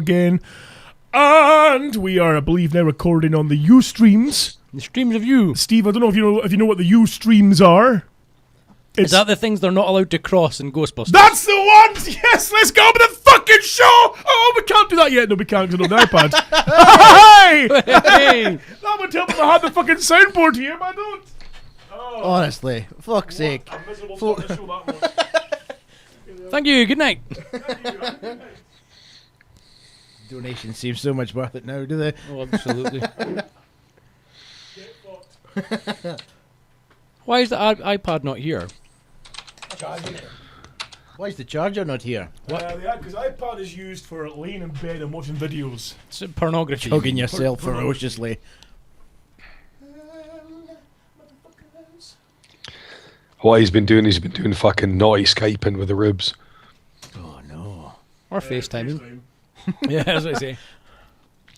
again. And we are, I believe, now recording on the Ustreams. The streams of you. Steve, I don't know if you know what the Ustreams are. Is that the things they're not allowed to cross in Ghostbusters? That's the ones! Yes, let's go with the fucking show! Oh, we can't do that yet. No, we can't because on the iPad. Hey! That would help if I had the fucking soundboard here, but I don't. Oh. Honestly, fuck's sake. A miserable start to show that was. Thank you, good night. Donations seem so much worth it now, do they? Oh, absolutely. Why is the iPad not here? Why is the charger not here? Because iPad is used for laying in bed and watching videos. It's pornography. Hugging yourself ferociously. What he's been doing fucking naughty Skyping with the rubes. Oh no. Or FaceTiming. Yeah, that's what I say.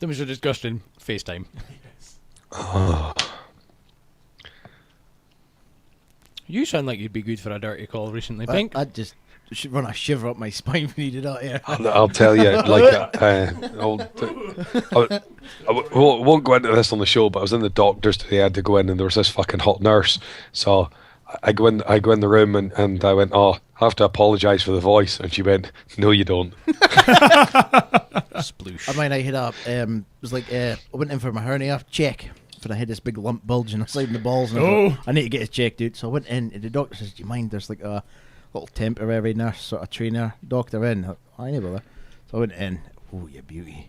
That was a disgusting FaceTime. Oh. You sound like you'd be good for a dirty call recently, Pink. I'd just run a shiver up my spine when you did that, yeah. I'll tell you, like, I won't go into this on the show, but I was in the doctor's today. I had to go in, and there was this fucking hot nurse. So I go in the room, and I went, "Oh, I have to apologise for the voice," and she went, "No, you don't." Sploosh. I might hit up. It was like I went in for my hernia check. But I had this big lump bulge in the side of the balls, and I thought, I need to get it checked out. So I went in, and the doctor says, "Do you mind? There's like a little temporary nurse, sort of trainer doctor in." I never there. So I went in. Oh, you beauty!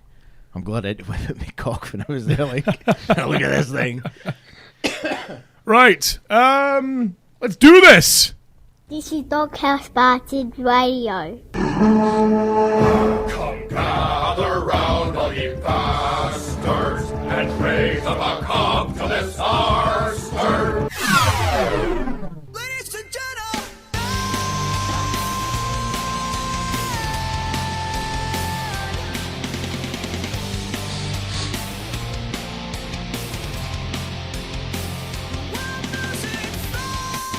I'm glad I didn't whip at my cock when I was there. Like, look at this thing. Right, let's do this. This is Doghouse Bastards Radio. Come gather round, all ye bastards, and raise up a cock to this our stern. Ladies and gentlemen!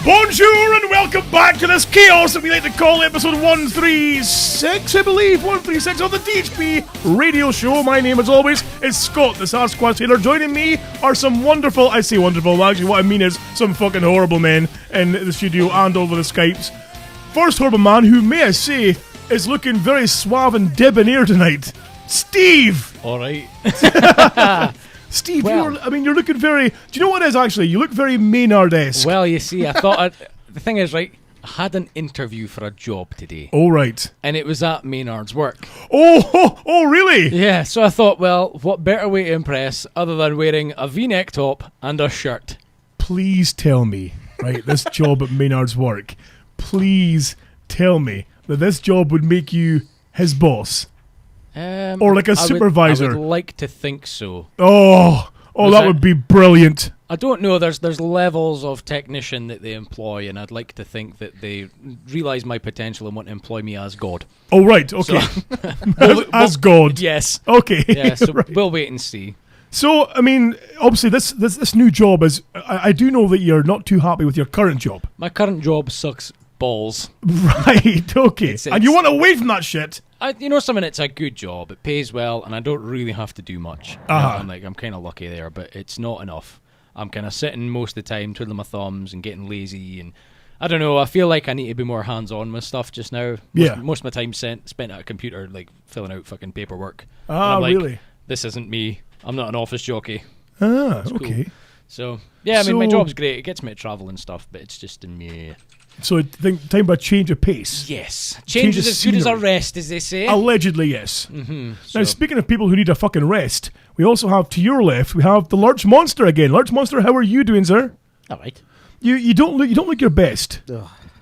Bonjour and welcome back to this chaos that we like to call episode 136, I believe, 136 of the DHP radio show. My name, as always, is Scott, the Sasquatch Taylor. Joining me are some wonderful, I say wonderful, actually what I mean is some fucking horrible men in the studio and over the Skypes. First horrible man, who, may I say, is looking very suave and debonair tonight, Steve! Alright. Steve, you're looking very... Do you know what it is, actually? You look very Maynard-esque. Well, you see, I thought... the thing is, right, I had an interview for a job today. Oh, right. And it was at Maynard's work. Oh, really? Yeah, so I thought, well, what better way to impress other than wearing a V-neck top and a shirt? Please tell me, right, this job at Maynard's work, please tell me that this job would make you his boss. Or like a supervisor. I would like to think so. Oh, that would be brilliant. I don't know. There's levels of technician that they employ, and I'd like to think that they realise my potential and want to employ me as God. Oh, right. Okay. So, as God. Yes. Okay. Yeah. So right. We'll wait and see. So, I mean, obviously, this new job is. I do know that you're not too happy with your current job. My current job sucks balls. Right. Okay. And you want away from that shit. It's a good job. It pays well, and I don't really have to do much. I'm kind of lucky there, but it's not enough. I'm kind of sitting most of the time, twiddling my thumbs and getting lazy, and I don't know. I feel like I need to be more hands-on with stuff just now. Most of my time spent at a computer, like filling out fucking paperwork. Really? This isn't me. I'm not an office jockey. Okay. Cool. So yeah, I mean, my job's great. It gets me to travel and stuff, but it's just me. So I think time for a change of pace. Yes. Change is as good as a rest, as they say. Allegedly, yes. Mm-hmm. Now, speaking of people who need a fucking rest, we also have, to your left, we have the Lurch Monster again. Lurch Monster, how are you doing, sir? All right. You don't look your best.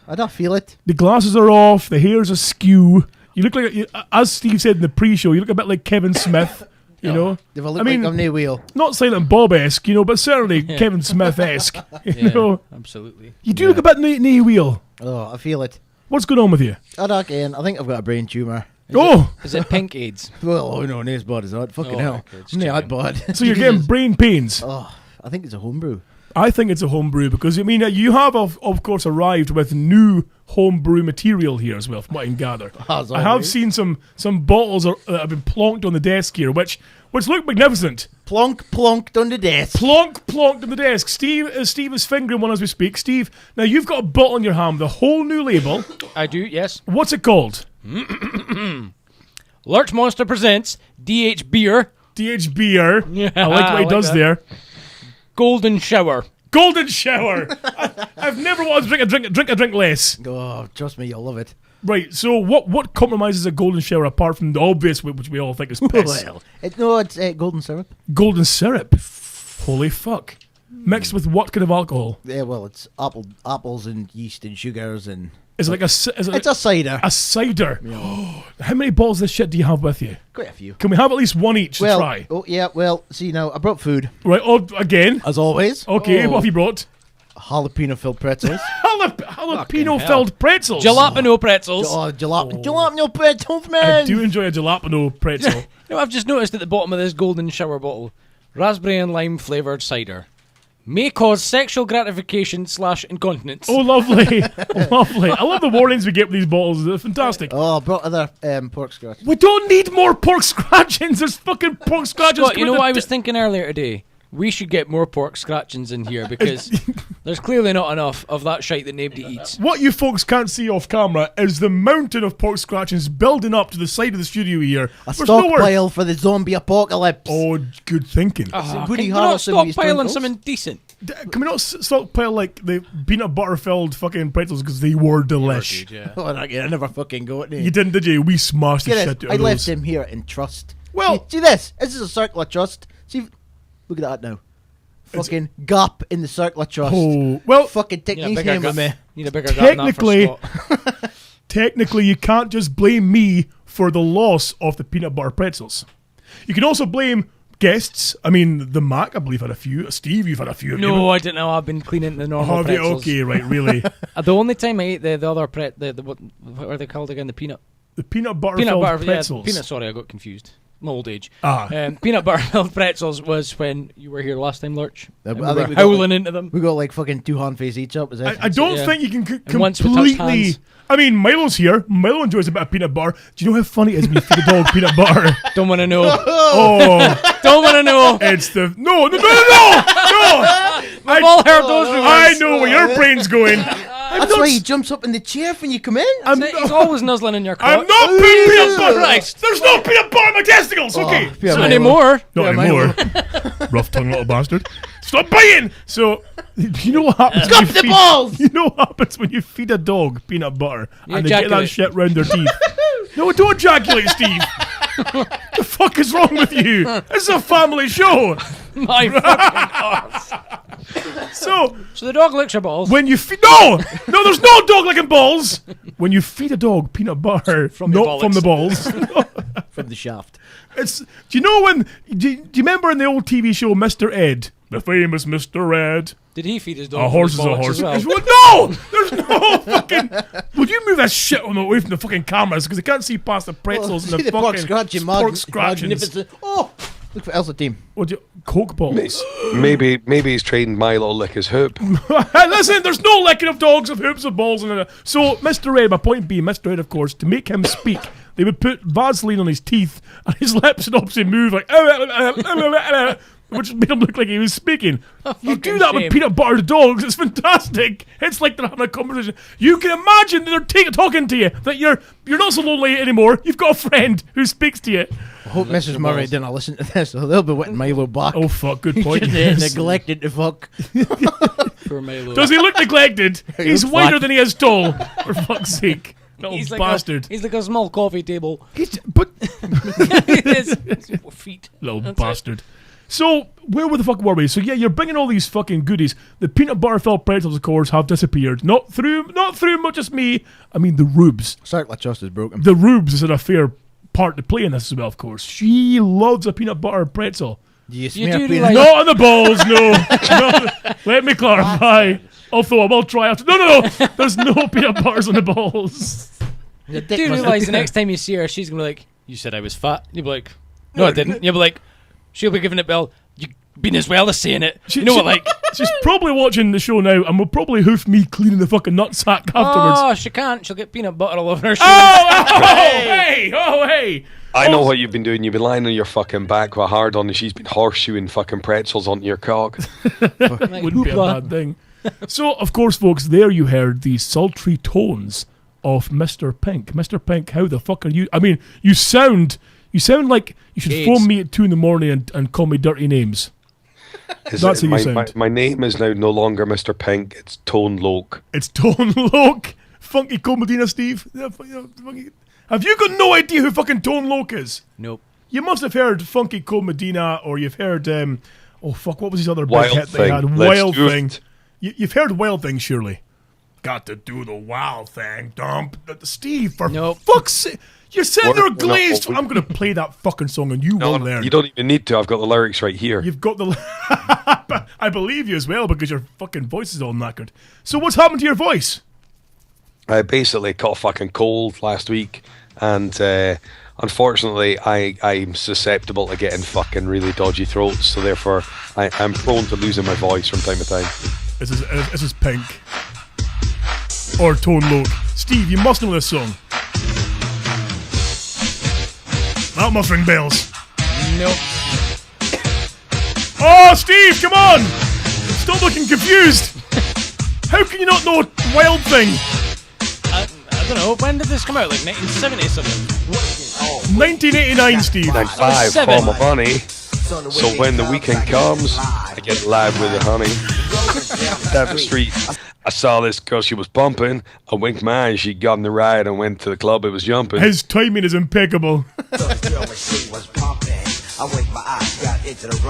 I don't feel it. The glasses are off, the hair's askew. You look like, as Steve said in the pre-show, you look a bit like Kevin Smith. You know, I mean, like I'm no wheel. Not Silent Bob-esque, but certainly Kevin Smith-esque. You know, absolutely. You do look a bit knee wheel. Oh, I feel it. What's going on with you? I think I've got a brain tumour. Is it pink AIDS? Well, no, not as bad as that. Fucking hell. Okay, not that bad. So you're getting brain pains? Oh, I think it's a homebrew. I think it's a homebrew because, I mean, you have, of course, arrived with new homebrew material here as well, from what I can gather. As I have always. seen some bottles that have been plonked on the desk here, which look magnificent. Plonked on the desk. Plonked on the desk. Steve is fingering one as we speak. Steve, now you've got a bottle in your hand, the whole new label. I do, yes. What's it called? Lurch Monster presents DH Beer DH Beer. Yeah, I like what he I does like there. Golden Shower. Golden Shower. I've never wanted to drink a drink less. Oh, trust me, you'll love it. Right, so what compromises a golden shower apart from the obvious, which we all think is piss? Well, it's golden syrup. Golden syrup. Holy fuck. Mixed with what kind of alcohol? Yeah, well, it's apples and yeast and sugars and... Is it like it's a cider. a cider? How many bottles of this shit do you have with you? Quite a few. Can we have at least one each to try? Oh, yeah, well, see now, I brought food. Right, again. As always. Okay, what have you brought? Jalapeno-filled pretzels. Jalapeno-filled pretzels. Jalapeno pretzels. Jalapeno pretzels, man! I do enjoy a jalapeno pretzel. You know, I've just noticed at the bottom of this Golden Shower bottle, raspberry and lime flavoured cider. May cause sexual gratification / incontinence. Oh, lovely. Lovely. I love the warnings we get with these bottles. They're fantastic. Oh, I brought other pork scratch. We don't need more pork scratchings. There's fucking pork scratchings. Scott, you know what I was thinking earlier today? We should get more pork scratchings in here because there's clearly not enough of that shite that nobody eats. What you folks can't see off camera is the mountain of pork scratchings building up to the side of the studio here. A stockpile for the zombie apocalypse. Oh, good thinking. Oh, Woody can you not Harrelson with his stockpiling twinkles? something decent? Can we not stockpile like the peanut butter filled fucking pretzels because they were delish? Dude, yeah. Oh, I never fucking go at You didn't, did you? We smashed the Get shit it? out I of left those. him here in trust. Well- see this. This is a circle of trust. See, look at that now. Fucking gap in the circle of trust. Oh, well, Fucking take Need a these bigger name with gut. me. Need a bigger gut than that for Technically- Scott. technically you can't just blame me for the loss of the peanut butter pretzels. You can also blame guests. I mean, the Mac, I believe, had a few. Steve, you've had a few. No, I didn't know. I've been cleaning the normal Have you? pretzels. Okay, right, really. The only time I ate the other what are they called again? The peanut The peanut butter peanut filled butter pretzels. Yeah, peanut. Sorry, I got confused. My old age. Ah. Peanut butter filled pretzels was when you were here last time, Lurch. I And we think were we got howling into them. We got like fucking two hand face each up. Is it? I don't yeah. think you can And once we touched completely. hands. I mean, Milo's here. Milo enjoys a bit of peanut butter. Do you know how funny it is when you feed a dog peanut butter? Don't want to know. Oh, Don't want to know. it's the no. We've all heard those rumors. I know where your brain's going. That's why he jumps up in the chair when you come in. He's always nuzzling in your cock. I'm not putting peanut butter. Right. There's no peanut butter in my testicles. Okay. yeah, Not Milo. anymore. Not anymore. Rough tongue little bastard. Stop biting. So, you know what happens? when Cup you the feed- balls! You know what happens when you feed a dog peanut butter You and they get that ejaculate. shit round their teeth? No, don't ejaculate, Steve. The fuck is wrong with you? This is a family show. My fucking arse. So, So the dog licks your balls. when you feed no, there's no dog licking balls. When you feed a dog peanut butter, From the not from the balls. From the shaft. It's. Do you know when? Do you remember in the old TV show Mr. Ed, the famous Mr. Ed? Did he feed his dog? A with horse his is a bollocks horse. as well? No, there's no fucking. Would you move that shit away from the fucking cameras because they can't see past the pretzels see and the the pork fucking scratching, pork scratchings. magnificent. Oh, look for Elsa team. What do you, Coke balls? Maybe he's trained Milo lick his hoop. Hey, listen, there's no licking of dogs of hoops of balls and so Mr. Ed. My point being, Mr. Ed, of course, to make him speak, they would put Vaseline on his teeth and his lips would obviously move like. Which made him look like he was speaking. You do that with shame. peanut butter to dogs. It's fantastic. It's like they're having a conversation. You can imagine that they're talking to you. That you're not so lonely anymore. You've got a friend who speaks to you. I hope Mrs. Murray didn't listen to this, so they'll be wanting Milo back. Oh fuck! Good point. Just Yes. neglected to fuck. Poor Milo. Does he look neglected? He's looks wider fat. than he is tall. For fuck's sake, little He's like bastard. he's like a small coffee table. But His feet. little That's bastard. So, where the fuck were we? So yeah, you're bringing all these fucking goodies. The peanut butter filled pretzels, of course, have disappeared. Not through much as me. I mean, the rubes. Circle of trust is broken. The rubes is in a fair part to play in this as well, of course. She loves a peanut butter pretzel. Do you You smear do peanut like- Not on the balls, no. No. Let me clarify. Although I will try after. No. There's no peanut butters on the balls. Your Do dick you must realise be- the next time you see her, she's gonna be like, "You said I was fat." You'll be like, "No, I didn't." You'll be like, she'll be giving it Bill. been as well as saying it. You know what, like... She's probably watching the show now and will probably hoof me cleaning the fucking nutsack afterwards. Oh, she can't. She'll get peanut butter all over her shoes. Hey! I know what you've been doing. You've been lying on your fucking back with a hard on, and she's been horseshoeing fucking pretzels onto your cock. Wouldn't be a bad thing. So, of course, folks, there you heard the sultry tones of Mr. Pink. Mr. Pink, how the fuck are you? I mean, you sound like you should phone me at 2 a.m. and call me dirty names. That's how you sound. My name is now no longer Mr. Pink. It's Tone Loke. It's Tone Loke. Funky Cole Medina, Steve. Have you got no idea who fucking Tone Loke is? Nope. You must have heard Funky Cole Medina, or you've heard what was his other big Wild hit they had? Thing. Wild Let's do Thing. it. You've heard Wild Thing, surely. Got to do the wild thing, dump. Steve, for fuck's sake. You're sitting there glazed. I'm going to play that fucking song and you won't learn. You don't even need to. I've got the lyrics right here. You've got the... I believe you as well because your fucking voice is all knackered. So what's happened to your voice? I basically caught a fucking cold last week, and unfortunately I'm susceptible to getting fucking really dodgy throats, so therefore I'm prone to losing my voice from time to time. This is Pink. Or Tone Loke. Steve, you must know this song. That must ring bells. Nope. Oh, Steve, come on! Stop looking confused. How can you not know Wild Thing? I don't know. When did this come out? Like 1970 something? 1989, Steve. 95 for my money. So when the weekend comes, I get live with the honey. Down the street, I saw this girl, she was bumping. I winked my eye, she got in the ride and went to the club, it was jumping. His timing is impeccable. I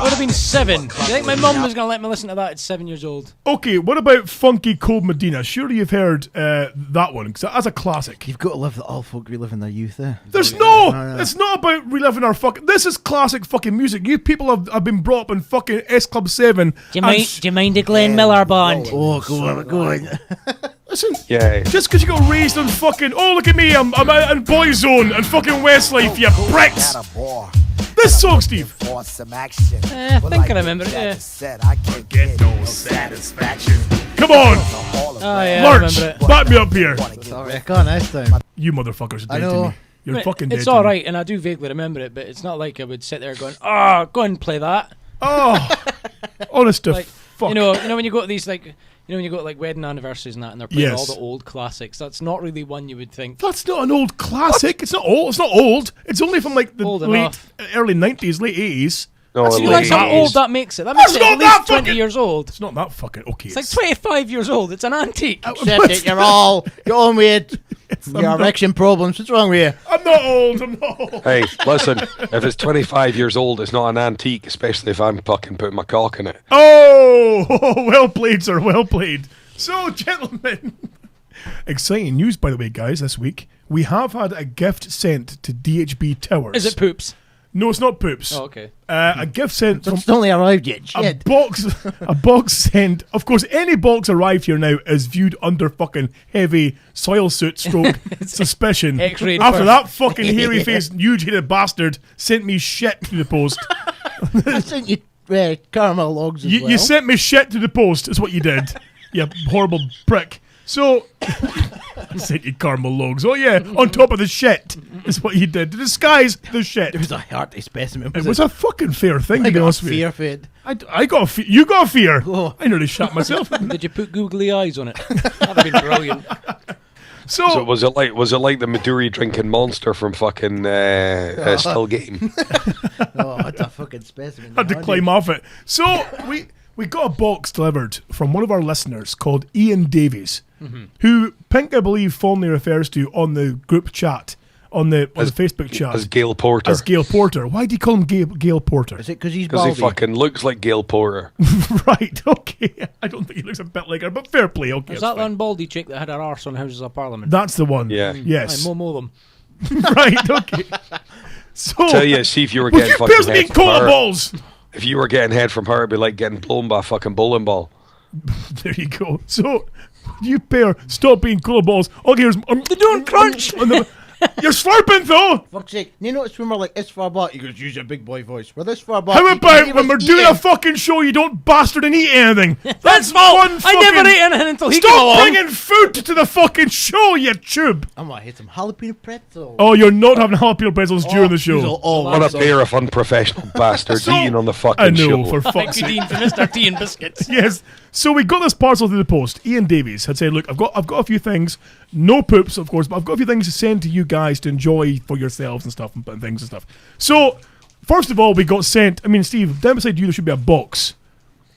would have been 7. Do you think my mum was going to let me listen to that at 7 years old? Okay, what about Funky Cold Medina? Surely you've heard that one, because that's a classic. You've got to live the all folk reliving their youth there. There's no, it's not about reliving our fucking, this is classic fucking music. You people have been brought up in fucking S Club 7. Do you mind the Glenn Miller band? Oh, go on. Listen, yeah. Just because you got raised on fucking, oh look at me, I'm in Boyzone and fucking Westlife, you pricks. This song, Steve. I think I remember it, yeah. Get no satisfaction. Come on! Oh yeah, Lurch, I remember it. back me up here. Sorry, I can't next time. You motherfuckers are I dead to know. me. You're fucking dead It's to me. alright, and I do vaguely remember it, but it's not like I would sit there going, oh, go and play that. Oh, honest to Like, fuck. you know when you go to these when you go to like wedding anniversaries and that, and they're playing all Yes. the old classics. That's not really one you would think. That's not an old classic. It's not old. It's not old. It's only from like the Old late, enough. early 90s, late 80s. No, See, late like how 80s. old that makes it. That makes That's it at not that least 20 fucking- years old. It's not that fucking okay. It's like 25 years old. It's an antique. Shit it, you're all. Get on with it. Your erection problems. What's wrong with you? I'm not old. I'm not old. Hey, listen, if it's 25 years old, it's not an antique, especially if I'm fucking putting my cock in it. Oh, well played, sir. Well played. So, gentlemen, exciting news, by the way, guys, this week. We have had a gift sent to DHB Towers. Is it poops? No, it's not poops. Oh, okay. A gift sent from It's only arrived yet. a Shit. box sent. Of course, any box arrived here now is viewed under fucking heavy soil soot stroke suspicion. X-rayed After first. that fucking hairy faced, huge-headed bastard sent me shit to the post. I sent you caramel logs as well. You sent me shit to the post, is what you did. You horrible prick. So, sent you caramel logs. Oh yeah, on top of the shit is what you did to disguise the shit. It was a hearty specimen. It was a fucking fair thing, I to be got honest with you. fear fed. I got a fear. You got a fear. Oh. I nearly shot myself. Did you put googly eyes on it? That'd have been brilliant. So was it like the Maduri drinking monster from fucking Still Game? Oh, what a fucking specimen. Had to climb off it. So we got a box delivered from one of our listeners called Ian Davies, who Pink, I believe, fondly refers to on the group chat, on the Facebook chat. As Gail Porter. As Gail Porter. Why do you call him Gail Porter? Is it because he's Because he baldy? fucking looks like Gail Porter. Right, okay. I don't think he looks a bit like her, but fair play, okay. Was that's that fine. one baldy chick that had her arse on Houses of Parliament? That's the one. Yeah. Yes. I mow them. Right, okay. So, Tell you, see if you were would getting you fucking personally head eat from cola her. balls? If you were getting head from her, it'd be like getting blown by a fucking bowling ball. There you go. So, you pair, stop being cola balls. Okay, here's... They don't crunch! You're slurping though. Fuck's sake. You notice when we're like, it's far back, you goes, use your big boy voice. We're this far back. How you can about hear when us we're doing eating. a fucking show, you don't bastard and eat anything? That's one fault. I never ate anything until he came Stop along. bringing food to the fucking show, you tube. I'm gonna hit some jalapeno pretzels. Oh, you're not having jalapeno pretzels during the show. What a pair of unprofessional bastards So- eating on the fucking I know, show. for Thank fuck's you, sake. Dean, for Mr. Tea and Biscuits. Yes. So we got this parcel through the post. Ian Davies had said, "Look, I've got a few things, no poops, of course, but I've got a few things to send to you guys to enjoy for yourselves and stuff and things and stuff." So, first of all, we got sent. I mean, Steve, down beside you there should be a box.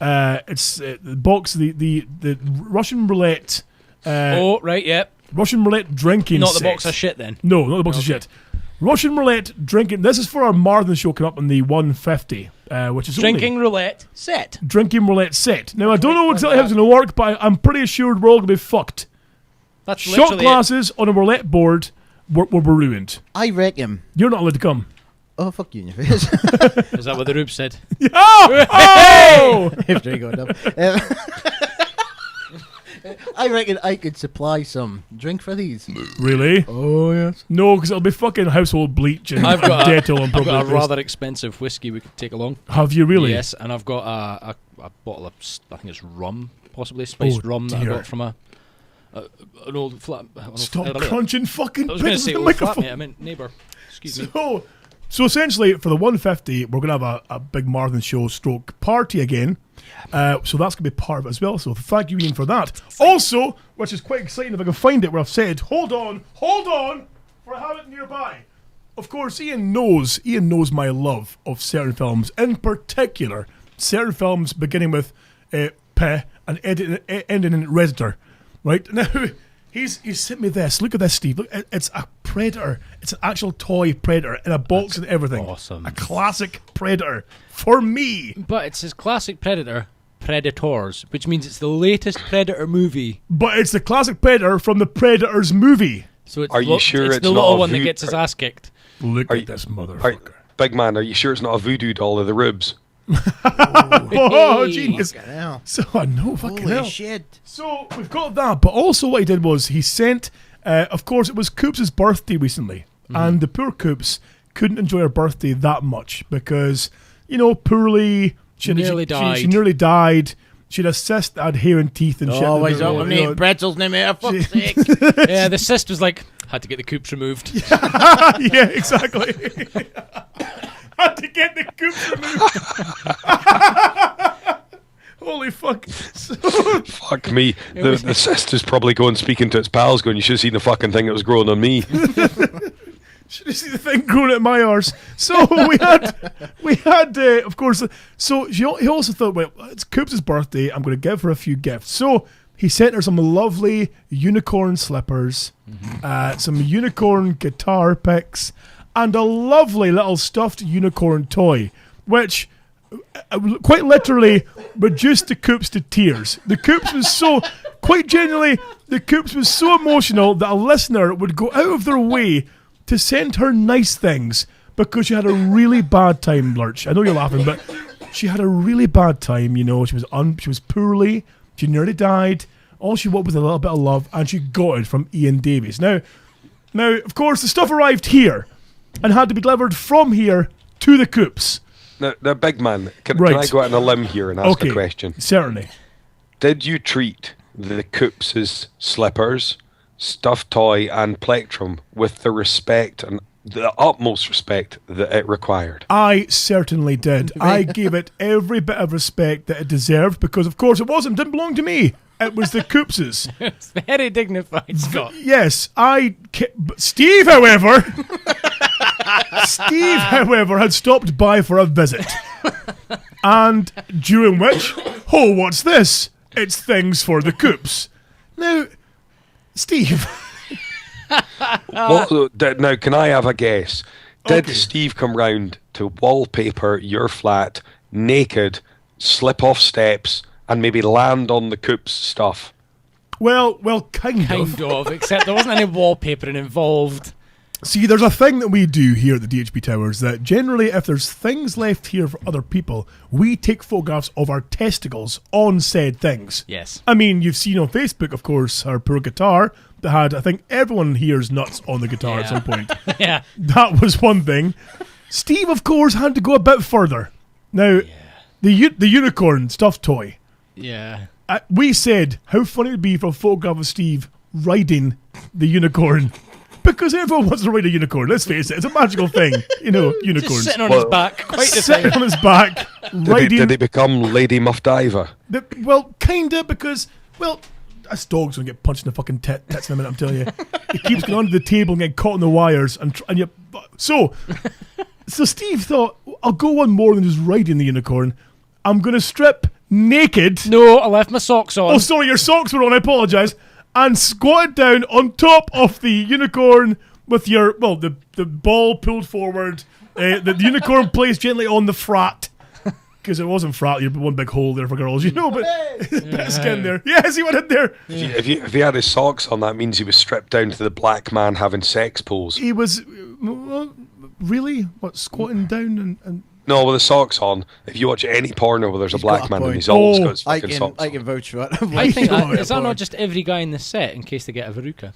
It's the box, the Russian roulette. Oh, right, yep. Russian roulette drinking. Not the set. box of shit then. No, not the box of shit. Russian roulette drinking. This is for our Martha show coming up on the 150, which is Drinking roulette set. drinking roulette set. Now I don't know exactly how it's going to work, but I'm pretty assured we're all going to be fucked. That's Shot literally glasses on a roulette board were ruined. I reckon. You're not allowed to come. Oh, fuck you in your face. it. Is that what the Rube said? Oh! Oh! After you got up. I reckon I could supply some drink for these. Really? Oh, yes. No, because it'll be fucking household bleach and I've got Dettol and I've got a probably. rather expensive whiskey we could take along. Have you really? Yes, and I've got a bottle of, I think it's rum, possibly spiced Oh, rum that I dear. got from an old flat. Stop crunching fucking I was going to bits say of the old microphone. flatmate, I meant neighbour. Excuse me. So essentially, for the 150, we're going to have a big Martha show stroke party again. So that's going to be part of it as well. So thank you, Ian, for that. Also, which is quite exciting if I can find it where I've said, hold on, for I have it nearby. Of course, Ian knows my love of certain films. In particular, certain films beginning with P and ending in Redditor. Right? Now, he's sent me this. Look at this, Steve. Look, it's a Predator. It's an actual toy Predator in a box and everything. Awesome. A classic Predator. For me. But it's his classic Predator, Predators, which means it's the latest Predator movie. But it's the classic Predator from the Predators movie. So it's Are you sure it's it's the not little a one that voo- gets his ass kicked? Look Are at you- this motherfucker. Big man, are you sure it's not a voodoo doll of the ribs? Oh, genius. Fucking hell. So I know, fucking Holy hell. shit. So we've got that, but also what he did was he sent, of course, it was Coops' birthday recently, and the poor Coops couldn't enjoy her birthday that much because, poorly, she Nearly died. She nearly died. She had a cyst that had hair and teeth and shit. Oh, why is You that know, with you me? know. Pretzels, name it. Fuck's sake. Yeah, the cyst was like, had to get the coops removed. Yeah, exactly. Had to get the Coops removed. Holy fuck. So, Fuck me. The sister's probably going speaking to its pals going, you should have seen the fucking thing that was growing on me. should have seen the thing growing at my arse. So we had, of course. So he also thought, well, it's Coops' birthday. I'm going to give her a few gifts. So he sent her some lovely unicorn slippers, some unicorn guitar picks, and a lovely little stuffed unicorn toy, which quite literally reduced the Coops to tears. The Coops was so, quite genuinely, the Coops was so emotional that a listener would go out of their way to send her nice things because she had a really bad time, Lurch. I know you're laughing, but she had a really bad time. She was poorly. She nearly died. All she wanted was a little bit of love, and she got it from Ian Davies. Now, of course, the stuff arrived here and had to be delivered from here to the Coops. Now, big man, can Right. I go out on a limb here and ask a question? Certainly. Did you treat the Coops' slippers, stuffed toy, and plectrum with the respect and the utmost respect that it required? I certainly did. I gave it every bit of respect that it deserved because, of course, it didn't belong to me. It was the Coopses. It's very dignified, Scott. Yes, but Steve, however, had stopped by for a visit. And during which, oh, what's this? It's things for the Coops. Now, Steve. Now, can I have a guess? Did Okay. Steve come round to wallpaper your flat naked, slip off steps, and maybe land on the Coops stuff? Well, kind of. Kind of, except there wasn't any wallpapering involved. See, there's a thing that we do here at the DHB Towers that generally, if there's things left here for other people, we take photographs of our testicles on said things. Yes. I mean, you've seen on Facebook, of course, our poor guitar that had, I think, everyone here's nuts on the guitar at some point. Yeah. That was one thing. Steve, of course, had to go a bit further. Now, the unicorn stuffed toy. Yeah. We said how funny it would be for a photograph of Steve riding the unicorn. Because everyone wants to ride a unicorn, let's face it, it's a magical thing. Unicorns. Just sitting on his back, quite the Sitting thing. on his back, riding. Did he become Lady Muff Diver? Well, kinda, because, this dog's gonna get punched in the fucking tits in a minute, I'm telling you. He keeps going under the table and getting caught in the wires. So Steve thought, I'll go one more than just riding the unicorn. I'm gonna strip naked. No, I left my socks on. Oh, sorry, your socks were on, I apologise. And squatted down on top of the unicorn with the ball pulled forward. The unicorn placed gently on the frat. Because it wasn't frat, you had one big hole there for girls, but bit of skin there. Yes, he went in there. If he had his socks on, that means he was stripped down to the black man having sex pose. He was, really? What, squatting down and... No, with the socks on. If you watch any porno where there's a black man and he's Oh, always got his fucking socks I on. can vouch for that. I think Oh, is that not just every guy in the set in case they get a verruca?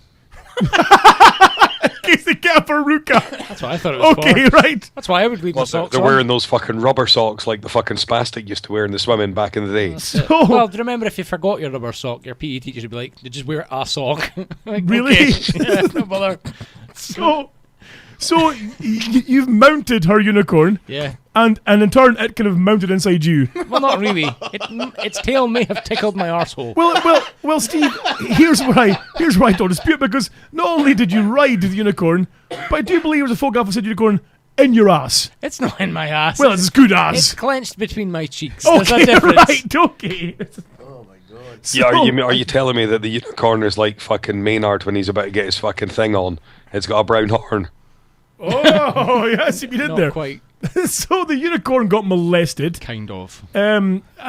In case they get a verruca. That's what I thought it was Okay, for. right. That's why I would leave my Well, socks they're on. wearing those fucking rubber socks like the fucking spastic used to wear in the swimming back in the day. So, Well, do you remember if you forgot your rubber sock, your PE teacher would be like, "Did you just wear a sock?" Like, Really? okay. Yeah, no bother. so you've mounted her unicorn, Yeah. and in turn, it kind of mounted inside you. Well, not really. Its tail may have tickled my arsehole. Well, Steve, here's where I don't dispute, because not only did you ride the unicorn, but I do believe there was a photograph that said unicorn in your ass. It's not in my ass. Well, it's good It's ass. clenched between my cheeks. There's a Okay, difference. right, okay. Yeah, are you telling me that the unicorn is like fucking Maynard when he's about to get his fucking thing on? It's got a brown horn. Oh, yes, you did Not there. quite. So the unicorn got molested. Kind of. I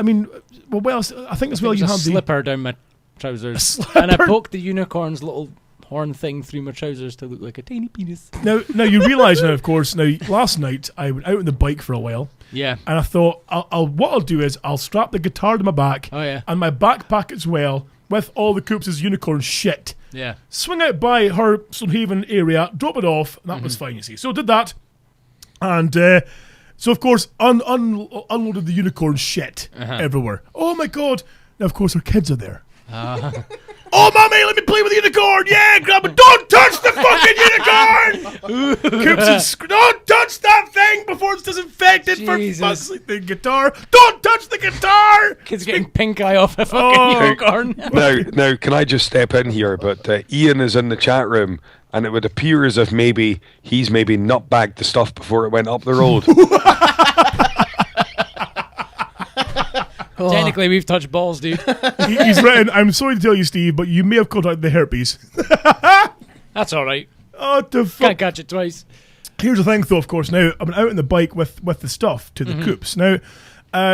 mean, I think as well you There's a have the... slipper down my trousers. slipper? And I poked the unicorn's little horn thing through my trousers to look like a tiny penis. Now you realise now, of course, last night I went out on the bike for a while, Yeah. and I thought, what I'll do is I'll strap the guitar to my back, Oh, yeah. and my backpack as well, with all the Coops' unicorn shit. Yeah. Swing out by her Stonehaven area, drop it off, and that was fine, you see. So I did that, and so of course unloaded the unicorn shit everywhere. Oh my god! Now of course her kids are there. Oh, mommy, let me play with the unicorn! Yeah, grab it! Don't touch the fucking unicorn! Coops and don't touch that thing before it's disinfected Jesus. for fuck's sake. The guitar. Don't touch the guitar! Kids getting pink eye off a fucking unicorn. Now, can I just step in here? But Ian is in the chat room, and it would appear as if he's maybe nutbagged the stuff before it went up the road. Technically, we've touched balls, dude. He's written, I'm sorry to tell you, Steve, but you may have contracted the herpes. That's all right. Oh, the fuck. Can't catch it twice. Here's the thing, though, of course. Now, I've been out on the bike with the stuff to the Coops. Now,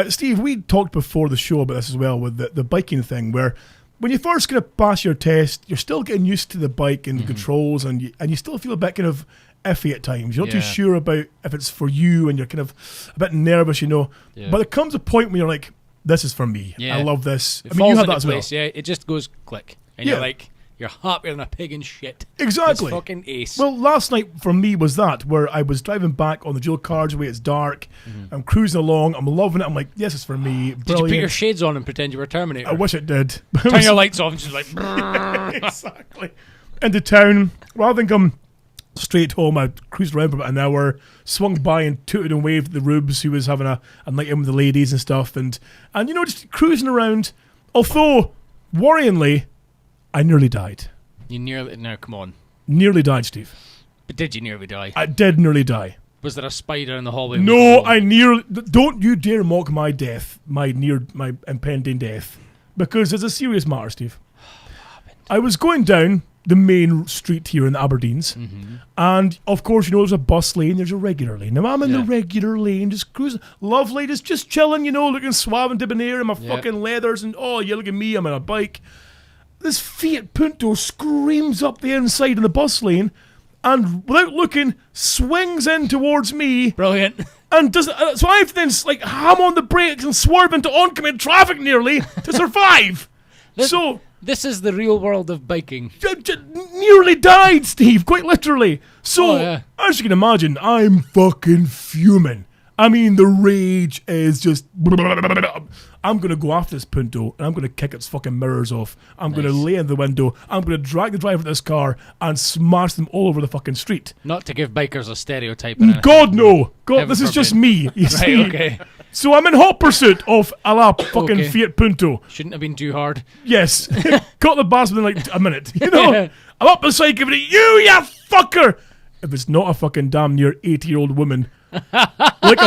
Steve, we talked before the show about this as well with the biking thing, where when you first kind of pass your test, you're still getting used to the bike and the controls, and you still feel a bit kind of iffy at times. You're not too sure about if it's for you, and you're kind of a bit nervous, Yeah. But there comes a point when you're like, this is for me. Yeah. I love this. It I mean, falls you had into that as well. place, yeah. It just goes click. And Yeah. you're like, you're happier than a pig in shit. Exactly. It's fucking ace. Well, last night for me was that, where I was driving back on the dual carriageway, it's dark, I'm cruising along, I'm loving it, I'm like, yes, it's for me, Did you brilliant. put your shades on and pretend you were Terminator? I wish it did. Turn your lights off and she's like, Exactly. Into town, rather than come straight home, I cruised around for about an hour, swung by and tooted and waved at the Rubes, who was having a night in with the ladies and stuff, and just cruising around, although, worryingly, I nearly died. you nearly, no, come on. Nearly died, Steve. But did you nearly die? I did nearly die. Was there a spider in the hallway? No, I nearly... Don't you dare mock my death, my impending death, because it's a serious matter, Steve. I was going down the main street here in the Aberdeens, and of course, there's a bus lane, there's a regular lane. Now I'm in the regular lane, just cruising, lovely, just chilling, looking suave and debonair in my fucking leathers, and look at me, I'm on a bike. This Fiat Punto screams up the inside of the bus lane, and without looking, swings in towards me. Brilliant. And does so I have to then ham on the brakes and swerve into oncoming traffic nearly to survive. So This is the real world of biking. Nearly died, Steve, quite literally. So, as you can imagine, I'm fucking fuming. I mean, the rage is just... I'm going to go after this Punto, and I'm going to kick its fucking mirrors off. I'm going to lay in the window. I'm going to drag the driver of this car and smash them all over the fucking street. Not to give bikers a stereotype. God, no. God, this is just me, you see. Right, okay. So I'm in hot pursuit of a la fucking Fiat Punto. Shouldn't have been too hard. Yes. Got the bastard in like a minute, you know? I'm up beside giving it, you fucker! If it's not a fucking damn near 80-year-old woman... like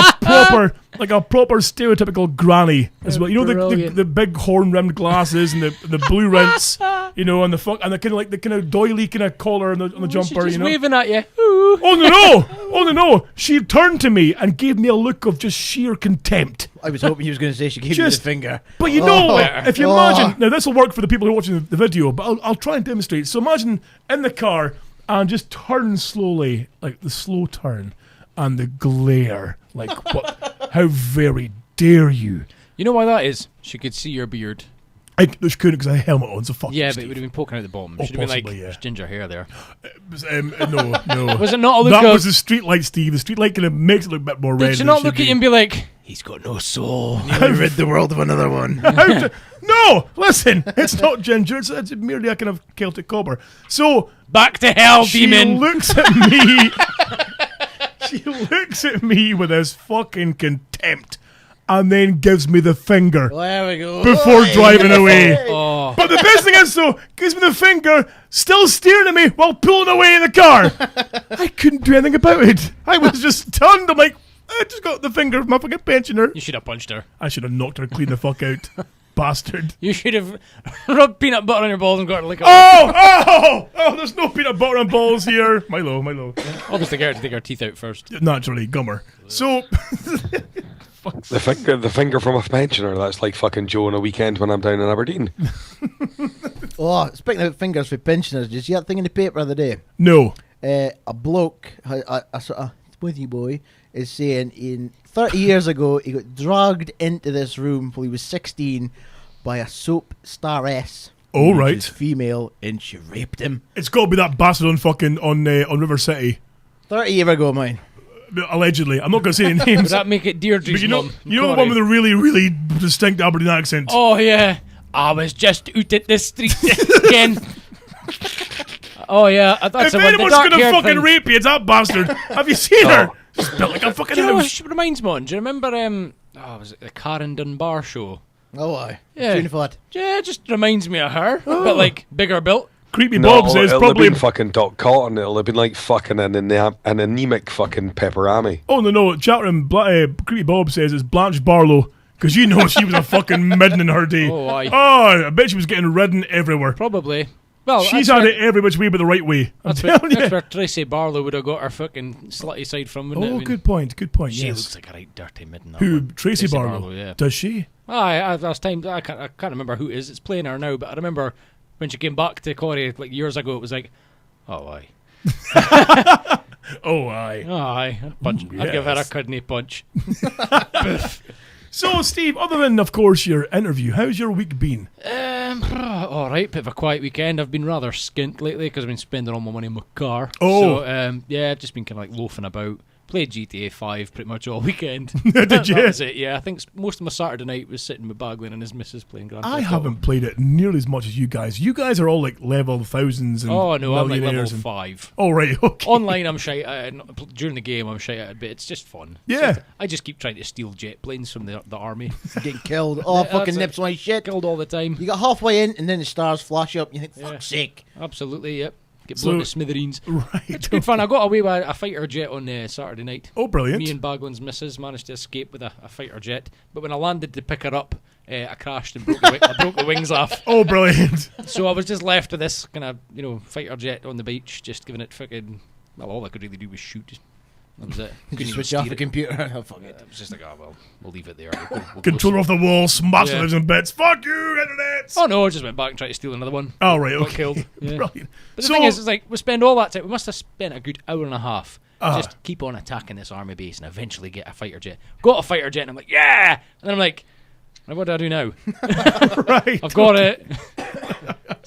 a proper stereotypical granny as well. You know the big horn rimmed glasses and the blue rinse, you know, and the kind of doily kind of collar on the jumper. She's you know, waving at you. Ooh. Oh no! She turned to me and gave me a look of just sheer contempt. I was hoping you was going to say she gave you the finger. But you know, if you imagine, now this will work for the people who are watching the video, but I'll try and demonstrate. So imagine in the car and just turn slowly, like the slow turn. And the glare, like what? How very dare you? You know why that is? She could see your beard. She couldn't because I had a helmet on, so fuck. Yeah, Steve. but it would have been poking out the bottom. Oh, Should have been like, yeah. there's ginger hair there. No. Was it not a look That of... was the street light, Steve. The street light kind of makes it look a bit more red. Did she not look at you and be like, he's got no soul? I rid the world of another one. No, listen, it's not ginger. It's merely a kind of Celtic copper. So back to hell, demon. She looks at me. She looks at me with this fucking contempt and then gives me the finger There we go. before driving away. Oh. But the best thing is, though, gives me the finger, still staring at me while pulling away in the car. I couldn't do anything about it. I was just stunned. I'm like, I just got the finger of my fucking pensioner. You should have punched her. I should have knocked her clean the fuck out. Bastard. You should have rubbed peanut butter on your balls and got her like... Oh, there's no peanut butter on balls here. Milo. Obviously, get her to take her teeth out first. Naturally, gummer. So... The finger from a pensioner, that's like fucking Joe on a weekend when I'm down in Aberdeen. Oh, speaking of fingers for pensioners, did you see that thing in the paper the other day? No. A bloke, a sort of smithy boy, is saying in 30 years ago he got dragged into this room when he was 16 by a soap staress. Oh, right. She was female and she raped him. It's got to be that bastard on River City. 30 years ago, mine. Allegedly. I'm not going to say any names. Does that make it Deirdre's But you know mum? the one with the really, really distinct Aberdeen accent? Oh, yeah. I was just out at the street again. Oh, yeah. That's if anyone's going to fucking rape you, it's that bastard. Have you seen her? She's built like a fucking Do you know what house. she reminds me on? Do you remember, was it the Karen Dunbar show? Oh, aye. Yeah. Tune flat. Yeah, it just reminds me of her. But, like, bigger built. Creepy Bob says it'll probably... have been fucking Doc Cotton. It'll have been like fucking an anemic fucking pepperami. Oh, no. Chat room, Creepy Bob says it's Blanche Barlow. Because you know she was a fucking midden in her day. Oh, aye. Oh, I bet she was getting ridden everywhere. Probably. Well, She's had it every which way but the right way. That's where Tracy Barlow would have got her fucking slutty side from, wouldn't it? Oh, good point. She Yes. looks like a right dirty midden. Who? Tracy Barlow? Yeah. Does she? Last time, I can't remember who it is. It's playing her now, but I remember when she came back to Corey like years ago, it was like, oh, aye. Oh, aye. Oh, aye. I'd give her a kidney punch. So, Steve, other than, of course, your interview, how's your week been? All right, bit of a quiet weekend. I've been rather skint lately because I've been spending all my money on my car. Oh. So, yeah, I've just been kind of like loafing about. Played GTA 5 pretty much all weekend. Did you? That was it, yeah. I think most of my Saturday night was sitting with Baglin and his missus playing Grand Theft I Auto. haven't played it nearly as much as you guys. You guys are all like level thousands and Oh, no, I'm like level millionaires and- 5. Oh, right, okay. Online, I'm shy at it. During the game, I'm shy at it, but it's just fun. Yeah. I just keep trying to steal jet planes from the army. Getting killed. Oh, Yeah, fucking that's nips my shit. Killed all the time. You got halfway in and then the stars flash up and you think, fuck's sake. Absolutely, yep. Get So- blown to smithereens. Right. It's good fun. I got away with a fighter jet on Saturday night. Oh, brilliant. Me and Baglin's missus managed to escape with a fighter jet, but when I landed to pick her up, I crashed and broke I broke the wings off. Oh, brilliant. So I was just left with this kind of fighter jet on the beach, just giving it fucking. Well, all I could really do was shoot. That was it. You Couldn't even switch off steer the it. computer. Oh, fuck it. It was just like, oh well, we'll leave it there. We'll Controller off the wall, smash Yeah. lives in bits. Fuck you, internet. Oh no, I just went back and tried to steal another one. Oh, right, Got okay. killed. Yeah. Brilliant. But the thing is, it's like, we spend all that time, we must have spent a good hour and a half just keep on attacking this army base and eventually get a fighter jet. Got a fighter jet and I'm like, yeah! And then I'm like, what do I do now? right. I've got it.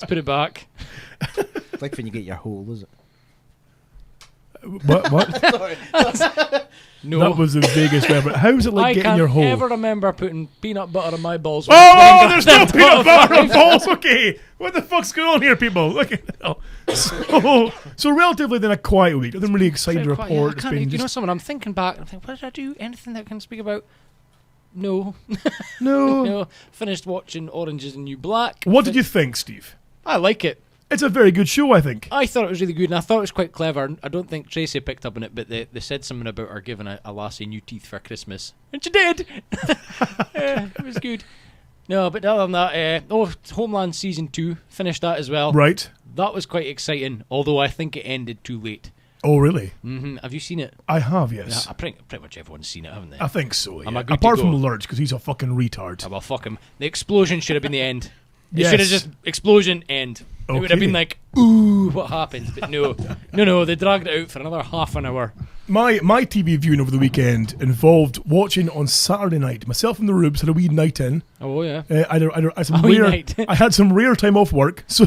Let's put it back. It's like when you get your hole, is it? What? Sorry. No. That was the vaguest ever. How is it like I getting can't your hole? ever remember putting peanut butter on my balls. Oh, there's no peanut butter on balls. Okay, what the fuck's going on here, people? Look at so relatively then a quiet week. Nothing really exciting to report. It's been you know just something? I'm thinking back. I'm thinking, what did I do? Anything that I can speak about? No. no. No. Finished watching Orange is the New Black. What did you think, Steve? I like it. It's a very good show, I think. I thought it was really good, and I thought it was quite clever. I don't think Tracy picked up on it, but they said something about her giving a lassie new teeth for Christmas. And she did! Yeah, it was good. No, but other than that, Homeland Season 2, finished that as well. Right. That was quite exciting, although I think it ended too late. Oh, really? Have you seen it? I have, yes. Yeah, pretty much everyone's seen it, haven't they? I think so, yeah. Am I good Apart to from go? Lurch, because he's a fucking retard. Oh, well, fuck him. The explosion should have been the end. It Yes. should have just explosion end. It would have Okay. been like, ooh, what happens? But no, they dragged it out for another half an hour. My TV viewing over the weekend involved watching on Saturday night. Myself and the Rubes had a wee night in. Oh yeah. I had some A wee rare, night. I had some rare time off work, so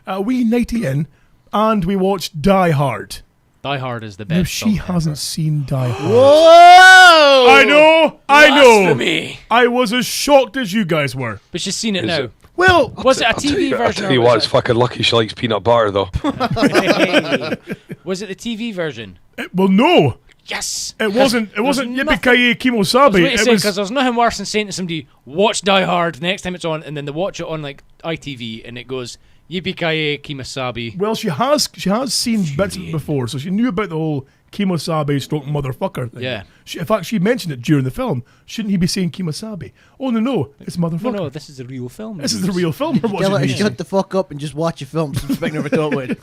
a wee nighty in, and we watched Die Hard. Die Hard is the best. Now she film hasn't ever. seen Die Hard. Whoa! I know. Blasphemy. I was as shocked as you guys were. But she's seen it Is now. it? Well, Was it a I'll tell TV you, version? I'll tell you or what, was it's fucking lucky she likes peanut butter, though. Was it the TV version? well, no, Yes. it wasn't. It wasn't nothing- Yippee-ki-yay I was Kimosabe. going to It say, was. because there's nothing worse than saying to somebody, watch Die Hard the next time it's on, and then they watch it on like ITV, and it goes, Yippee-ki-yay Kimosabe. Well, she has seen bits of it before, so she knew about the whole Kimosabe stroke motherfucker thing. Yeah. In fact, she mentioned it during the film. Shouldn't he be saying Kimosabe? Oh, no, it's motherfucker. No, this is a real film. This is the real film we're Tell her watching. to here. shut the fuck up and just watch your films. I'm expecting her to talk with.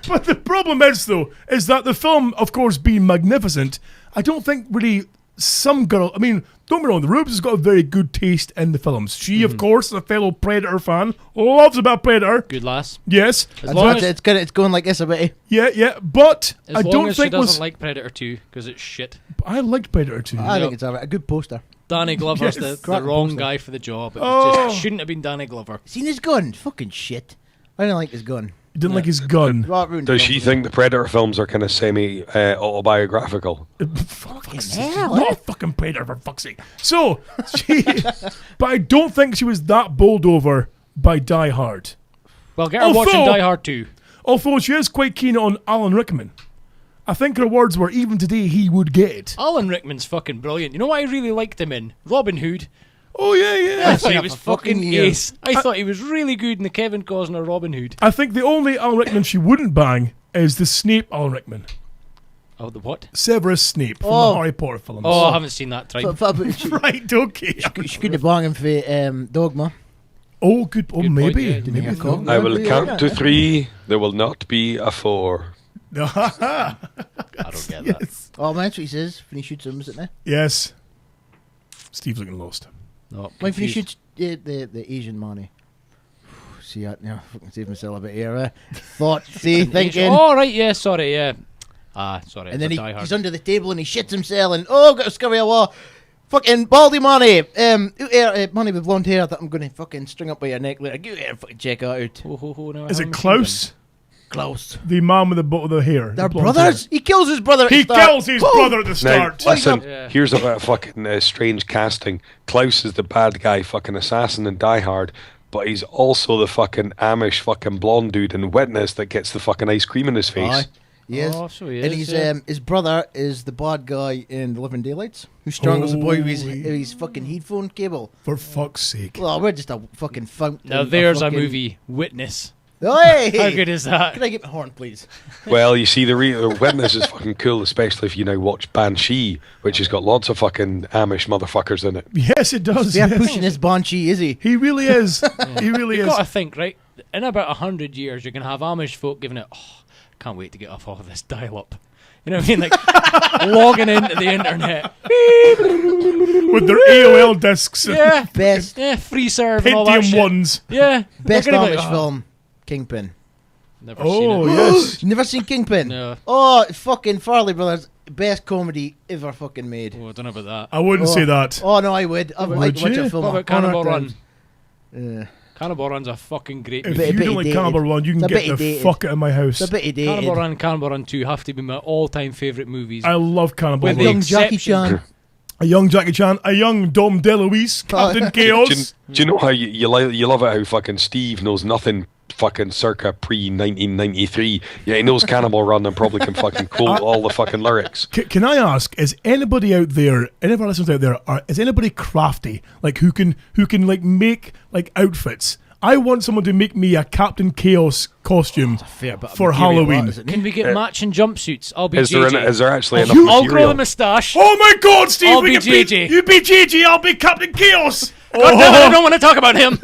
But the problem is, though, is that the film, of course, being magnificent, I don't think really some girl... I mean, don't be wrong, the Rubes has got a very good taste in the films. She, of course, is a fellow Predator fan, loves about Predator. Good lass. Yes. long but- as- It's going like this a bit. yeah, but As I long don't as she think doesn't was... like Predator 2, because it's shit. I liked Predator too. I think it's a good poster. Danny Glover's Yes. the Cracking wrong poster. guy for the job. It was Oh. just shouldn't have been Danny Glover. Seen his gun? Fucking shit. I didn't like his gun. He didn't like his gun. Well, it ruined Does the she film. think the Predator films are kind of semi-autobiographical? Fucking hell. Not a fucking Predator, for fuck's sake. So, but I don't think she was that bowled over by Die Hard. Well, get her watching Although- Die Hard 2. Although she is quite keen on Alan Rickman. I think her words were, even today, he would get it. Alan Rickman's fucking brilliant. You know what I really liked him in? Robin Hood. Oh, yeah. I thought he seen was that for fucking fucking years. ace. I thought he was really good in the Kevin Costner Robin Hood. I think the only Alan Rickman she wouldn't bang is the Snape Alan Rickman. Oh, the what? Severus Snape from Oh. the Harry Potter films. Oh, I haven't seen that. Tried. She Right, okay. couldn't have banged him for Dogma. Oh, good. Oh, Good point, maybe. yeah. Maybe. Yeah, cool. I will Yeah, count to yeah. 3. There will not be a 4. I don't get that. Yes. Oh, man, that's what he says when he shoots him, isn't it? Yes. Steve's looking lost. No, Like when he confused. shoots the Asian money. See, I fucking saved myself a bit here. Thought, see, thinking. Oh, right, yeah, sorry, yeah. Sorry. And then Die Hard. he's under the table and he shits himself and I've got a scurry a wall. Fucking baldy money. Money with blonde hair that I'm going to fucking string up by your neck later. Go here and fucking check it out. Ho, ho, ho, now I Is have it a machine Klaus? Close. The man with the hair. They're the blonde brothers. He kills his brother. At hair. He the start. kills his Oh! brother at the Now, start. listen, Yeah. here's a bit of fucking strange casting. Klaus is the bad guy fucking assassin in Die Hard, but he's also the fucking Amish fucking blonde dude in Witness that gets the fucking ice cream in his face. Aye. He is. Oh, so he And is, he's yeah. his brother is the bad guy in The Living Daylights who strangles the boy with Holy- his fucking headphone cable. For fuck's sake. Well, we're just a fucking fountain. Now of there's fucking... a movie, Witness. Hey! How good is that? Can I get my horn, please? Well, you see, the Witness is fucking cool, especially if you now watch Banshee, which has got lots of fucking Amish motherfuckers in it. Yes, it does. They're yes. pushing his banshee, is he? He really is. He really You've is. got to think, right? In about 100 years, you're going to have Amish folk giving it, can't wait to get off all of this dial-up. You know what I mean? Like, logging into the internet. With their AOL discs and Yeah. Best Yeah, free serve and all that Pentium shit. 1s. Yeah. best They're gonna be Amish like, film, Kingpin. Never Oh, seen it. yes. You never seen Kingpin? No. Oh, fucking Farley Brothers, best comedy ever fucking made. Oh, I don't know about that. I wouldn't Oh. say that. Oh no, I would. I'd Would watch you? that film. What about Cannonball 100 Run? times. Cannonball Run's a fucking great If movie. you don't like Cannonball Run, you can It's a get bit the dated. fuck out of my house. It's a bit dated. Cannonball Run and Cannonball Run 2 have to be my all-time favourite movies. I love Cannonball With Run. the Young Jackie exception- Chan. A young Jackie Chan, a young Dom DeLuise, Captain Chaos. Do you know how you love it how fucking Steve knows nothing fucking circa pre-1993? Yeah, he knows Cannibal Run and probably can fucking quote all the fucking lyrics. Can I ask, is anybody out there, any of our listeners out there, is anybody crafty, like who can like make like outfits? I want someone to make me a Captain Chaos costume Fair bit of for material, Halloween. isn't it? Can we get matching jumpsuits? I'll be Is JJ. there actually enough I'll grow material? the moustache. Oh my God, Steve! I'll we be can be- JJ. You be JJ, I'll be Captain Chaos. God damn it, I don't want to talk about him.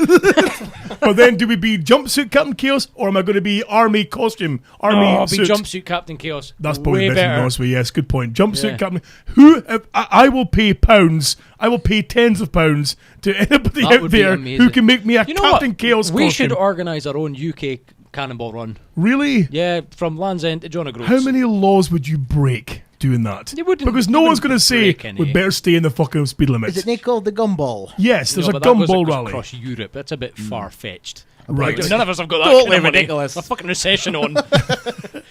But then, do we be jumpsuit Captain Chaos, or am I going to be army costume? Army I'll be suit? jumpsuit Captain Chaos. That's probably way better. better. Honestly, yes, good point. Jumpsuit Yeah. Captain. Who? I will pay pounds. I will pay tens of pounds to anybody That out would be there amazing. who can make me a You know Captain what? Chaos We costume. should organise our own UK Cannonball Run. Really? Yeah, from Land's End to John O'Groats. How many laws would you break doing that? You wouldn't- Because you no one's wouldn't going to say break we any. better stay in the fucking speed limits. Is it not called the gumball? Yes, there's No, a but that goes gumball rally. across Europe. That's a bit far-fetched. Right. None of us have got that Totally kind of money. ridiculous. A fucking recession on.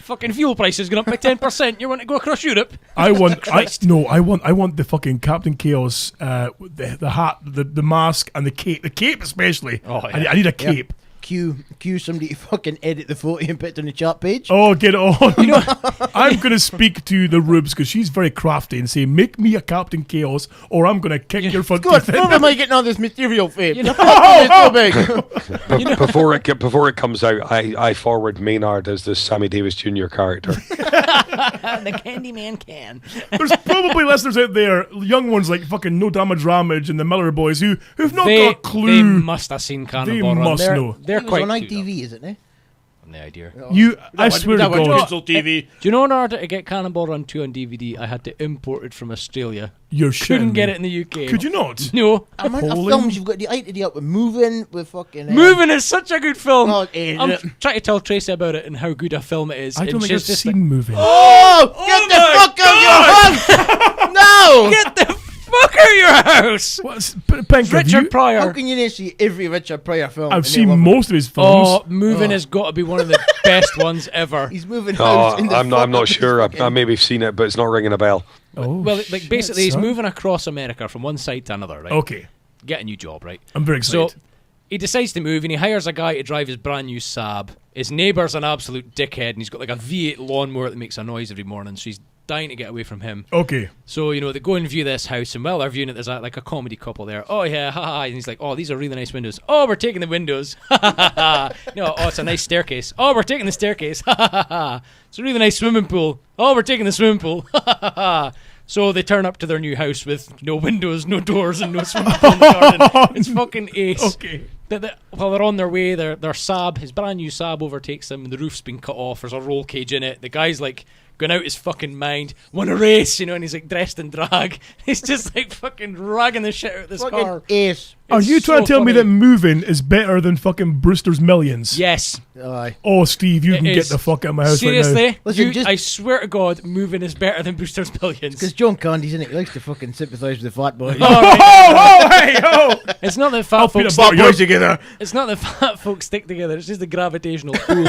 Fucking fuel prices going up by 10%. You want to go across Europe? I want. Christ. I want the fucking Captain Chaos, the hat, the mask, and the cape. The cape especially. Oh, yeah. I need a cape. Cue somebody to fucking edit the photo and put it on the chat page. Oh, get it on. You know, I'm going to speak to the Rubes because she's very crafty and say, make me a Captain Chaos or I'm going to kick your front God, teeth in. where am I getting all this material from? You know- So big. Before it comes out, I forward Maynard as the Sammy Davis Jr. character. The Candyman can. There's probably listeners out there, young ones like fucking No Damage Ramage and the Miller Boys who've not got a clue. They must have seen Cannonball Run. must They're, know. They're It was quite on clued up. ITV, isn't it? No idea. I swear to God, TV. Do you know in order to get Cannonball Run 2 on DVD, I had to import it from Australia. you're Couldn't shitting get me. it in the UK. Could you not? No. Amount of Holy- films you've got the idea up with moving, with fucking Moving is such a good film. Oh, is I'm it? trying to tell Tracy about it and how good a film it is. I don't and think I've she's just seen Moving. Oh, get the fuck out your house! No! Get the fuck out of your house! What's, Pink, have Richard you, Pryor. How can you not see every Richard Pryor film? I've and seen you love it? most of his films. Oh, Moving has got to be one of the best ones ever. He's moving Oh, house in the I'm fuck not up sure. his I maybe have seen it, but it's not ringing a bell. Oh, Well, like shit, basically, he's son. moving across America from one side to another, right? Okay, Get a new job, right? I'm very excited. So he decides to move and he hires a guy to drive his brand new Saab. His neighbour's an absolute dickhead and he's got like a V8 lawnmower that makes a noise every morning. So she's dying to get away from him. Okay. So, you know, they go and view this house, and while they're viewing it, there's like a comedy couple there. Oh, yeah, ha ha. And he's like, oh, these are really nice windows. Oh, we're taking the windows. Ha ha ha ha. No, oh, it's a nice staircase. Oh, we're taking the staircase. Ha ha ha ha. It's a really nice swimming pool. Oh, we're taking the swimming pool. Ha ha ha ha. So they turn up to their new house with no windows, no doors, and no swimming pool in the garden. It's fucking ace. Okay. While they're on their way, their Saab, his brand new Saab overtakes them, and the roof's been cut off. There's a roll cage in it. The guy's like going out his fucking mind, want a race, you know, and he's like dressed in drag. He's just like fucking ragging the shit out of this fucking car. ace. Are It's you trying to so tell me funny. that Moving is better than fucking Brewster's Millions? Yes. Aye. Oh, Steve, you It can get is. the fuck out of my house right Seriously, now. Listen, I swear to God, Moving is better than Brewster's Millions. Because John Candy's in it. He likes to fucking sympathise with the fat boys. Oh, hey, oh! It's not that fat I'll folks. peanut butter your- together. It's not that fat folks stick together. It's just the gravitational pull.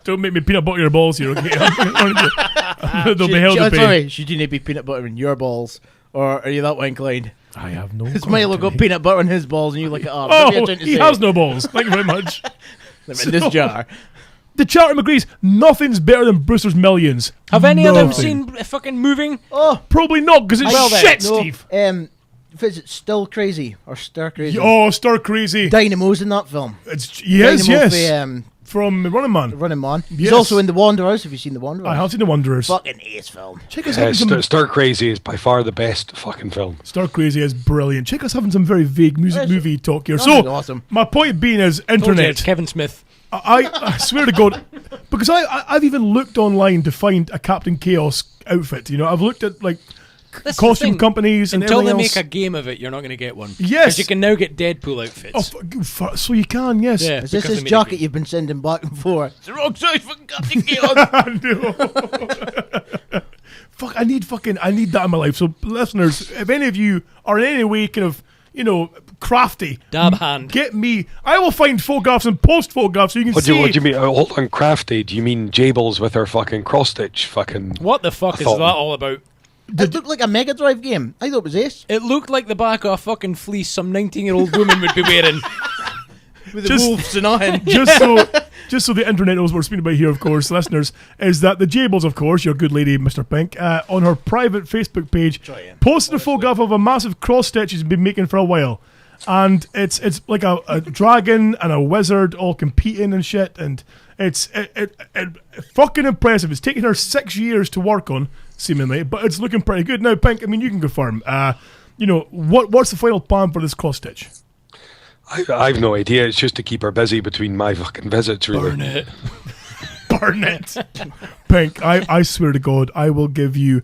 Don't make me peanut butter your balls here, okay? They'll be held to pay. Sorry, should you need to be peanut butter in your balls? Or are you that way inclined? I have no. Because Milo got peanut butter in his balls and you look it up. Oh, he has no balls. Thank you very much. them in this jar. The chat room agrees. Nothing's better than Brewster's Millions. Have any of them Nothing. seen fucking Moving? Oh, Probably not, because it's Well then, shit, no. Steve. Is it Still Crazy or Stir Crazy? Oh, stir crazy. Dynamo's in that film. It's yes, Dynamo yes. From Running Man. Running Man. Yes. He's also in The Wanderers. Have you seen The Wanderers? I have seen The Wanderers. Fucking ace film. Check us having Stir Crazy is by far the best fucking film. Star Crazy is brilliant. Check us having some very vague music Yes. movie talk here. That So, is awesome. my point being is Told you, internet. it's Kevin Smith. I swear to God, because I've even looked online to find a Captain Chaos outfit. You know, I've looked at like That's the costume thing. companies and Until they everything make else. a game of it, you're not going to get one. Yes. 'Cause you can now get Deadpool outfits. Oh, so you can, yes. Yeah. Is this because his they made a jacket game. you've been sending back and forth? It's the wrong size for Captain Chaos. No. Fuck, I need that in my life. So, listeners, if any of you are in any way kind of, you know, crafty. Dab hand. Get me. I will find photographs and post photographs so you can What see. do you mean? Hold on, crafty. Do you mean Jables with her fucking cross stitch? Fucking. What the fuck is thought- that all about? It looked like a Mega Drive game. I thought it was ace. It looked like the back of a fucking fleece some 19-year-old woman would be wearing. With the Just- wolves and all. Just so the internet knows what we're speaking about here, of course, listeners, is that the Jables, of course, your good lady, Mr. Pink, on her private Facebook page, posted a photograph of a massive cross stitch she's been making for a while. And it's like a dragon and a wizard all competing and shit, and it's fucking impressive. It's taken her 6 years to work on, seemingly, but it's looking pretty good. Now, Pink, I mean, you can confirm, what's the final plan for this cross stitch? I've no idea. It's just to keep her busy between my fucking visits, really. Burn it. Burn it. Pink, I swear to God, I will give you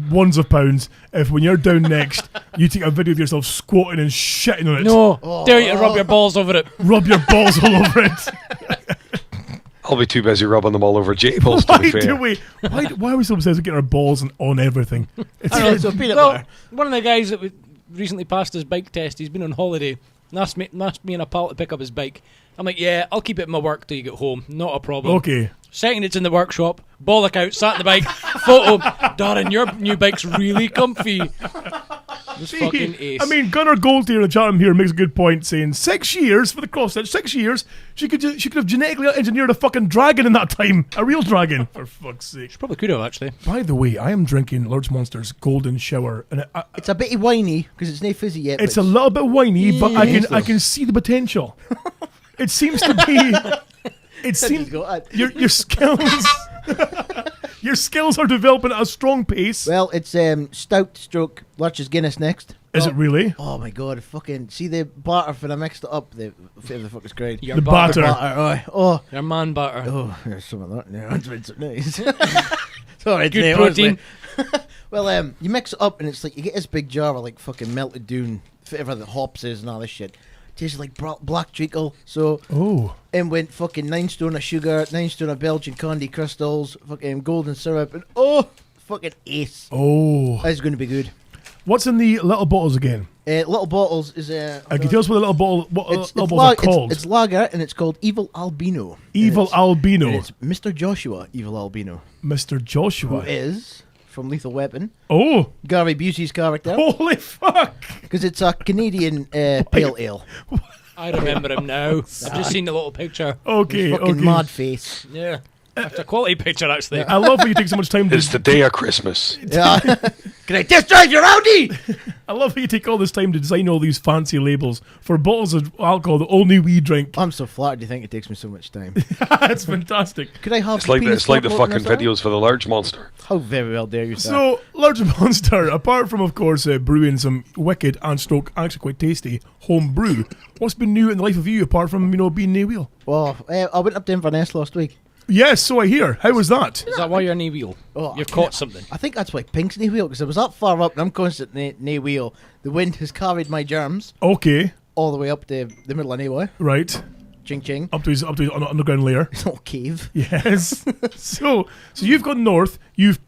ones of pounds if when you're down next, you take a video of yourself squatting and shitting on it. No. Dare you to rub your balls over it. Rub your balls all over it. I'll be too busy rubbing them all over Jables, to be fair. Why are we so obsessed with getting our balls on everything? It's I don't know. So peanut Well, butter. one of the guys that recently passed his bike test, he's been on holiday, and asked me and a pal to pick up his bike. I'm like, yeah, I'll keep it in my work till you get home. Not a problem. okay. Second, it's in the workshop. Bollock out, sat in the bike. Photo. Darren, your new bike's really comfy. Just fucking ace. I mean, Gunnar Gold here in the chat room here makes a good point, saying 6 years for the cross stitch. 6 years. She could have genetically engineered a fucking dragon in that time, a real dragon. For fuck's sake. Probably could have, actually. By the way, I am drinking Lurch Monster's Golden Shower, and It's a bit whiny because it's no fizzy yet. it's but a little bit whiny, but Yeah. I can see the potential. It seems to be. It seems Just go, your skills. Your skills are developing at a strong pace. Well, it's stout stroke Lurch's Guinness next. Is it really? Oh my god! Fucking see the batter when I mixed it up. The fuck is great. Your The butter. batter. Oh, Your man butter. there's some of that. Yeah, it's nice. Sorry, it's Good no, honestly. protein. Well, you mix it up and it's like you get this big jar of like fucking melted down, whatever the hops is and all this shit. Tastes like black treacle. So Oh. in went fucking 9 stone of sugar, 9 stone of Belgian candy crystals, fucking golden syrup, and fucking ace. Oh. That's going to be good. What's in the little bottles again? Little bottles is Can you tell us what the little bottle it's little bottles are called? It's lager and it's called Evil Albino. Evil And Albino. it's Mr. Joshua Evil Albino, Mr. who Joshua. is from Lethal Weapon, Oh. Gary Busey's character, Holy fuck. because it's a Canadian pale ale. I remember him now. I've just seen the little picture. Okay, Fucking okay. mad face. Yeah. It's a quality picture, actually. I love how you take so much time to It's the day of Christmas. Yeah. Can I test drive your Audi? I love how you take all this time to design all these fancy labels for bottles of alcohol that only we drink. I'm so flattered you think it takes me so much time. It's fantastic. Could I have It's like penis the floating fucking or something? videos for the large monster. How very well dare you, sir. So, Large Monster, apart from, of course, brewing some wicked and stroke, actually quite tasty home brew, what's been new in the life of you apart from, being near wheel? Well, I went up to Inverness last week. Yes, so I hear. How was that? Is that why you're knee wheel? Oh, You've caught something. I think that's why Pink's knee wheel, because I was that far up and I'm constantly knee wheel. The wind has carried my germs Okay, all the way up to the middle of nowhere. right. Ching ching. Up to his underground lair. It's a little cave. Yes. so you've gone north. You've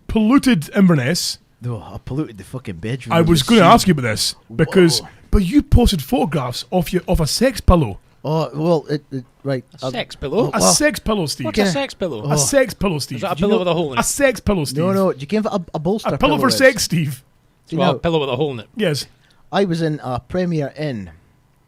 polluted Inverness. Oh, I polluted the fucking bedroom. I with was the going to sea. ask you about this because, Whoa. but you posted photographs of a sex pillow. Oh, well, right. A sex pillow? A Well, sex pillow, Steve. What's Can a I- sex pillow? A sex pillow, Steve. Is that a Do you pillow know- with a hole in A it? sex pillow, Steve. No, do you give it a bolster? A pillow for is? sex, Steve. See, Well, now, a pillow with a hole in it. Yes. I was in a Premier Inn.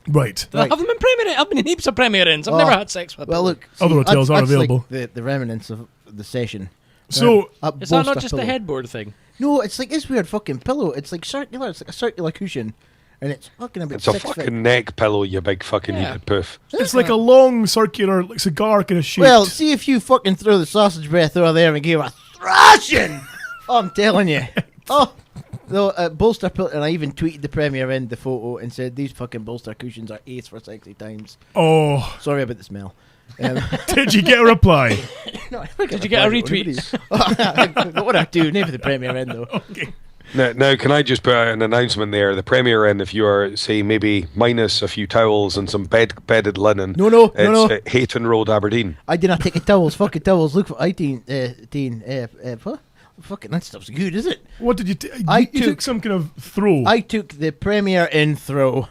Right. I haven't been Premier. I've been in heaps of Premier Inns. I've Oh, never had sex with a Well, pillow. look. Other hotels are that's available. Like the remnants of the session. So, A Is that not bolster just pillow. the headboard thing? No, it's like this weird fucking pillow. It's like circular. It's like a circular cushion, and it's fucking about It's a 6 fucking feet. neck pillow, you big fucking Yeah. heated poof. it's like a long circular like cigar kind of shape. Well, see if you fucking throw the sausage breath over there and give a thrashing. Oh, I'm telling you. Oh, no, bolster pillow, and I even tweeted the Premier Inn the photo and said these fucking bolster cushions are ace for sexy times. Oh, Sorry about the smell. did you get a reply? No, Did you get a retweet? What I do, never the Premier Inn though. Okay. Now, can I just put out an announcement there? The Premier Inn, if you are, say, maybe minus a few towels and some bedded linen. No, it's Hayton Road, Aberdeen. I did not take the towels. Fucking towels. Look for what? Fucking that stuff's good, is it? What did you? You took some kind of throw. I took the Premier in throw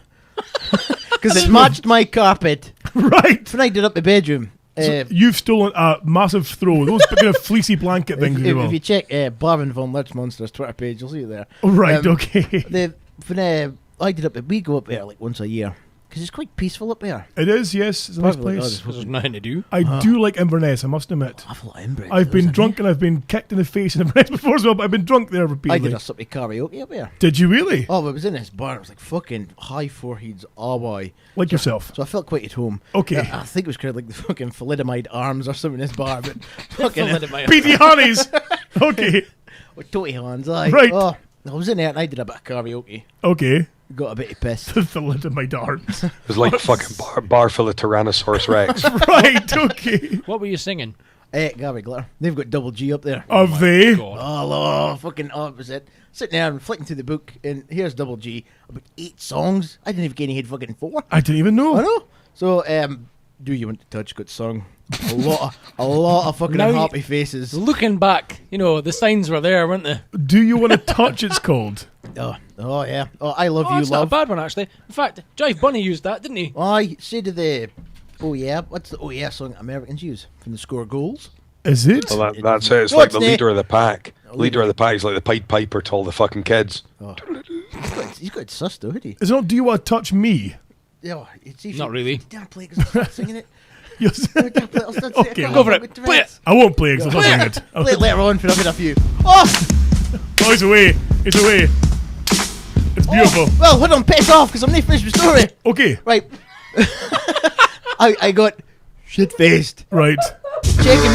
because it matched my carpet. Right. When I did up the bedroom. So you've stolen a massive throw. Those kind of fleecy blanket things. If you check Barvin von Lich Monsters Twitter page, you'll see it there. Right. Okay. When I did up, we go up there like once a year because it's quite peaceful up there. It is. Yes, it's a nice place. There's nothing to do. I do like Inverness. I must admit. I've a lot of Inverness. I've been drunk and I've been kicked in the face in Inverness before as well. But I've been drunk there I repeatedly. did a suppy karaoke up there. Did you really? Oh, it was in this bar. It was like fucking high foreheads. Oh boy. Like yourself. So I felt quite at home. Okay. I think it was kind of like the fucking thalidomide arms or something in this bar, but fucking Petey Honeys. Okay. with toty hands. Aye. Right. Oh, I was in there and I did a bit of karaoke. Okay. Got a bit pissed. The lid of my darts. It was like a fucking bar full of Tyrannosaurus Rex. Right. Okay. What were you singing? Gary Glitter. They've got double G up there. Are they? God. Oh, Lord, fucking, it was it. Sitting there and flicking through the book, and here's double G. About 8 songs. I didn't even get any head fucking 4. I didn't even know. I know. So, Do You Want to Touch got sung. A lot of fucking Now you- happy faces. Looking back, the signs were there, weren't they? Do You Want to Touch? It's called. Oh, yeah. Oh, I Love Oh, You, that's not a Love. bad one, actually. In fact, Jive Bunny used that, didn't he? I say to the Oh Yeah. What's the Oh Yeah song Americans use from the Score Goals? Is it? Well, that's it. It's What's like the the- leader of the pack. Leader of the pack is like the Pied Piper to all the fucking kids. He's got sus though, isn't he? Is it not Do You Want to Touch Me? Yeah, it's Not really. Damn play because I'll start singing it. Yes. I'll start singing Okay, it. go for it. Play it. I won't play it because I'm not singing it. Play it later on for I've had a few. Oh! Oh, he's away. He's away. It's beautiful. Oh, well, hold on, piss off because I'm not finished with the story. Okay. Right. I got shit-faced. Right. Checking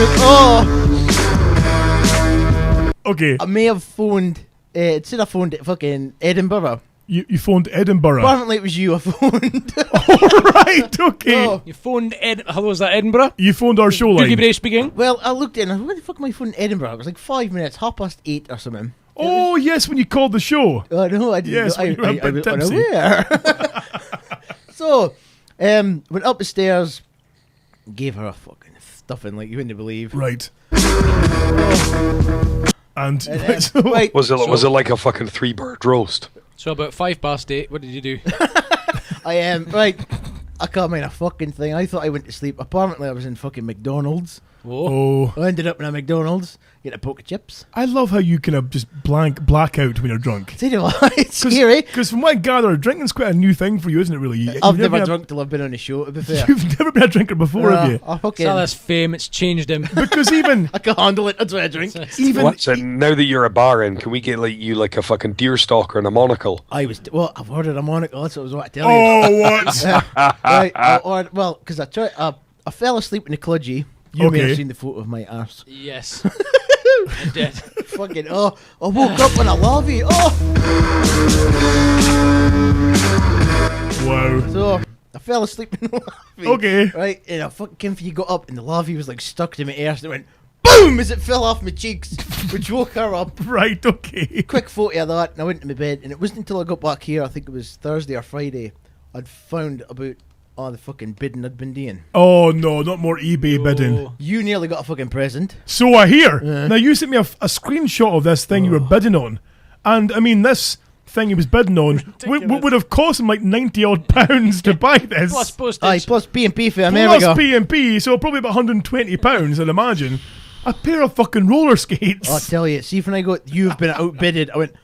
Okay. I may have phoned, instead I phoned fucking Edinburgh. You phoned Edinburgh. Apparently it was you I phoned. Right. Okay. Oh. You phoned hello, is that Edinburgh? You phoned our show Doogie line. Bray speaking. Well, I looked in and where the fuck am I phoning Edinburgh? It was like 5 minutes, 8:30 or something. Oh yes, when you called the show. Oh no, I didn't. Yes, I when you were a bit was tipsy. unaware. So, went up the stairs, gave her a fucking stuffing like you wouldn't believe. Right. And so, Right, Was it like a fucking 3-bird roast? So about 8:05, what did you do? I am right. I can't mind a fucking thing. I thought I went to sleep. Apparently, I was in fucking McDonald's. Whoa. oh, I ended up in a McDonald's, get a poke of chips. I love how you kind of just black out when you're drunk. See, it's scary. Because from what I gather, drinking's quite a new thing for you, isn't it? Really, You've I've never been drunk till I've been on the show. To be fair, You've never been a drinker before, have you? I fucking, It's all this fame, it's changed him. Because even I can handle it. That's why I drink. So now that you're a bar in, can we get you like a fucking deer stalker and a monocle? I've ordered a monocle. That's what I was about to tell you. oh what? Right, because I fell asleep in the kludgy. You may Okay. have seen the photo of my arse. Yes. I did. Fucking, I woke up in a lavy. Wow. So, I fell asleep in the lavy. Okay. Right, and I fucking Kimfy got up and the lavy was like stuck to my arse and it went BOOM! As it fell off my cheeks, which woke her up. Right. Okay. Quick photo of that and I went to my bed and it wasn't until I got back here, I think it was Thursday or Friday, I'd found about the fucking bidding I'd been doing. Oh no, not more eBay bidding. You nearly got a fucking present. So I hear. Now you sent me a screenshot of this thing you were bidding on, and I mean this thing he was bidding on would have cost him like £90 to buy this. Plus postage. Aye, plus P&P for America. Plus P&P, so probably about £120, I'd imagine. A pair of fucking roller skates. I'll tell you, see, when I got you've been outbidded, I went,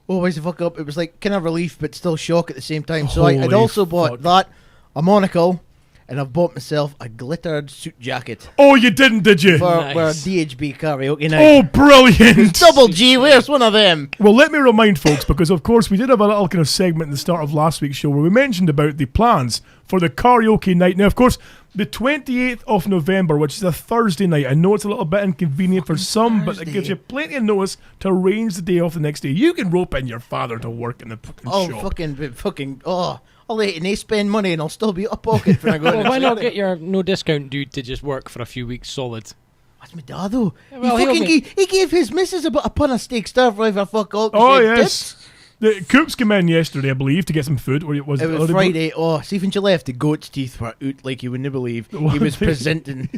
oh, why's the fuck up? It was like kind of relief, but still shock at the same time. So I'd Holy also bought fuck. that, a monocle, and I've bought myself a glittered suit jacket Oh, you didn't, did you? for Nice. DHB karaoke night. Oh, brilliant. Double G, where's one of them? Well, let me remind folks, because of course we did have a little kind of segment at the start of last week's show where we mentioned about the plans for the karaoke night. Now, of course, the 28th of November, which is a Thursday night. I know it's a little bit inconvenient for some, but it gives you plenty of notice to arrange the day off the next day. You can rope in your father to work in the fucking shop. Fucking, I'll let it spend money and I'll still be out of pocket when I go Well, to why not the get your no discount dude to just work for a few weeks solid? That's my dad, though. well, he gave his missus a pun of steak stir fry for fuck all. Oh, yes. The Coops came in yesterday, I believe, to get some food. Or was It was Friday. Oh, see, when you left, the goat's teeth were out like you wouldn't believe. He was presenting.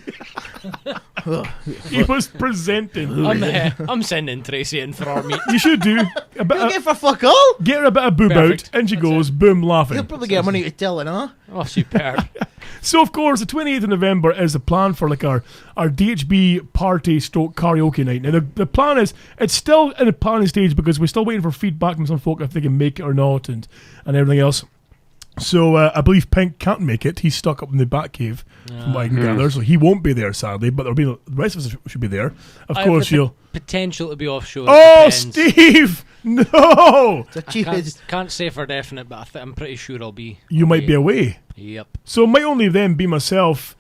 He was presenting. I'm sending Tracy in for our meet. You should do. A bit You'll of, get for fuck all. get her a bit of boob Perfect. out, and she That's goes, boom, laughing. He'll probably get money to tell it, huh? Oh, superb. So, of course, the 28th of November is the plan for like our DHB party stroke karaoke night. Now, the plan is, it's still in the planning stage because we're still waiting for feedback from some folk if they can make it or not and everything else. So, I believe Pink can't make it. He's stuck up in the back cave, from what I can gather, so he won't be there, sadly, but the rest of us should be there. Of course, you'll... Potential to be offshore. Oh, Depends. Steve! No! It's a cheap. Can't say for definite, but I'm pretty sure I'll be. You might be away. Yep. So it might only then be myself,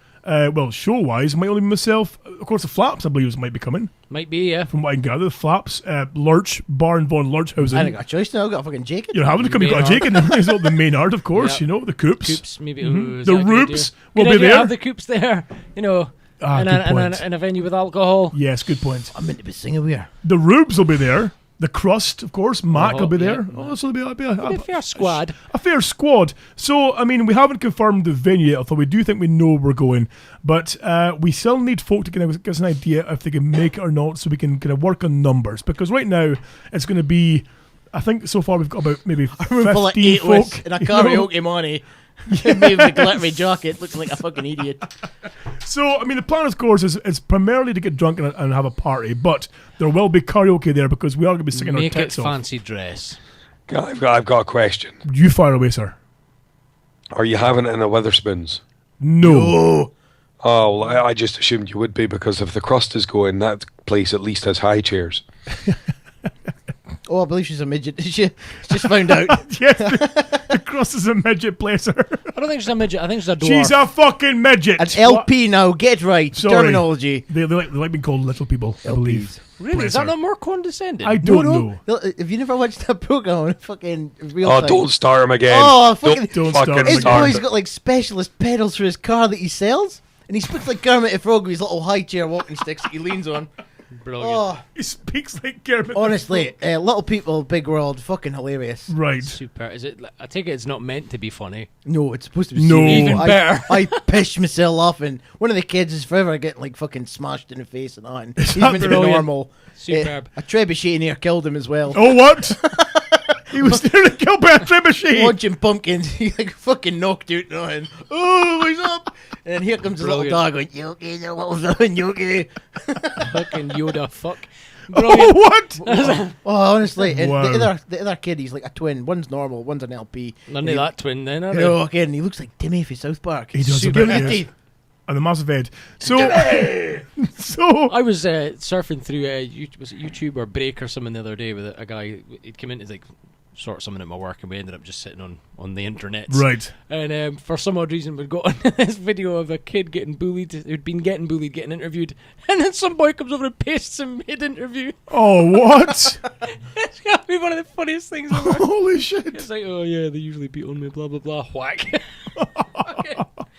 show-wise, might only be myself. Of course, the Flaps, I believe, might be coming. Might be, yeah. From what I can gather, the Flaps, Lurch, Baron von Lurchhausen. I ain't got a choice now. I've got a fucking Jacob. You're having to come, you've got a Jake in there. He's the Maynard, of course, Yep. the Coops. Coops, maybe. Mhm. Is The that a good Roops idea? will Good be idea to there. have the Coops there, Good point. in a venue with alcohol. Yes, good point. I'm meant to be singing with her. The Rubes will be there. The Crust, of course. Mac will be there. yeah. Oh, so it'll be A fair squad. A fair squad. So, I mean, we haven't confirmed the venue yet, although we do think we know we're going. But we still need folk to kind of give us an idea if they can make it or not, so we can kind of work on numbers. Because right now, it's going to be, I think so far we've got about maybe 50 Full of 8 folk. in a you know. karaoke money. Maybe the glittery jacket looking like a fucking idiot. So, I mean, the plan, of course, is primarily to get drunk and have a party, but there will be karaoke there because we are going to be singing Make our it tits off. fancy dress. I've got a question. You fire away, sir. Are you having it in a Weatherspoons? No. Oh, well, I just assumed you would be because if the Crust is going, that place at least has high chairs. Oh, I believe she's a midget. She just found out. Yes, the Crust is a midget, bless her. I don't think she's a midget. I think she's a dwarf. She's a fucking midget. An LP now. Get right. Sorry. Terminology. They like being called little people, I believe. Really? Bless Is that her. not more condescending? I don't know. Have you never watched that program on fucking real Oh, time? don't start him again. Oh, fucking- Don't start him His again. boy's got like specialist pedals for his car that he sells, and he speaks like Kermit the Frog with his little high chair walking sticks that he leans on. Brilliant. Oh, He speaks like Kermit. honestly, little people, big world, fucking hilarious. Right. Super. Is it? I take it it's not meant to be funny. No, it's supposed to be No. serious. Even I, better. I piss myself laughing. One of the kids is forever getting like fucking smashed in the face and that. And he's meant to be brilliant? normal. Superb. A trebuchet in here killed him as well. Oh, what? He was nearly killed by a trebuchet. Watching pumpkins, he like fucking knocked out and oh, what's up? And then here comes his little Brilliant. dog going, you okay, the little son, you okay? Fucking Yoda. Fuck. Oh, Brilliant. what? Oh, honestly, and Wow. the other kid, he's like a twin. One's normal, one's an LP. None of that twin then, are they? No, again, he looks like Timmy from South Park. He does a Super bit, yes. teeth. And the massive head. So, I was surfing through was it YouTube or Break or something the other day with a guy. He'd come in to like sort something at my work, and we ended up just sitting on the internet. right. And for some odd reason, we got on this video of a kid getting bullied, who'd been getting bullied, getting interviewed, and then some boy comes over and pastes him mid-interview. Oh, what? It's got to be one of the funniest things ever. Holy shit. It's like, oh yeah, they usually beat on me, blah blah blah, whack.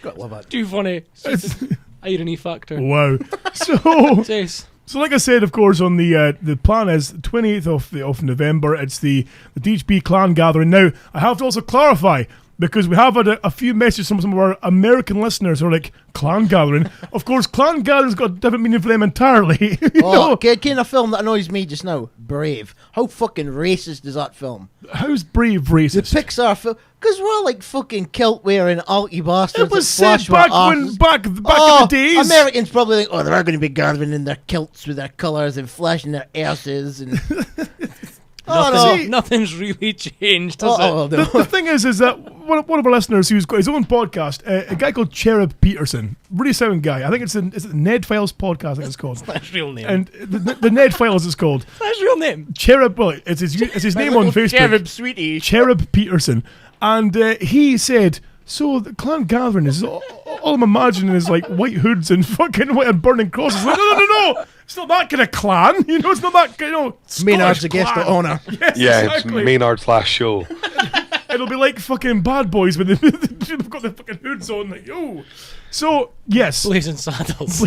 Gotta love it. Too funny. It's just irony factor. Wow. So, Jeez. so like I said, of course, on the plan is 28th of November. It's the DHB clan gathering. Now, I have to also clarify, because we have had a few messages from some of our American listeners who are like, clan gathering? Of course, clan gathering's got a different meaning for them entirely. You Oh, know? kind of film that annoys me just now. Brave. How fucking racist is that film? How's Brave The racist? Pixar film. Because we're all like fucking kilt wearing alky bastards. It was that set flash back our when asses. back in the days. Americans probably think, oh, they're going to be gathering in their kilts with their colours and flashing their asses and. Nothing's really changed, has it? Oh, no. The thing is that one of our listeners who's got his own podcast, a guy called Cherub Peterson, really sound guy. I think it's the Ned Files podcast. I think it's called. That's his real name. And the Ned Files is called That's his real name. Cherub. Well, it's his name on Facebook. Cherub Sweetie. Cherub Peterson, and he said, "So the clan gathering is all I'm imagining is like white hoods and fucking and burning crosses." Like, no. It's not that kind of clan, you know. It's not that Scottish Maynard's a guest of clan. honour. Yes, Yeah, exactly. it's Maynard's last show. It'll be like fucking Bad Boys with the They've got their fucking hoods on, like, yo. So, yes. Blazing saddles.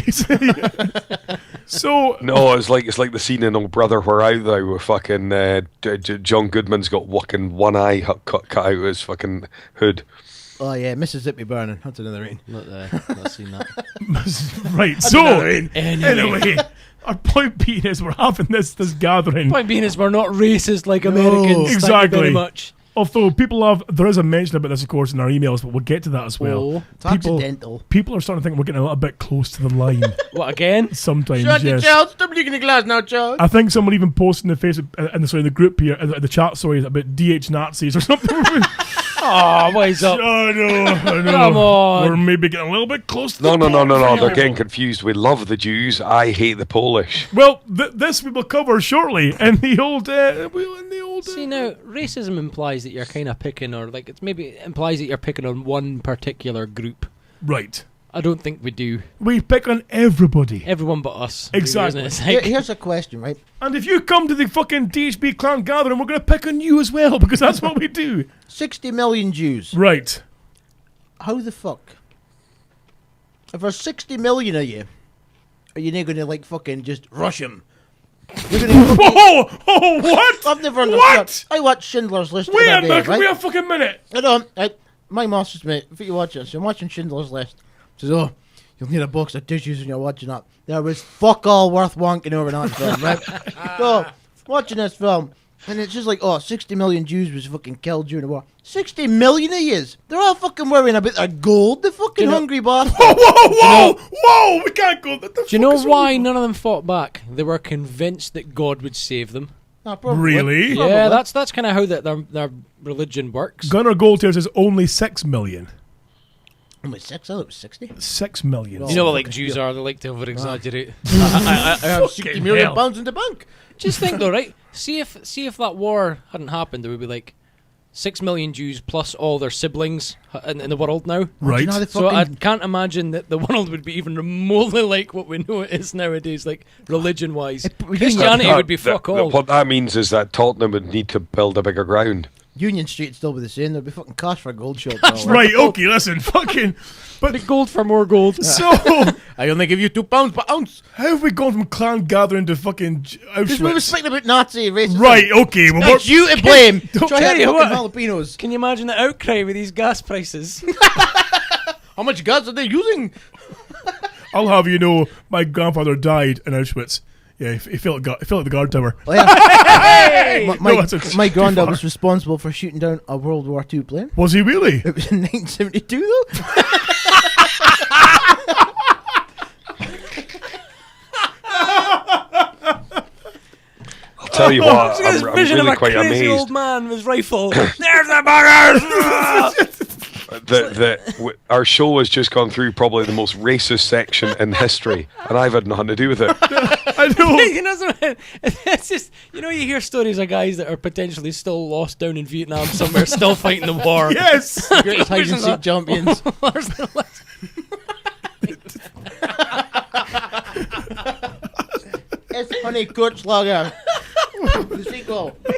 So No, it's like the scene in Old Brother Where Art Thou where fucking John Goodman's got fucking one eye cut out of his fucking hood. Oh yeah, Mississippi Burning. That's another rain. Not seen that. right. So anyway, our point being is we're having this gathering. Point being is we're not racist like Americans. Exactly. Thank you very much. Although there is a mention about this, of course, in our emails, but we'll get to that as well. Oh, it's accidental. People are starting to think we're getting a little bit close to the line. What again? Sometimes, Shut yes. it, Charles. Stop looking in the glass now, Charles. I think someone even posted in the Facebook, in the group here, in the chat, sorry, about DH Nazis or something. Oh, what is up? I know. Come on. We're maybe getting a little bit close to No. the They're getting confused. We love the Jews. I hate the Polish. Well, this we will cover shortly in the old. See, now, racism implies that you're kind of picking, or like it's maybe implies that you're picking on one particular group. Right. I don't think we do. We pick on everybody. Everyone but us. Exactly. Really, isn't it? It's like, Here's a question, right? And if you come to the fucking DHB clan gathering, we're going to pick on you as well, because that's what we do. 60 million Jews. Right. How the fuck? If there's 60 million of you, are you not going to like fucking just rush them? You're gonna Whoa! Oh, what? I've never understood. What? I watch Schindler's List. Wait a the other day, minute. right? Wait a fucking minute. I don't. My master's mate, if you watch this, I'm watching Schindler's List. Says, oh, you'll need a box of tissues when you're watching that. There was fuck all worth wonking over that film, right? So, watching this film, and it's just like, 60 million Jews was fucking killed during the war. 60 million of yous? They're all fucking worrying about their gold, the fucking hungry bastards. Whoa! We can't go. What the do you know fuck is why wrong? none of them fought back? They were convinced that God would save them. No, probably. Really? Probably. Yeah, that's kind of how their religion works. Gunnar Goldtear says only 6 million. Only 6? I thought it was 60. 6 million. You know what like Jews are? They like to over-exaggerate. I have 60 Fucking million hell. pounds in the bank. Just think though, right? See if that war hadn't happened, there would be like 6 million Jews plus all their siblings in the world now. Right. Do you know how they So I fucking- can't imagine that the world would be even remotely like what we know it is nowadays, like religion-wise. Christianity would be fuck all. What that means is that Tottenham would need to build a bigger ground. Union Street still be the same. There'd be fucking cash for a gold shop. Right, okay, listen, fucking. But gold for more gold. So, I only give you £2 per ounce. how have we gone from clan gathering to fucking Because we were Auschwitz? speaking about Nazi racism. Right, okay, well, It's you to blame. Don't Try tell out you fucking what. jalapenos. Can you imagine the outcry with these gas prices? How much gas are they using? I'll have you know, my grandfather died in Auschwitz. Yeah, he fell at the guard tower. Oh, yeah. No, that's my too granddad far. was responsible for shooting down a World War II plane. Was he really? It was in 1972 though. I'll tell you what, This I'm vision really of a quite crazy amazed. old man with his rifle. There's the buggers! Our show has just gone through probably the most racist section in history, and I've had nothing to do with it. I know. You know, it's just, you know, you hear stories of guys that are potentially still lost down in Vietnam somewhere, still fighting the war. Yes. Greatest hide and seek champions. There's the It's Honey Kurzlager. The sequel. You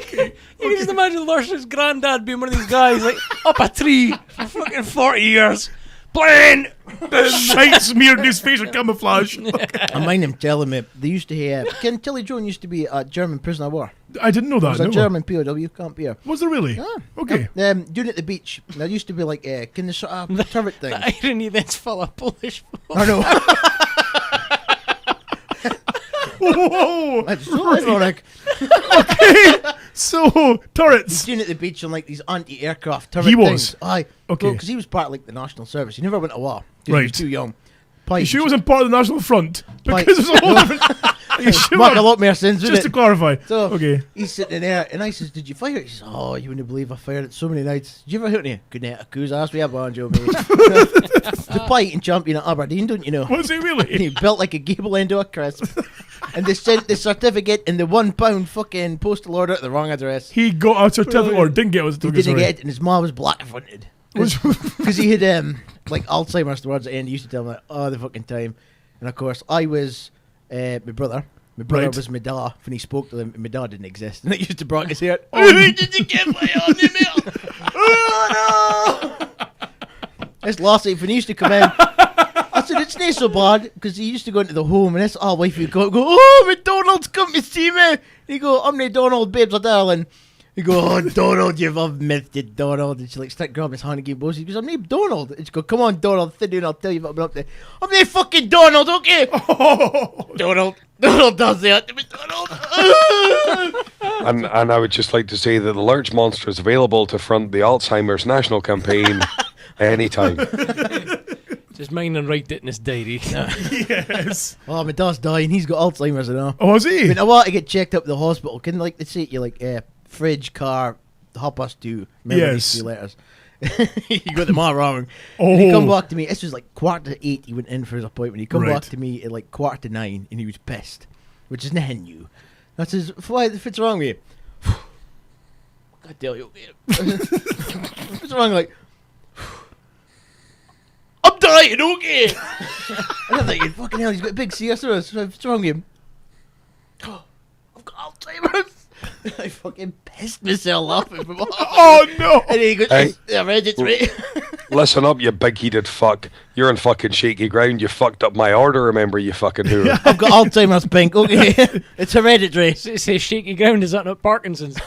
can just imagine Lars's granddad being one of these guys, like, up a tree for fucking 40 years. Playing! Shite smeared in his face with camouflage. I mind him telling me they used to hear. Ken Tilly Joan used to be a German prisoner of war. I didn't know There was that. a No. German POW camp here. Was there really? Yeah. Okay. Doing it at the beach. There used to be like kind of sort of turret thing. The irony that's full of Polish folk. I know. Whoa. That's so ironic. So turrets. He's doing it at the beach on like these anti-aircraft turret He was? things. Aye. Okay. Because he was part of like the national service. He never went to war. 'Cause he Right. was too young. You Pipes. sure he wasn't part of the National Front? Like- Because there's a whole different. You sure? Mark a lot more sense, Just wouldn't to it? clarify. So Okay. he's sitting there, and I says, "Did you fire it?" He says, "Oh, you wouldn't believe I fired it so many nights. Did you ever hit any? Good night, Aku's ass. We have banjo, mate." The fighting champion at Aberdeen, don't you know? Was he And really? he built like a gable end of a crisp. And they sent the certificate and the £1 fucking postal order at the wrong address. He got a certificate or didn't get a He certificate. didn't sorry. get it, and his mom was black fronted. Which- Because he had like Alzheimer's towards the end. He used to tell me, "Oh, the fucking time." And of course, I was my brother. My brother Right. was my dad when he spoke to them. And my dad didn't exist, and it used to break his head. Oh, Did you get my own email? Oh no! This lassie, when he used to come in, I said, it's not so bad, because he used to go into the home, and this wife would go, oh, McDonald's come to see me. He go, I'm the Donald, babes, a darling. He go, oh, Donald, you've missed it, Donald. And she like start grabbing his hand and give both. He goes, I'm not Donald. And she go, come on, Donald, sit down, I'll tell you what I've been up to. I'm not fucking Donald, okay? Donald does that to me, Donald. And I would just like to say that the Lurch Monster is available to front the Alzheimer's National Campaign anytime. Just mind and write it in his diary. Yes. Oh, my dad's dying. He's got Alzheimer's and all. Oh, is he? I mean, I want to get checked up at the hospital. Can like they say to you like fridge, car, half past 2. Remember these 3 letters. You got them all wrong. And he come back to me. This was like 7:45. He went in for his appointment. He come back to me at like 9:15, and he was pissed, which is nothing new. I says, "Why? What's wrong with you?" I tell you, what's wrong? Like, I'm dying, okay? And I'm thinking, fucking hell, he's got a big CSO. What's wrong with him? I've got Alzheimer's. I fucking pissed myself laughing from Oh no! And he goes, Hey. I read it, right? Listen up, you big-headed fuck. You're in fucking shaky ground. You fucked up my order, remember, you fucking hoor. I've got Alzheimer's, Pink, okay? It's hereditary. It says shaky ground, is that not Parkinson's?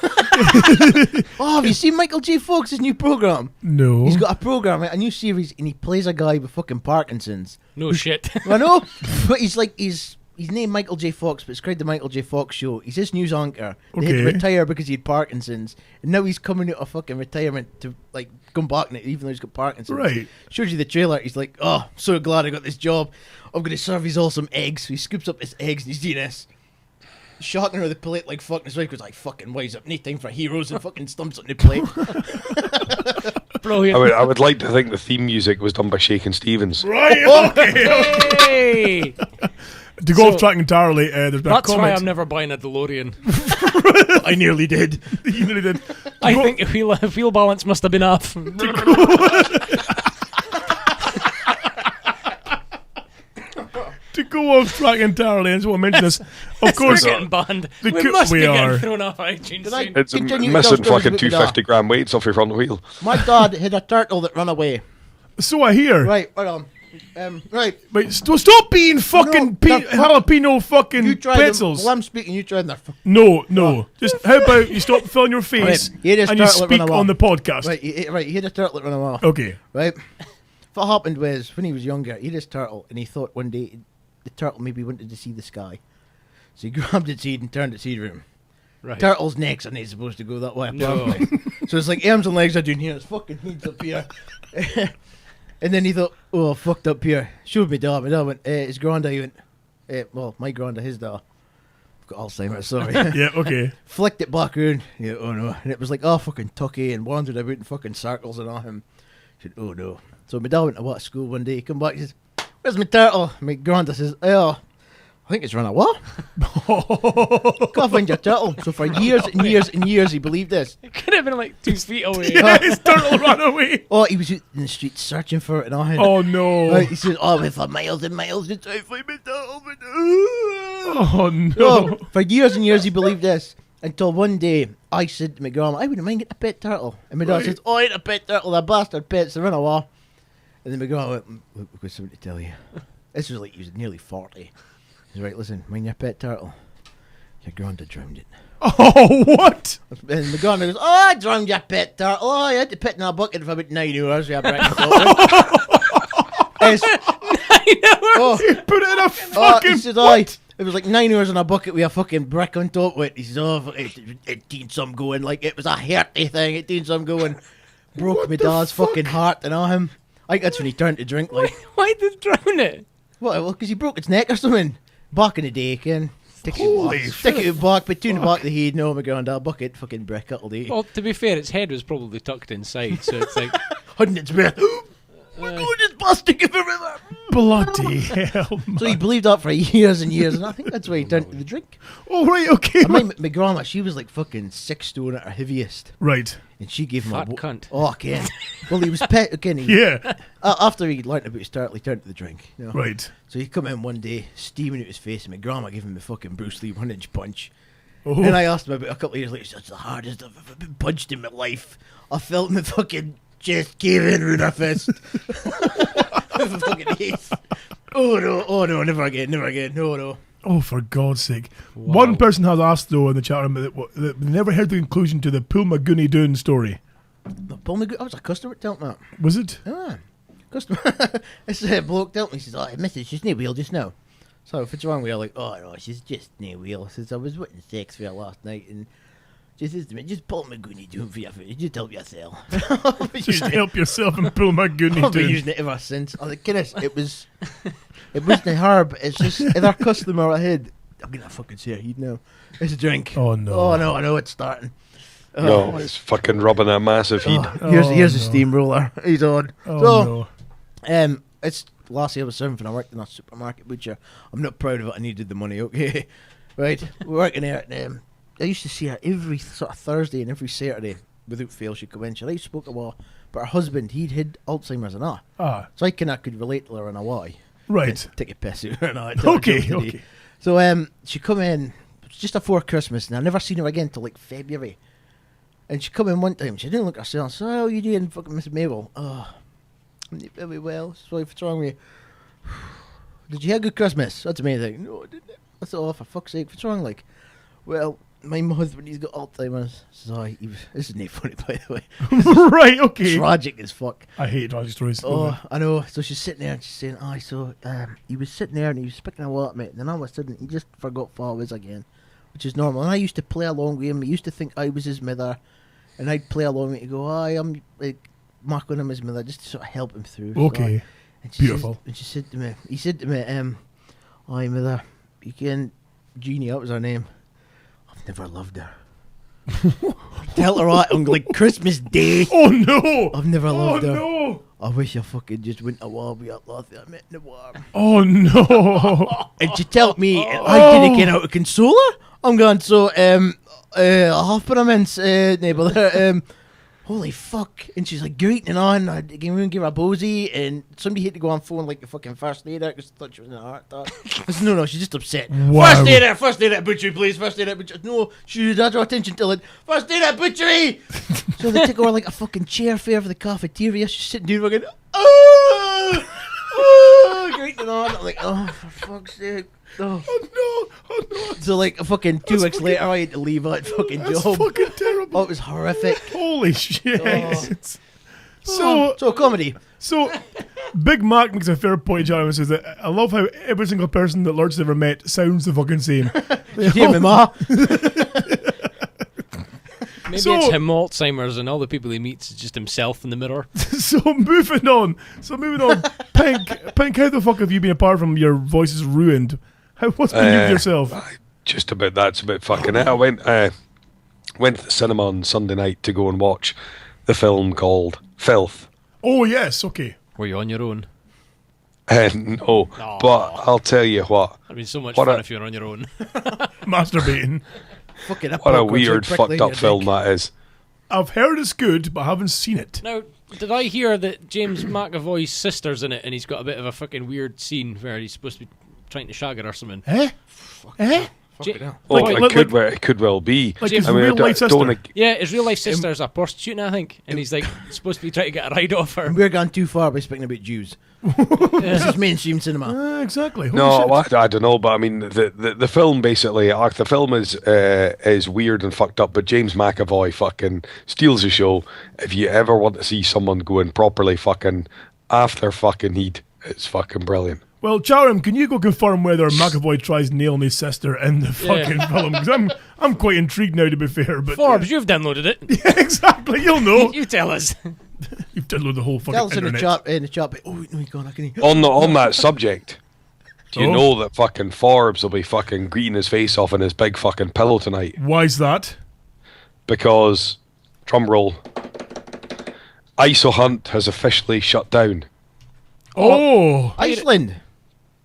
Oh, have you seen Michael J. Fox's new program? No. He's got a program, a new series, and he plays a guy with fucking Parkinson's. No shit. I know, but he's named Michael J. Fox, but it's called the Michael J. Fox Show. He's this news anchor. He had to retire because he had Parkinson's, and now he's coming out of fucking retirement to like come back in it, even though he's got Parkinson's. Right. Shows you the trailer. He's like, "Oh, so glad I got this job. I'm going to serve you all some eggs." So he scoops up his eggs and he's doing this. Shocking her the plate like fucking his wife goes like, "Fucking wise up, no time for heroes," and fucking stumps on the plate. Brilliant. I would like to think the theme music was done by Shakin' Stevens. Right. Okay. Hey! To go off track entirely, there's been a That's why comment. I'm never buying a DeLorean. I nearly did. You really did. I think wheel balance must have been off. To go off track entirely, I just want to mention this. Of course, We're getting banned. the We co- must we be are. getting thrown off iTunes Did I- soon. It's Continue to missing tell stories fucking about me, 250 gram weights off your front wheel. My dad had a turtle that ran away. So I hear. Right, hold on. Right. Wait, stop being fucking jalapeno fucking You tried pretzels. them. While I'm speaking, you tried them. No. Just how about you stop filling your face Right, here is and you turtle that speak run away. on the podcast. Right, he had a turtle that ran away. Okay. Right. What happened was, when he was younger, he had this turtle, and he thought one day the turtle maybe wanted to see the sky. So he grabbed its head and turned its head around. Right. Turtles' necks are not supposed to go that way. No. apparently. So it's like arms and legs are down here, it's fucking heads up here. And then he thought, oh, fucked up here. Showed me dad. My dad went, his granddad, he went, well, my granddad, his dad. I've got Alzheimer's, sorry. Yeah, okay. Flicked it back around. Yeah, oh no. And it was like, oh, fucking tucky, and wandered about in fucking circles and on him. He said, oh no. So my dad went to school one day. He come back, he says, where's my turtle? My granddad says, oh, I think it's run away. Can't find your turtle. So for years and years and years, he believed this. It could have been like 2 feet away. Yeah, his turtle ran away. Oh, he was out in the streets searching for it and all. Oh no. Right, he says, oh, for miles and miles to try to find my turtle. Oh no. Oh, for years and years, he believed this. Until one day, I said to my grandma, I wouldn't mind getting a pet turtle. And my dad Right. says, oh, I ain't a pet turtle, that bastard pets, they run away. And then my grandma went, look, I've got something to tell you. This was like, he was nearly 40. He's right, listen, mind your pet turtle. Your granddad drowned it. Oh, what? And my granddad goes, oh, I drowned your pet turtle. Oh, I had to put it in a bucket for about 9 hours. We had breakfast. Oh, He put it in a oh, fucking he says, what? it was like 9 hours in a bucket with a fucking brick on top of it. He says, oh, it did some going. Like, it was a hearty thing. It did some going. Broke my dad's fucking heart and all him. I think that's when he turned to drink, like. Why did drown it? What? Well, because he broke its neck or something. Back in the day, Ken. Holy Stick it back, but two in the back of the head. No, my granddad bucket fucking brick all day. Well, to be fair, its head was probably tucked inside, so it's like... Hiding its breath. We're going to busting him everywhere. Bloody hell, man. So he believed that for years and years, and I think that's why he turned to the drink. Oh, right, okay. And my grandma, she was like fucking 6 stone at her heaviest. Right. And she gave him Fat a... cunt. Oh, Ken. Well, he was pet again. Yeah. After he learnt about his turtle, he turned to the drink. You know? Right. So he come in one day, steaming out his face, and my grandma gave him the fucking Bruce Lee 1-inch punch. Oh. And I asked him about a couple of years later, he said, it's the hardest I've ever been punched in my life. I felt my fucking Just give in, Runafest. Fucking hate. Oh no, never again, no. Oh, for God's sake. One person has asked, though, in the chat room that they never heard the conclusion to the Pulmagooney Doon story. I was a customer telling me that. Was it? Ah, customer. This bloke told me, he says, oh, missus, she's no wheel just now. So if it's wrong, we're like, oh no, she's just no wheel. Says I was witnessing sex for her last night, and she says to me, just pull my gooney doon for you, just help yourself. Just help yourself and pull my gooney I've been doon. using it ever since. I was like, goodness, it wasn't her, but it's just other customer ahead. I'm gonna fucking say it, you know. It's a drink. Oh no. Oh no, I know it's starting. No, it's fucking rubbing a massive heat. Here's a steamroller. He's on. Oh no. It's last year I was serving and I worked in a supermarket butcher. I'm not proud of it. I needed the money. Okay, right. We're working there. I used to see her every sort of Thursday and every Saturday without fail. She'd come in. She spoke a while, but her husband he'd had Alzheimer's and all. So I could relate to her in a way. Right. Take a piss out or not. Okay. So she come in just afore Christmas, and I never seen her again till like February. And she come in one time. She didn't look at herself. So how are you doing, fucking Miss Mabel? Oh, I'm not very well. Sorry, what's wrong with you? Did you have a good Christmas? That's amazing. No, I didn't. I thought, oh, for fuck's sake, what's wrong? Like, well, my husband, he's got Alzheimer's. So this is not funny, by the way. Right, okay. Tragic as fuck. I hate tragic stories. Oh, I know. So she's sitting there and she's saying, he was sitting there and he was picking a wallet, mate. And then all of a sudden, he just forgot who I was again, which is normal. And I used to play along with him. He used to think I was his mother. And I'd play along with him to go, I'm like marking him his mother just to sort of help him through. Okay. So, and she Beautiful. He said to me, hi mother, you can Jeannie, that was her name. I've never loved her. Tell her that on like Christmas Day. Oh no! I've never loved her. Oh no! I wish I fucking just went a while without laughing. I met in the warm. Oh no! And she told me I didn't get out to console her. I'm going, so half put him in neighbour. Holy fuck. And she's like greeting on. I gave her a bosey, and somebody had to go on phone like the fucking first aider because I thought she was in a heart attack. I said, no, she's just upset. Wow. First aider at butchery, please. First aider at butchery. No, she had her attention till it. First aider at butchery. So they took her like a fucking chair fair for the cafeteria. She's sitting down fucking, greeting on. I'm like, oh, for fuck's sake. Oh no. So like a fucking 2 weeks later I had to leave that fucking That's job. fucking terrible. Oh, it was horrific. Holy shit. So comedy. So, Big Mac makes a fair point, John, and says that I love how every single person that Lurch's ever met sounds the fucking same. Yeah, my ma. Maybe So- it's him Alzheimer's and all the people he meets is just himself in the mirror. So moving on, Pink, how the fuck have you been apart from your voice is ruined? What's been you with yourself? Just about that's about fucking it. I went to the cinema on Sunday night to go and watch the film called Filth. Oh yes, okay. Were you on your own? No, but I'll tell you what. That'd be so much What fun a- if you were on your own. Masturbating. Fucking What a weird, fucked up film that is. I've heard it's good, but I haven't seen it. Now, did I hear that James McAvoy's sister's in it and he's got a bit of a fucking weird scene where he's supposed to be trying to shag her or something? Eh? Oh, it could well be. Like his I mean, real I don't life sister. wanna- Yeah, his real life sister's a prostitute, I think, and he's like supposed to be trying to get a ride off her. We're gone too far by speaking about Jews. This is mainstream cinema. Exactly. Holy No, shit. I don't know, but I mean, the film basically, the film is weird and fucked up, but James McAvoy fucking steals the show. If you ever want to see someone going properly fucking after fucking heat, it's fucking brilliant. Well, Chatham, can you go confirm whether McAvoy tries nailing his sister in the fucking film? Because I'm quite intrigued now, to be fair. But Forbes, you've downloaded it. yeah, exactly. You'll know. You tell us. You've downloaded the whole fucking Tell us in the internet. chat. In the chat. Oh no, he's gone. I can. On that subject, do you Oh. know that fucking Forbes will be fucking greeting his face off in his big fucking pillow tonight? Why's that? Because, drumroll, ISO Hunt has officially shut down. Oh, Iceland.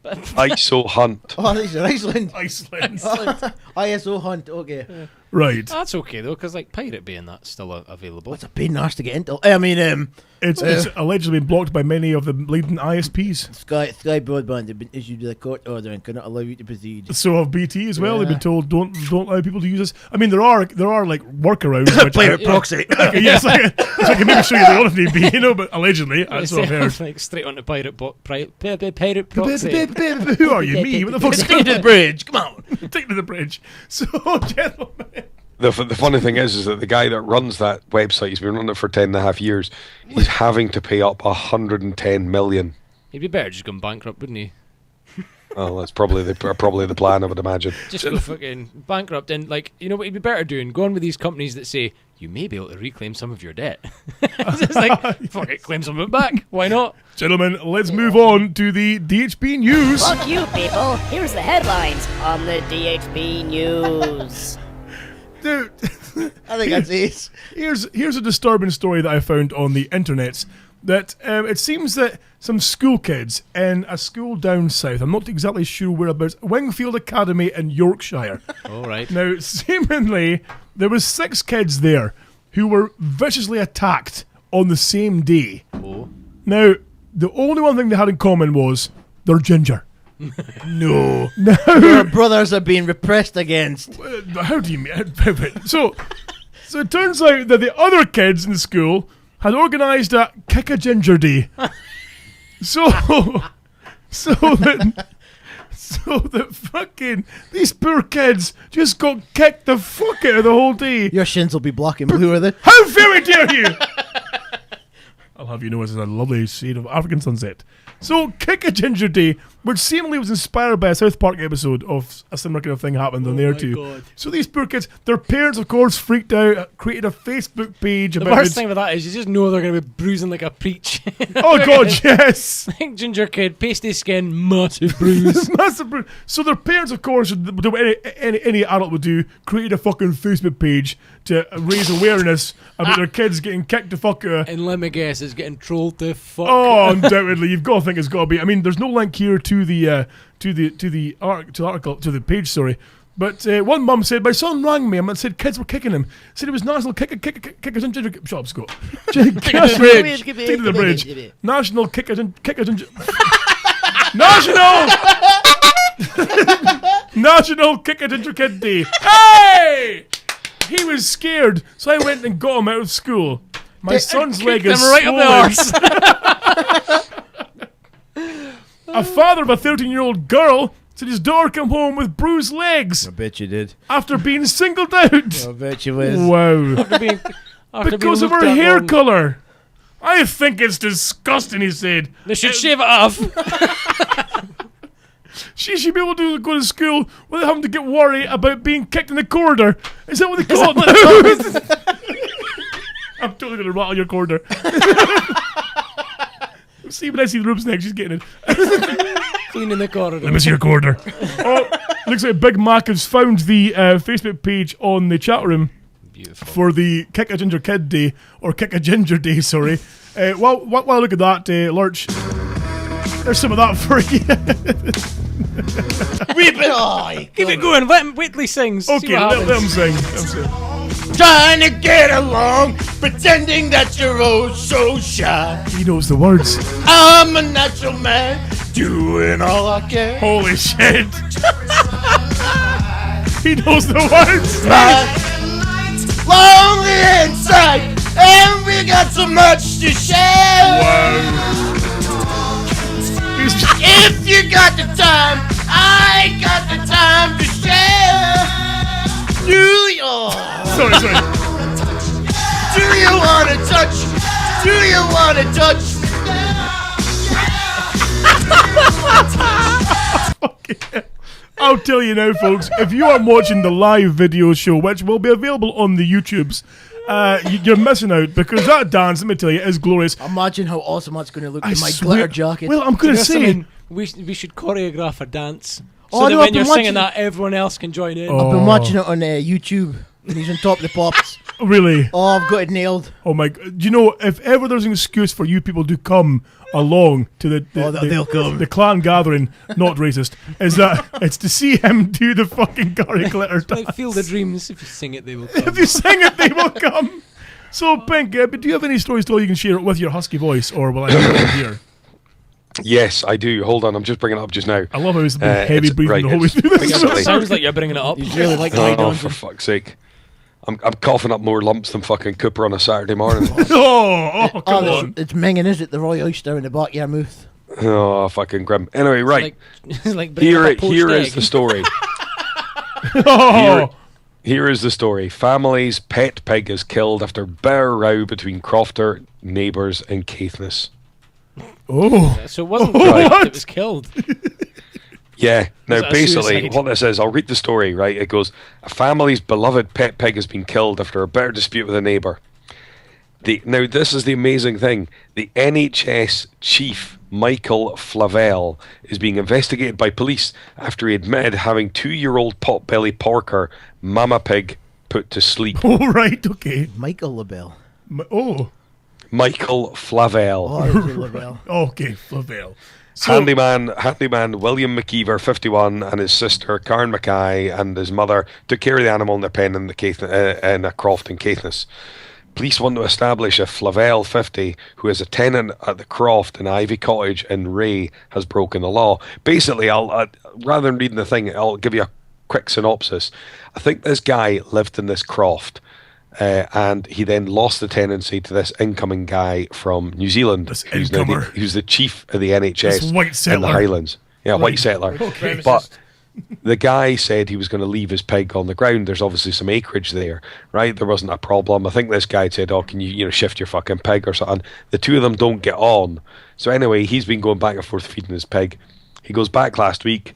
ISO Hunt. Oh, these are Iceland. Iceland. ISO hunt. Okay. Right. That's okay though, because like Pirate Bay and that's still available. It's a pain in the arse to get into. I mean, It's allegedly been blocked by many of the leading ISPs. Sky Broadband have been issued with a court order and cannot allow you to proceed. So have BT as well. Yeah. They've been told don't allow people to use this. I mean, there are like workarounds. which Pirate proxy. Yes, so I can maybe show you the other if need be, but allegedly that's what I've heard. Like straight onto Pirate Proxy. Who are you? Me? What the fuck's Take it to the bridge. Come on. Take it to the bridge. So, gentlemen. The funny thing is that the guy that runs that website, he's been running it for 10.5 years. He's having to pay up 110 million. He'd be better just going bankrupt, wouldn't he? Oh, that's probably the plan, I would imagine. Just go fucking bankrupt and like, you know what he'd be better doing? Go on with these companies that say you may be able to reclaim some of your debt. It's just like, fuck it, claim some of it back. Why not? Gentlemen, let's move on to the DHB news. Fuck you, people. Here's the headlines on the DHB News. Dude, I think that's it. here's a disturbing story that I found on the internet. That it seems that some school kids in a school down south, I'm not exactly sure whereabouts, Wingfield Academy in Yorkshire. All right. Now, seemingly, there was 6 kids there who were viciously attacked on the same day. Oh. Now, the only one thing they had in common was they're ginger. No. Now, Your brothers are being repressed against. how do you mean? So it turns out that the other kids in the school had organised a Kick a Ginger Day. so that fucking these poor kids just got kicked the fuck out of the whole day. Your shins will be black and blue, are they? How very dare you! I'll have you know it's a lovely shade of African sunset. So, Kick a Ginger Day, which seemingly was inspired by a South Park episode of a similar kind of thing happened on there too. God. So these poor kids, their parents of course freaked out, created a Facebook page The about worst it. thing with that is you just know they're going to be bruising like a peach. Oh god, yes! Ginger kid, pasty skin, massive bruise. Massive So their parents of course, would do what any adult would do, created a fucking Facebook page to raise awareness about their kids getting kicked the fuck out. And let me guess, it's getting trolled to fuck. Oh, undoubtedly, you've got to think it's got to be. I mean, there's no link here to the article to the page. Sorry, but one mum said my son rang me and said kids were kicking him. Said it was National Kickers and Ginger. Shut up, Scott. Take it to the bridge. National Kickers and National Kick a Ginger Kid Day. Hey! He was scared, so I went and got him out of school. My son's leg is right up the swollen. A father of a 13-year-old girl said his daughter came home with bruised legs I bet you did. after being singled out. I bet you was. Wow. After Because of her hair colour. I think it's disgusting, he said. They should shave it off. She should be able to go to school without having to get worried about being kicked in the corridor. Is that what they call it now? I'm totally going to rattle your corridor. See, when I see the room's next, she's getting it. Cleaning the corridor. Let me see your corridor. Oh, looks like Big Mac has found the Facebook page on the chat room. Beautiful. For the Kick a Ginger Kid Day, or Kick a Ginger Day, sorry. While I look at that, Lurch, there's some of that for you. Keep it going. Let Whitley sings. Okay, let him sing. Trying to get along, pretending that you're oh so shy. He knows the words. I'm a natural man, doing all I can. Holy shit. He knows the words. Lonely inside, and we got so much to share. Wow. If you got the time, I got the time to share. New York. Sorry. Do you wanna touch? Do you wanna touch? Okay. I'll tell you now, folks, if you are watching the live video show, which will be available on the YouTubes, you're missing out, because that dance, let me tell you, is glorious. Imagine how awesome that's going to look I in my swear- glitter jacket. Well, I'm going to say... we should choreograph a dance Oh, so that no, when I've you're been singing watching- that, everyone else can join in. I've been watching it on YouTube. And he's on top of the pops. Really? Oh, I've got it nailed. Oh my god. Do you know, if ever there's an excuse for you people to come along to they'll come. the clan gathering, not racist, is that it's to see him do the fucking curry glitter dance. Like Field of Dreams. If you sing it, they will come. If you sing it, they will come. So, Pink, do you have any stories at all you can share with your husky voice, or will I hear it here? Yes, I do. Hold on, I'm just bringing it up just now. I love how he's been heavy breathing the whole way through this. Basically- Sounds like you're bringing it up. He's really like Oh, for fuck's sake. I'm coughing up more lumps than fucking Cooper on a Saturday morning. Come on. It's minging, is it? The Roy Oyster in the back of your mouth. Oh, fucking grim. Anyway, right. It's like bringing up a poached Here egg. is the story. Oh. Here is the story. Family's pet pig is killed after bitter row between Crofter, neighbours and Caithness. Oh. So it wasn't What? killed, it was killed. Yeah. Now, Was it a basically, suicide? what this is, I'll read the story, right? It goes, a family's beloved pet pig has been killed after a bitter dispute with a neighbour. Now, this is the amazing thing. The NHS chief, Michael Flavelle, is being investigated by police after he admitted having 2-year-old potbelly porker, Mama Pig, put to sleep. Oh, right, okay. Michael LaBelle. Oh. Michael Flavelle. Oh, there's your LaBelle. Okay, Flavelle. So, Handyman William McKeever, 51, and his sister Karen Mackay and his mother took care of the animal in their pen in a croft in Caithness. Police want to establish if Flavelle, 50, who is a tenant at the croft in Ivy Cottage in Ray, has broken the law. Basically, I'll rather than reading the thing, I'll give you a quick synopsis. I think this guy lived in this croft. And he then lost the tenancy to this incoming guy from New Zealand, This who's incomer. who's the chief of the NHS This white in the settler. Highlands. Yeah, white settler. Okay. But the guy said he was going to leave his pig on the ground. There's obviously some acreage there, right? There wasn't a problem. I think this guy said, "Oh, can you shift your fucking pig or something?" The two of them don't get on. So anyway, he's been going back and forth feeding his pig. He goes back last week.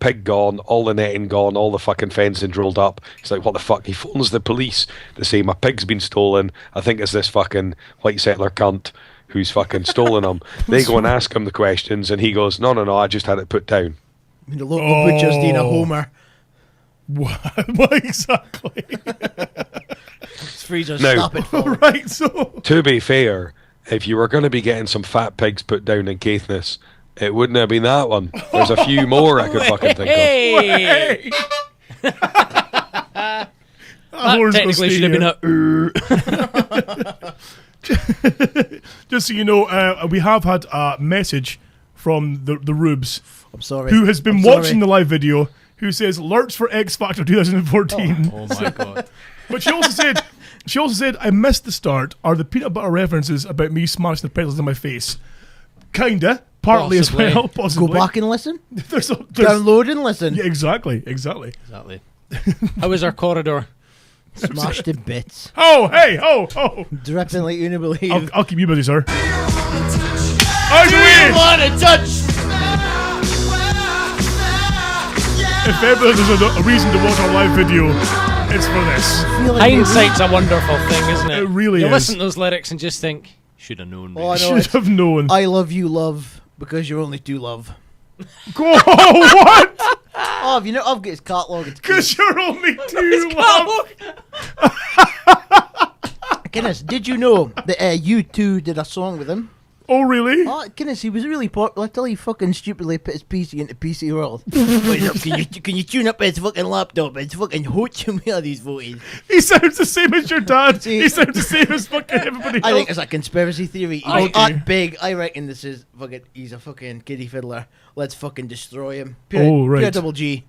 Pig gone, all the netting gone, all the fucking fencing drilled up. He's like, what the fuck? He phones the police to say, my pig's been stolen. I think it's this fucking white settler cunt who's fucking stolen him. They go and ask him the questions, and he goes, no, I just had it put down. The local butcher's doing a homer. what exactly? Freezer, No. stop it. Phil. Right, so... To be fair, if you were going to be getting some fat pigs put down in Caithness, it wouldn't have been that one. There's a few more I could fucking think of. Hey! Hey! That horn's gonna technically stay should have been here. Just so you know, we have had a message from the Rubes, I'm sorry. who has been I'm watching sorry. the live video, who says, Lurch for X Factor 2014. Oh my god. But she also said, I missed the start. Are the peanut butter references about me smashing the pedals in my face? Kinda. Partly Possibly. as well, Go possibly. back and listen. There's Download and listen. yeah, exactly. Exactly. How was our corridor? Smash to bits. Oh, hey, oh. Dripping like you wouldn't believe. I'll keep you busy, sir. Out the way! Want to touch? If ever there's a reason to watch our live video, it's for this. Hindsight's a wonderful thing, isn't it? It really you is. listen to those lyrics and just think, should have known. Oh, I really. know. Should have known. I love you, love, because you're only two love. Go, what? Oh, have you know? I've got his catalogue. Because you're only two love. Guinness, did you know that U2 did a song with him? Oh, really? Oh, Guinness, he was really popular until he fucking stupidly put his PC into PC World. Wait up, can you tune up his fucking laptop? It's fucking hooching me all these voices. He sounds the same as your dad. See- He sounds the same as fucking everybody I else. think it's a conspiracy theory. He's Okay. that big. I reckon this is fucking. He's a fucking kiddie fiddler. Let's fucking destroy him. Pure, Oh, right. Pure double G.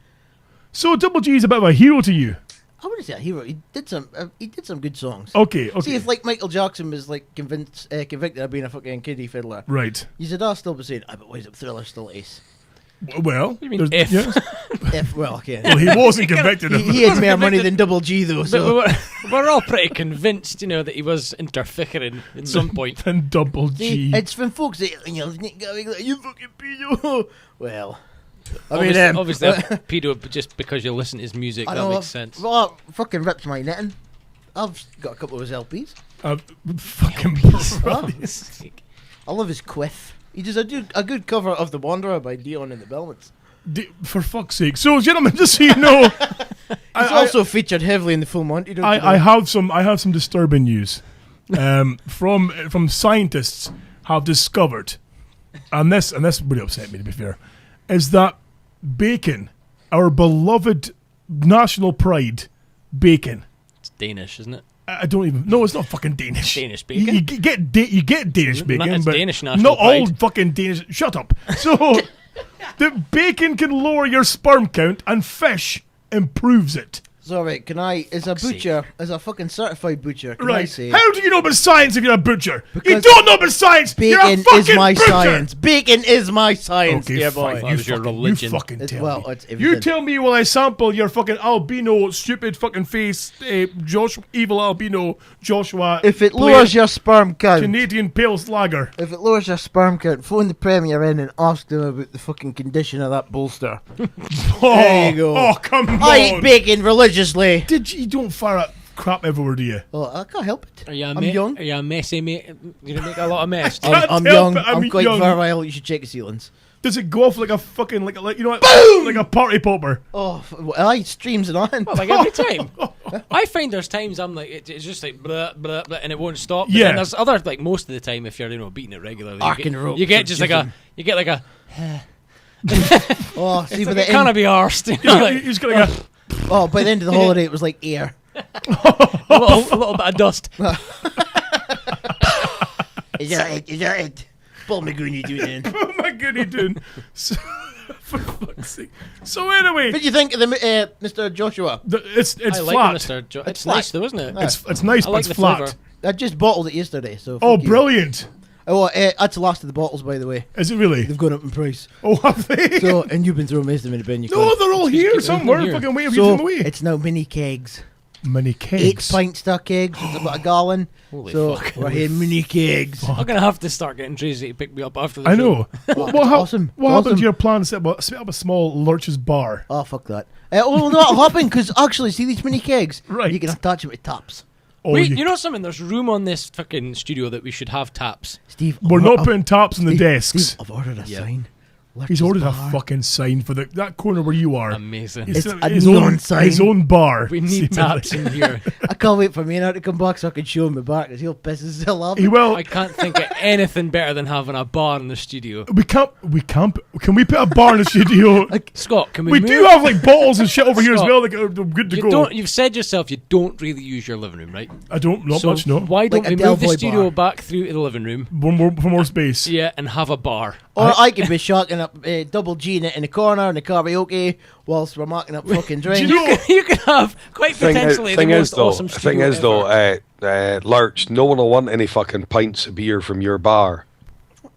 So Double G is a bit of a hero to you. I wouldn't say a hero. He did some good songs. Okay. See, if like Michael Jackson was like convicted of being a fucking kiddie fiddler, Right. you should still be saying, but why is it Thriller still ace? Well, you mean there's- if? yes. Okay. Well, he wasn't convicted of He had more money than Double G though. But So we're all pretty convinced, that he was interfering at some point. than Double see, G. it's when folks say, you fucking pedo. Well, I mean, Obviously, a pedo, but just because you listen to his music, I that know, makes sense. Well, fucking rips my knitting. I've got a couple of his LPs. Fucking I love his quiff. He does a good cover of The Wanderer by Dion and the Belmonts. For fuck's sake. So, gentlemen, just so you know, It's also featured heavily in the full Monty. I have some disturbing news from scientists have discovered, and this really upset me, to be fair, is that bacon, our beloved national pride, bacon. It's Danish, isn't it? I don't even. No, it's not fucking Danish. Danish bacon? You get Danish bacon, It's but Danish national not all pride. fucking Danish. Shut up. So, the bacon can lower your sperm count, and fish improves it. Sorry, can I, as a butcher, as a fucking certified butcher, can I Right. say... How do you know about science if you're a butcher? You Because don't know about science. You're a Bacon fucking is my butcher. science. Bacon is my science, Okay, dear fine. boy. That was your religion. You fucking It's- tell well, me. it's You everything. tell me while I sample your fucking albino, stupid fucking face, evil albino Joshua. If it player, lowers your sperm count, Canadian Pale Lager. if it lowers your sperm count, phone the Premier in and ask them about the fucking condition of that bolster. Oh, There you go. Oh, come on. I eat bacon religiously. You don't fire at crap everywhere, do you? Oh, I can't help it. Are you I'm young. Are you a messy mate? You don't make a lot of mess. Can't I'm help young. it, I'm I'm quite young. virile. You should check the ceilings. Does it go off like a fucking like you know what? Like a party popper? Oh, I streams it on. Well, like every time. I find there's times I'm like, it's just like blah, blah, blah, and it won't stop. But Yeah. then there's other, like most of the time, if you're, beating it regularly, Arcing ropes you get or just like jizzing. you get like a, Oh, see, it's by like, the it can't end, be arsed. You just got like oh, by the end of the holiday, it was like air. a little bit of dust. Is that it? Is that it? Pull me goon, you do then. oh my goodness, dude. So, for fuck's sake. So anyway, What do you think of the Mr. Joshua? it's I like flat. Mr. It's flat. nice though, isn't it? It's nice, I but like it's the flat. flavour. I just bottled it yesterday, so. Oh, fuck you. brilliant! Oh, that's the last of the bottles, by the way. Is it really? They've gone up in price. Oh, have they? So, and you've been throwing most of them in the bin. You no, cunt. they're all here keep them somewhere. here. Fucking waiting for you to So them away. it's now mini kegs. Mini 8 kegs. pint star kegs. It's about a gallon. Holy so fuck. we're here mini kegs. I'm gonna have to start getting Tracy to pick me up after the I show. know. What awesome. What happened Awesome. to your plan to set up a small Lurch's bar? Oh, fuck that. Oh, no, it'll happen because actually, see these mini kegs? Right. You can attach them with taps. Oh, Wait, you know something? There's room on this fucking studio that we should have taps. Steve, we're not putting taps on the desks. Steve, I've ordered a sign. He's ordered a bar. fucking sign for that corner where you are. Amazing. It's a his neon own sign. His own bar. We need taps in here. I can't wait for Maynard to come back so I can show him my back because he'll piss his hell off. He will. I can't think of anything better than having a bar in the studio. We can't. Can we put a bar in the studio? Scott, can we We move? do have like bottles and shit over here as Scott, well. Like, they're good to You go. don't. You've said yourself you don't really use your living room, right? I don't. Not So much. No. why don't Like a we Del move the Boy studio bar. back through to the living room? For more space. Yeah, and have a bar. Or I could be shocking up double G in it in the corner in the karaoke whilst we're marking up fucking drinks. you know- You could have quite potentially the most awesome studio thing is ever. though, Lurch, no one will want any fucking pints of beer from your bar.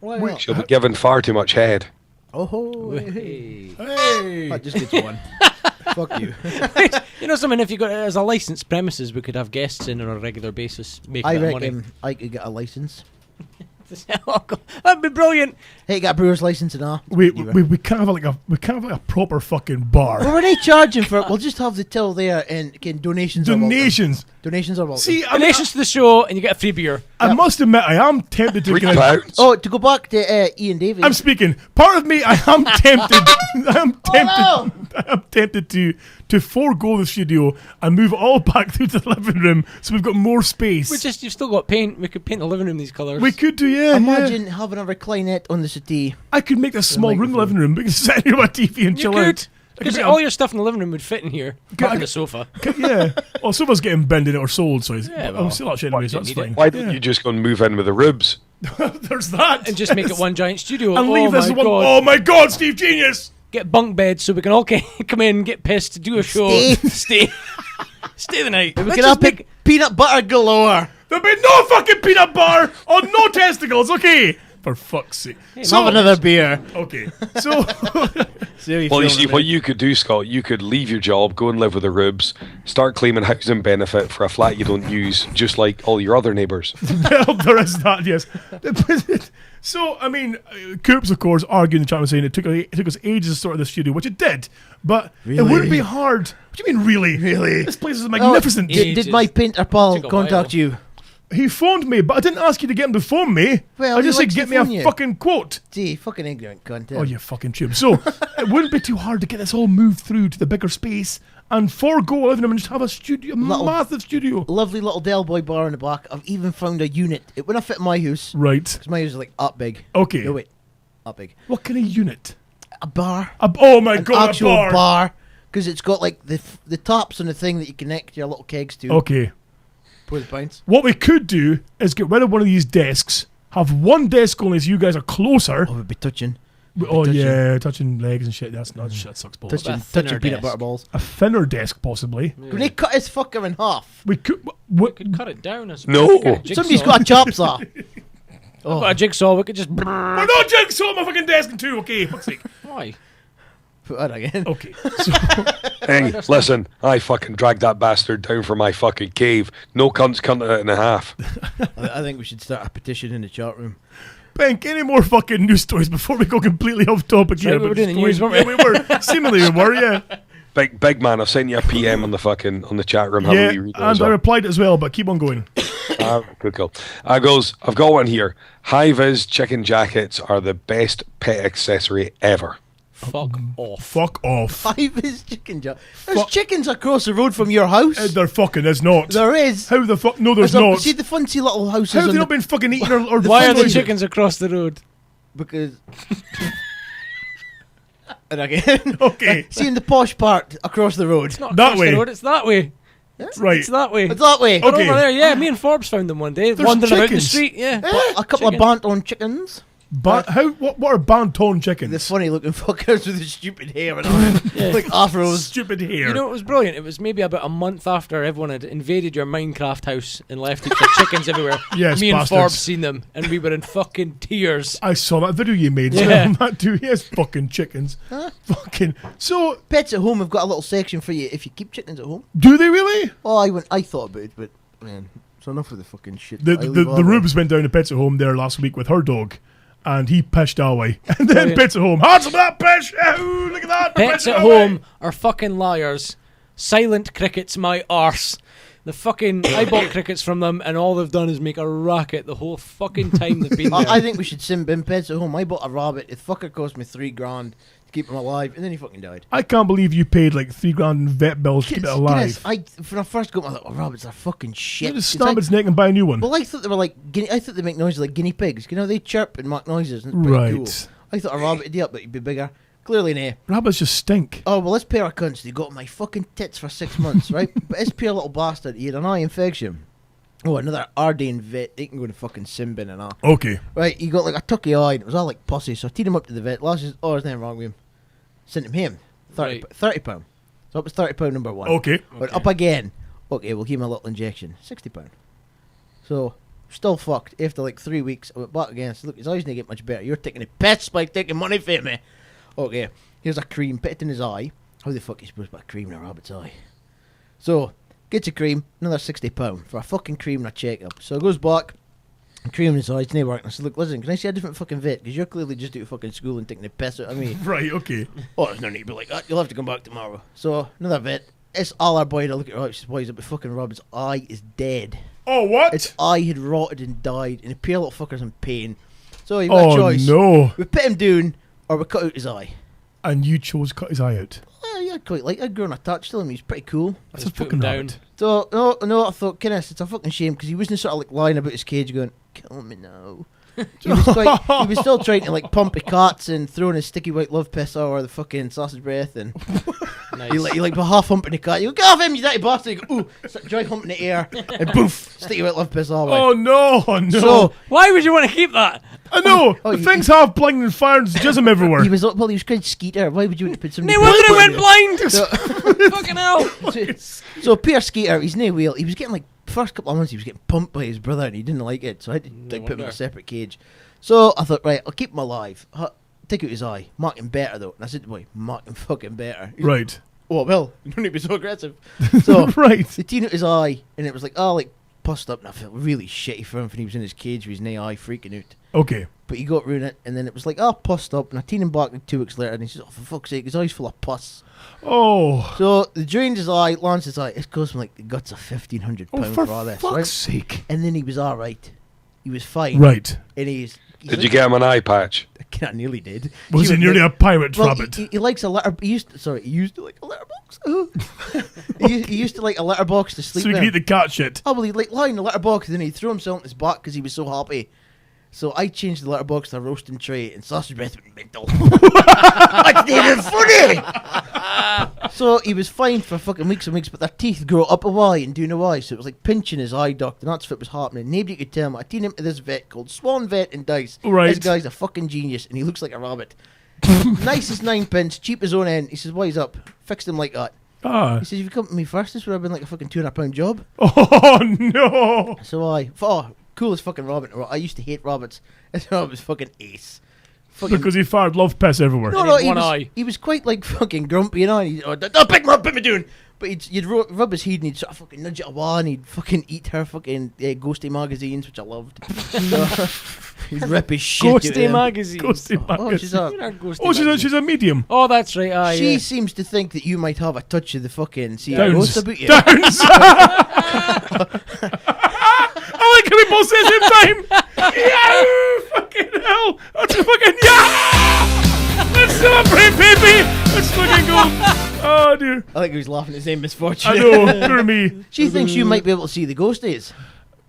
Why not? She'll be given far too much head. Oh, hey. Hey. Hey. That just gets one. Fuck you. You know something? If you got as a licensed premises, we could have guests in on a regular basis. Make I a bit of money. reckon I could get a license. That'd be brilliant. Hey, got a brewer's license and all. We can't have like a proper fucking bar. Well, we're not charging for it. We'll just have the till there and can donations. Are welcome. Donations. Donations are welcome. See, Donations to the show, and you get a free beer. I must admit, I am tempted to. £3. Oh, to go back to Ian Davies. I'm speaking. Part of me, I am tempted. no! I am tempted to forego the studio and move it all back through to the living room, so we've got more space. You've still got paint. We could paint the living room these colours. We could do, yeah. Imagine having a reclinette on the settee. I could make a small room in the microphone. living room. We can sit here with my TV and You chill could. out. I Because could all your stuff in the living room would fit in here. Apart from the sofa. yeah. Oh, sofa's getting bended or sold, so Yeah, I'm still not shit anyway, so you that's need it. fine. Why don't you just go and move in with the rubes? There's that. And just make it one giant studio. And leave this my one. God. Oh my God, Steve Genius! Get bunk beds so we can all come in, get pissed, do a show, stay the night. We Let's can just have peanut butter galore. There'll be no fucking peanut bar on no testicles, okay? For fuck's sake. Have another beer. Okay, so Well, you see, what you could do, Scott, you could leave your job, go and live with the rubes, start claiming housing benefit for a flat you don't use, just like all your other neighbours. well, there is that, yes. So, I mean, Coops, of course, arguing in the chat and saying it took us ages to sort the studio, which it did, but it wouldn't be hard. What do you mean, really? Really? This place is magnificent. Did my painter pal Took a contact while. you? He phoned me, but I didn't ask you to get him to phone me. Well, I he just said, likes get to me a phone you. fucking quote. Gee, fucking ignorant cunt. Oh, you fucking tube. So, it wouldn't be too hard to get this all moved through to the bigger space and forego living room and just have a studio, massive studio. Lovely little Del Boy bar in the back. I've even found a unit. It wouldn't fit in my house. Right. Because my house is like up big. Okay. No, wait. Up big. What kind of unit? A bar. Oh my An god, a actual bar. bar. Because it's got like the tops on the thing that you connect your little kegs to. Okay. Pour the pints. What we could do is get rid of one of these desks, have one desk only so you guys are closer. Oh, we'd be touching. Touching legs and shit. That sucks balls. Touching thinner peanut desk. butter balls. A thinner desk, possibly. Can they cut his fucker in half? We could. We could cut it down. I suppose. No. Get a jigsaw. Somebody's got a chop saw. I've got a jigsaw. We could just. We're not jigsaw my fucking desk in two. Okay, fuck's sake. Why? Put that again. Okay. So, Hey, listen, I fucking dragged that bastard down from my fucking cave. No cunts cutting it in half. I think we should start a petition in the chat room. Bank, any more fucking news stories before we go completely off topic here? we were about doing the news, stories? weren't we? Yeah, we were. Seemingly we were, yeah. Big man, I've sent you a PM on the chat room. Have Yeah, a wee read and as I well. replied as well, but keep on going. Cool. I've got one here. High-vis chicken jackets are the best pet accessory ever. Fuck off. Fuck off. 5 is chicken job. There's chickens across the road from your house. There fucking is not. There is. How the fuck? No, there's There's not. See the fancy little houses. How have on they the- not been fucking eating or Why are the fucking- chickens across the road? Because. And again. Okay. See in the posh part across the road. Not That across way. the road. It's that way. Right. It's that way. It's that way. They're Okay. over there. Yeah, me and Forbes found them one day, There's wandering about the chickens. street. Yeah. A couple of Banton chickens. What are Banton chickens? The funny looking fuckers with the stupid hair and all. Like afros. Stupid hair. You know what was brilliant? It was maybe about a month after everyone had invaded your Minecraft house and left heaps of chickens everywhere. Yes, me and bastards. Forbes seen them, and we were in fucking tears. I saw that video you made. Yeah. So that too. Yes, fucking chickens. Fucking. So, Pets at home have got a little section for you if you keep chickens at home. do they really? Oh, I thought about it, but man, so enough of the fucking shit. The I leave all that. Rubes went down to Pets at Home there last week with her dog, and he pished away. And then Brilliant. Pets at Home, hands up that pish! Ooh, look at that! Pets Pished at away. home are fucking liars. Silent crickets, my arse. The fucking I bought crickets from them, and all they've done is make a racket the whole fucking time they've been there. I think we should sim bin Pets at Home. I bought a rabbit. The fucker cost me $3,000 to keep him alive, and then he fucking died. I can't believe you paid like $3,000 in vet bills to keep it alive. When I first got him, I thought, rabbits are fucking shit. You just 'Cause snap its neck and buy a new one. Well, I thought they were like I thought they make noises like guinea pigs. You know, they chirp and make noises. And it's pretty cool. Right. I thought a rabbit would do it, but he'd be bigger. Clearly, nah. Rabbits just stink. Oh, well, this pair of cunts, they got my fucking tits for 6 months, right? But this poor little bastard, he had an eye infection. Oh, another Ardane vet. They can go to fucking sim bin and all. Okay. Right, he got like a tucky eye, and it was all like pussy. So I teed him up to the vet. Last says, oh, there's nothing wrong with him. Sent him home. £30. So up was £30 number one. Okay. But up again. Okay, we'll give him a little injection. £60. So, still fucked. After like 3 weeks, I went back again. I said, look, his eyes didn't get much better. You're taking a piss by taking money from me. Okay, here's a cream, put it in his eye. How the fuck are you supposed to put a cream in a rabbit's eye? So, gets a cream, another £60 for a fucking cream and a check-up. So, goes back, cream in his eye, it's not working. I said, look, listen, can I see a different fucking vet? Because you're clearly just out of fucking school and taking the piss out of me. Right, okay. Oh, there's no need to be like that. You'll have to come back tomorrow. So, another vet. It's all our boy to look at her. She says, boys, the fucking rabbit's eye is dead. Oh, what? Its eye had rotted and died, and the poor little fucker's in pain. So, you've got a choice. no. We put him down, or we cut out his eye. And you chose cut his eye out. Yeah, quite like. I'd grown attached to him. He's pretty cool. That's Just a put fucking him down. rabbit. So no, I thought, goodness, it's a fucking shame because he wasn't sort of like lying about his cage, going, "Kill me now." He was still trying to like pump the cats and throwing his sticky white love piss over the fucking sausage breath, and Nice. he like half humping the cat. You go, get off him, you dirty bastard! You go, ooh, dry humping the air, and boof, sticky white love piss all over. Oh, no. Oh, no. So Why would you want to keep that? I know. Oh, the you- thing's half blind and fire and jism everywhere. he was called Skeeter. Why would you want to put somebody? No wonder he went blind. So- Fucking hell. So Pierre Skeeter, he's no wheel. He was getting like first couple of months he was getting pumped by his brother and he didn't like it, so I had to like, put him in a wonder. separate cage. So I thought, right, I'll keep him alive. Take out his eye, mark him better though. And I said to the boy, mark him fucking better. He's Right. oh well, you don't need to be so aggressive. So Right. they teen out his eye and it was like like pussed up, and I felt really shitty for him when he was in his cage with his AI freaking out. Okay. But he got round it, and then it was like, pussed up, and I seen him back like 2 weeks later, and he says, oh, for fuck's sake, his eye's full of pus. Oh. So they drained his eye, launched his eye. It cost him like the guts of £1,500 for all this, fuck's right? sake. And then he was all right. He was fine. Right. And he's Did you get him an eye patch? I nearly did. Was he nearly a pirate rabbit? He likes a letter. He used to like a letterbox. he used to like a letterbox to sleep So you in. can eat the cat shit. Oh well, he'd like lie in the letterbox, and then he'd throw himself on his back because he was so happy. So I changed the letterbox to a roasting tray, and sausage breath went mental. That's not even funny. So he was fine for fucking weeks and weeks, but their teeth grow up a way and down a way, so it was like pinching his eye duct, and that's what was happening. Nobody could tell him. I taken him to this vet called Swan Vet in Dice. Right. This guy's a fucking genius, and he looks like a rabbit. Nice as 9p, cheap as own end. He says, "Wise up." Fixed him like that. He says, "If you come to me first, this would have been like a fucking £200 job." Oh no! So coolest fucking rabbit. I used to hate rabbits. This rabbit was fucking ace. Because he fired love piss everywhere. No, he was quite like fucking grumpy, you know. And he'd, don't pick me up, what am I doing? But you'd rub his head and he'd sort of fucking nudge it away, and he'd fucking eat her fucking ghosty magazines, which I loved. So, he'd rip his shit out of Ghosty them. magazines. Ghosty magazine. She's a medium. Oh, that's right. She seems to think that you might have a touch of the fucking Downs. about you. Downs. I like how we both say at the same time. Yeah, fucking hell. That's a fucking yeah. Let's celebrate, baby. Let's fucking go. Oh dear. I think he was laughing at his own misfortune. I know. For me. She thinks you might be able to see the ghosties.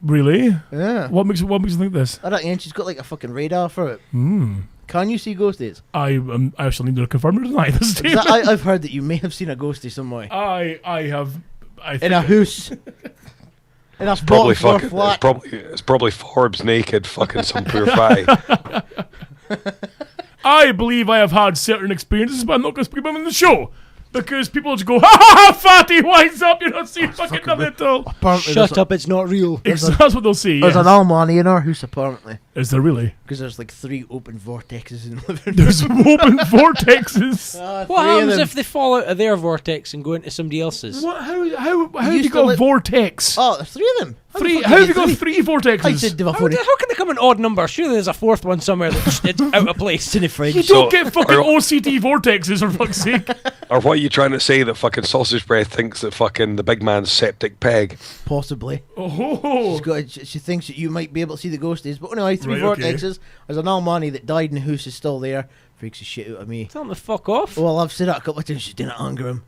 Really? Yeah. What makes you think this? I reckon she's got like a fucking radar for it. Hmm. Can you see ghosties? I actually need to confirm or deny this statement. I've heard that you may have seen a ghostie somewhere. I have. In a house. And that's Probably fucking fucking. It's probably Forbes naked fucking some poor guy. I believe I have had certain experiences, but I'm not going to speak about them in the show. Because people just go, ha ha ha, fatty, wise up, you're not seeing fucking nothing at all. Apparently Shut up, it's not real. That's what they'll say, There's yes. an Almani in our house, apparently. Is there really? Because there's like 3 open vortexes in the living room. There's open vortexes. What happens if they fall out of their vortex and go into somebody else's? What? How have you used to got a live- vortex? Oh, there's 3 of them. How have you got 3 vortexes? I said, How can they come an odd number? Surely there's a 4th one somewhere that's it's out of place. in the fridge. You don't get fucking OCD vortexes, for fuck's sake. Or what are you trying to say, that fucking sausage breath thinks that fucking the big man's septic peg? Possibly. Oh. She thinks that you might be able to see the ghosties. But anyway, 3 Right, okay. vortexes. There's an Almani that died in the house, is still there. Freaks the shit out of me. Tell them to fuck off. Well, I've said that a couple of times. She's doing it to anger him.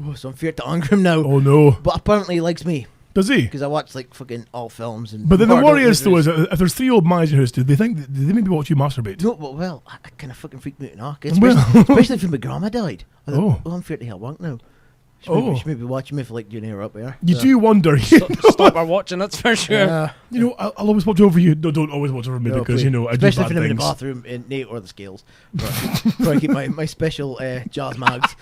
Oh, so I'm feared to anger him now. Oh no. But apparently he likes me. Does he? Because I watch like fucking all films. And But then the Hard worry is, though, Documentaries. is that if there's 3 old mines in your house, do they maybe watch you masturbate? No, well, I kind of fucking freaked me out now. Well. Especially if my grandma died. I thought, Oh. well, I'm feared to hell wank now. She may be watching me for like doing her up there. You So, do wonder. Stop our watching, that's for sure. You know, I'll always watch over you. No, don't always watch over me no, because, please. you know, I do especially bad if I'm in the things. bathroom in Nate or the scales. Where I keep my special jazz mags.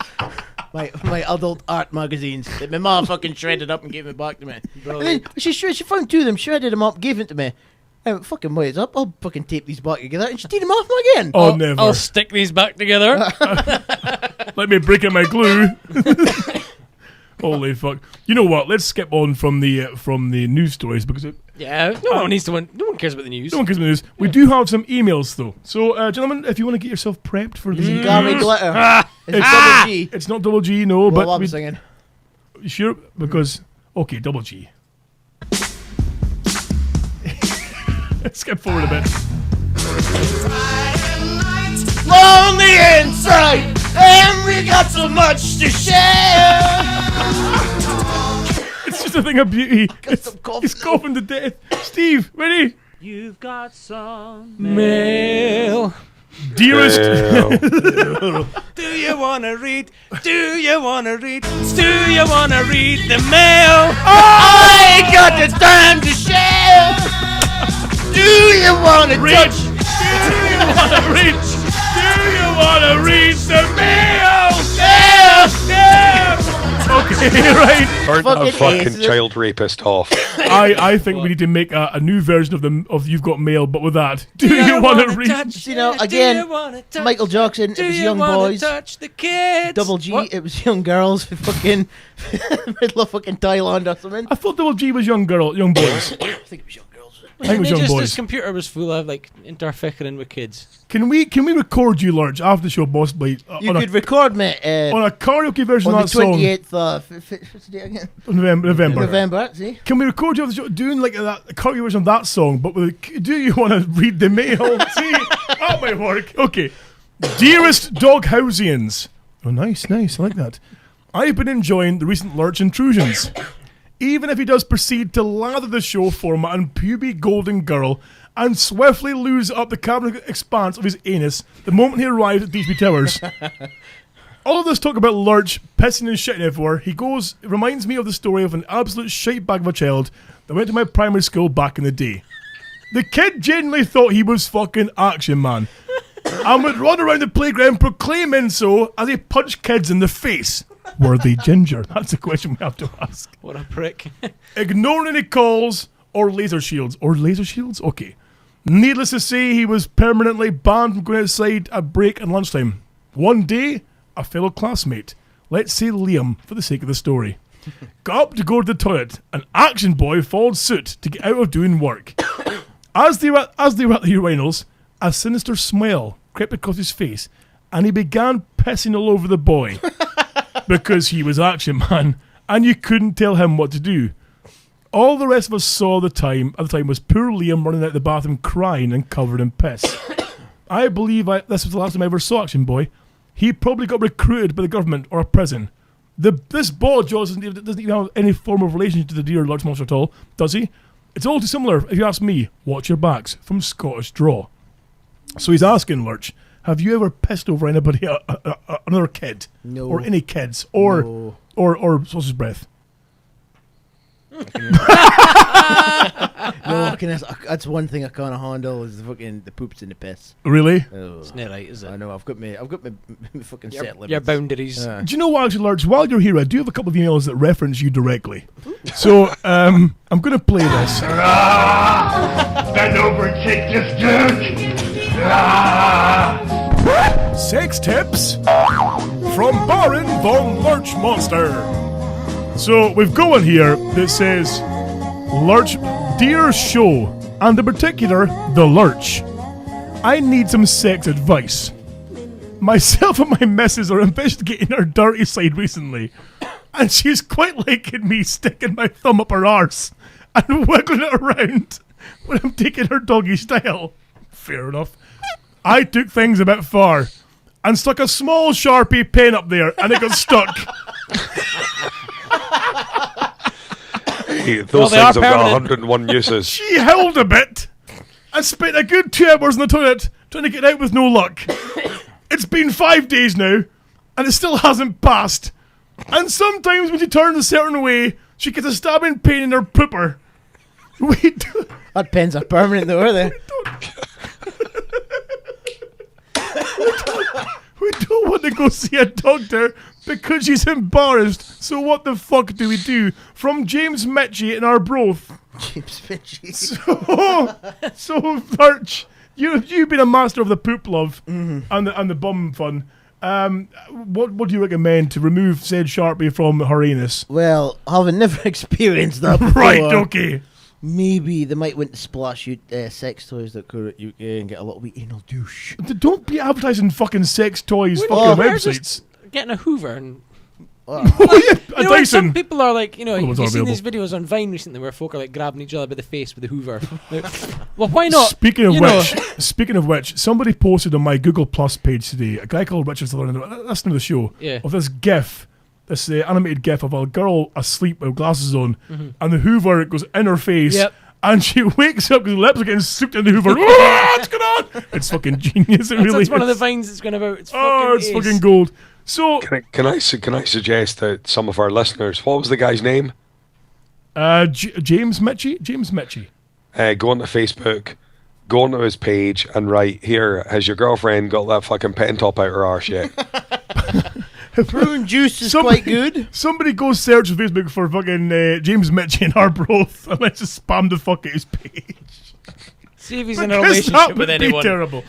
My adult art magazines that my mom fucking shredded up and gave it back to me. And then she found 2 of them, shredded them up, gave it to me. I went, fucking wise up, I'll fucking tape these back together, and she did them off them again. Oh, never. I'll stick these back together. Let me break in my glue. Holy fuck! You know what? Let's skip on from the news stories because Yeah, no one cares about the news. no one cares about news. We do have some emails though. So, gentlemen, if you want to get yourself prepped for the Gary Glitter. It's double G. it's not double G, no, Well, but I'm we, singing. sure because okay, double G. Let's skip forward a bit. On the inside, and we got so much to share. It's just a thing of beauty. some coughing He's coughing to death. Steve, ready? You've got some mail. Dearest. Do you wanna read? Do you wanna read? Do you wanna read the mail? I ain't got the time to share. Do you want to touch? Do you want to reach? Do you want to read the mail? Yeah, yeah. Okay, right. Turn Fucking a fucking aces. child rapist off. I think we need to make a new version of You've Got Mail, but with that. Do you want to read? You know, again, Michael Jackson, it was young boys. Touch the kids? Double G, What? it was young girls. Fucking middle of fucking Thailand or something. I thought Double G was young boys. I think it was young girls. I think it was young His boys. computer was full of like interfering with kids. Can we record you, Lurch, after the show, possibly You on, could record me on a karaoke version on of the that song? 28th of what's the date again? November. November. See, Can we record you on the show doing like that karaoke version of that song, but with do you want to read the mail? See, that might work. Okay. Dearest Doghousians. Oh, nice. I like that. I've been enjoying the recent Lurch intrusions. Even if he does proceed to lather the show format and puby golden girl and swiftly lose up the cavern expanse of his anus the moment he arrives at DHB Towers. All of this talk about Lurch pissing and shitting everywhere, it reminds me of the story of an absolute shite bag of a child that went to my primary school back in the day. The kid genuinely thought he was fucking Action Man and would run around the playground proclaiming so as he punched kids in the face. Were they ginger? That's the question we have to ask. What a prick. Ignoring any calls or laser shields. Okay. Needless to say, he was permanently banned from going outside at break and lunchtime. One day, a fellow classmate, let's say Liam for the sake of the story, got up to go to the toilet. An action boy followed suit to get out of doing work. As they were at the urinals, a sinister smile crept across his face and he began pissing all over the boy. Because he was Action Man, and you couldn't tell him what to do. All the rest of us saw at the time was poor Liam running out the bathroom crying and covered in piss. I believe this was the last time I ever saw Action Boy. He probably got recruited by the government or a prison. This ball Jaws doesn't even have any form of relation to the dear Lurch monster at all, does he? It's all too similar, if you ask me. Watch your backs, from Scottish Draw. So he's asking Lurch, have you ever pissed over anybody, another kid? No. Or any kids? Or No. or sausage breath? No, that's one thing I can't handle is the poops and the piss. Really? Oh. It's not right, is it? I know. I've got my fucking set limits. Your boundaries. Do you know what, actually, Lurch? While you're here, I do have a couple of emails that reference you directly. So, I'm going to play this. Bend over and take this dick. Sex tips from Baron von Lurch Monster. So we've got one here that says, Lurch, dear show, and in particular, the Lurch. I need some sex advice. Myself and my missus are investigating her dirty side recently, and she's quite liking me sticking my thumb up her arse and wiggling it around when I'm taking her doggy style. Fair enough. I took things a bit far and stuck a small Sharpie pen up there and it got stuck. Hey, those things have got 101 uses. She held a bit and spent a good 2 hours in the toilet trying to get out with no luck. It's been 5 days now and it still hasn't passed. And sometimes when she turns a certain way, she gets a stabbing pain in her pooper. That pen's are permanent though, are they? We don't want to go see a doctor because she's embarrassed. So what the fuck do we do? From James Mitchie in Arbroath. James Finchie. So Lurch, you've been a master of the poop love and the bum fun. What do you recommend to remove said Sharpie from her anus? Well, having never experienced that before, Right, okay. maybe they might want to splash you sextoys.co.uk and get a little wee anal douche. Don't be advertising fucking sex toys Wouldn't fucking you websites. just getting a Hoover and Oh, yeah, a you know, like, Dyson. some people are like, you know, Other ones you've are seen available. these videos on Vine recently where folk are like grabbing each other by the face with the Hoover. Like, well, why not? Speaking of You which, somebody posted on my Google Plus page today, a guy called Richard Sutherland, that's the name of the show, Yeah. of this GIF, this animated GIF of a girl asleep with glasses on, Mm-hmm. and the Hoover goes in her face, Yep. and she wakes up because her lips are getting soaked in the Hoover. Oh, what's going on? It's fucking genius. It really That's is. one of the Vines that's going about. It's Oh, fucking it's fucking gold. So, Can I suggest that some of our listeners, what was the guy's name? James Mitchie? James Mitchie. Go onto Facebook, go onto his page and write, here, has your girlfriend got that fucking pen top out her arse yet? Prune juice is quite good. Somebody go search on Facebook for fucking James Mitchell and Arbroath and let's just spam the fuck out his page. See if he's in a Because relationship that with would be anyone. terrible.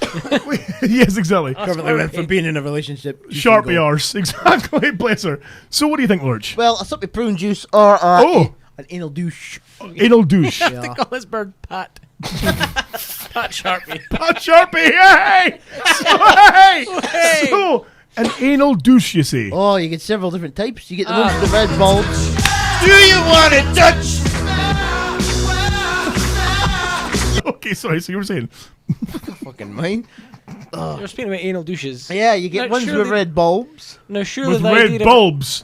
Yes, exactly. Currently went from being in a relationship. Sharpie arse. Exactly. Bless her. So what do you think, Lurch? Well, a something prune juice or an anal douche. Anal douche. They call this bird Pat. Pat Sharpie. Pat Sharpie, yay! Hey! So, an anal douche, you say? Oh, you get several different types. You get the ones with the red bulbs. Do you want to touch? Okay, sorry, so you were saying? Fucking mine. You're speaking about anal douches. Yeah, you get Now, ones surely- with red bulbs. Now, surely With the red idea of- bulbs.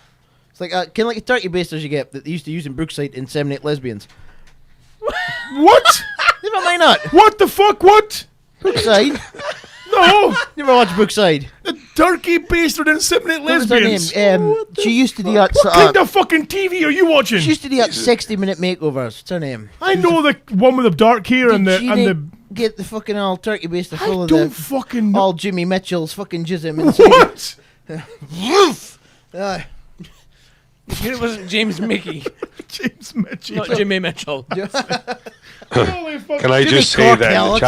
It's like kind of like a turkey basters you get that they used to use in Brookside in 7-8 Lesbians. What? Never mind that. What the fuck? What? Brookside. No! Never watched Brookside. A turkey bastard and 7-8 What was her lesbians. name? She used to do that. What kind of fucking TV are you watching? She used to do that 60-minute makeovers. What's her name? I know the one with the dark hair and Did she the. get the fucking all turkey baster I full of don't the fucking know. all Jimmy Mitchell's fucking jism inside. What? Uh, It wasn't James Mickey, James Mitchell. not Jimmy Mitchell. Holy fuck. Can I Jimmy just say that in Corkell, the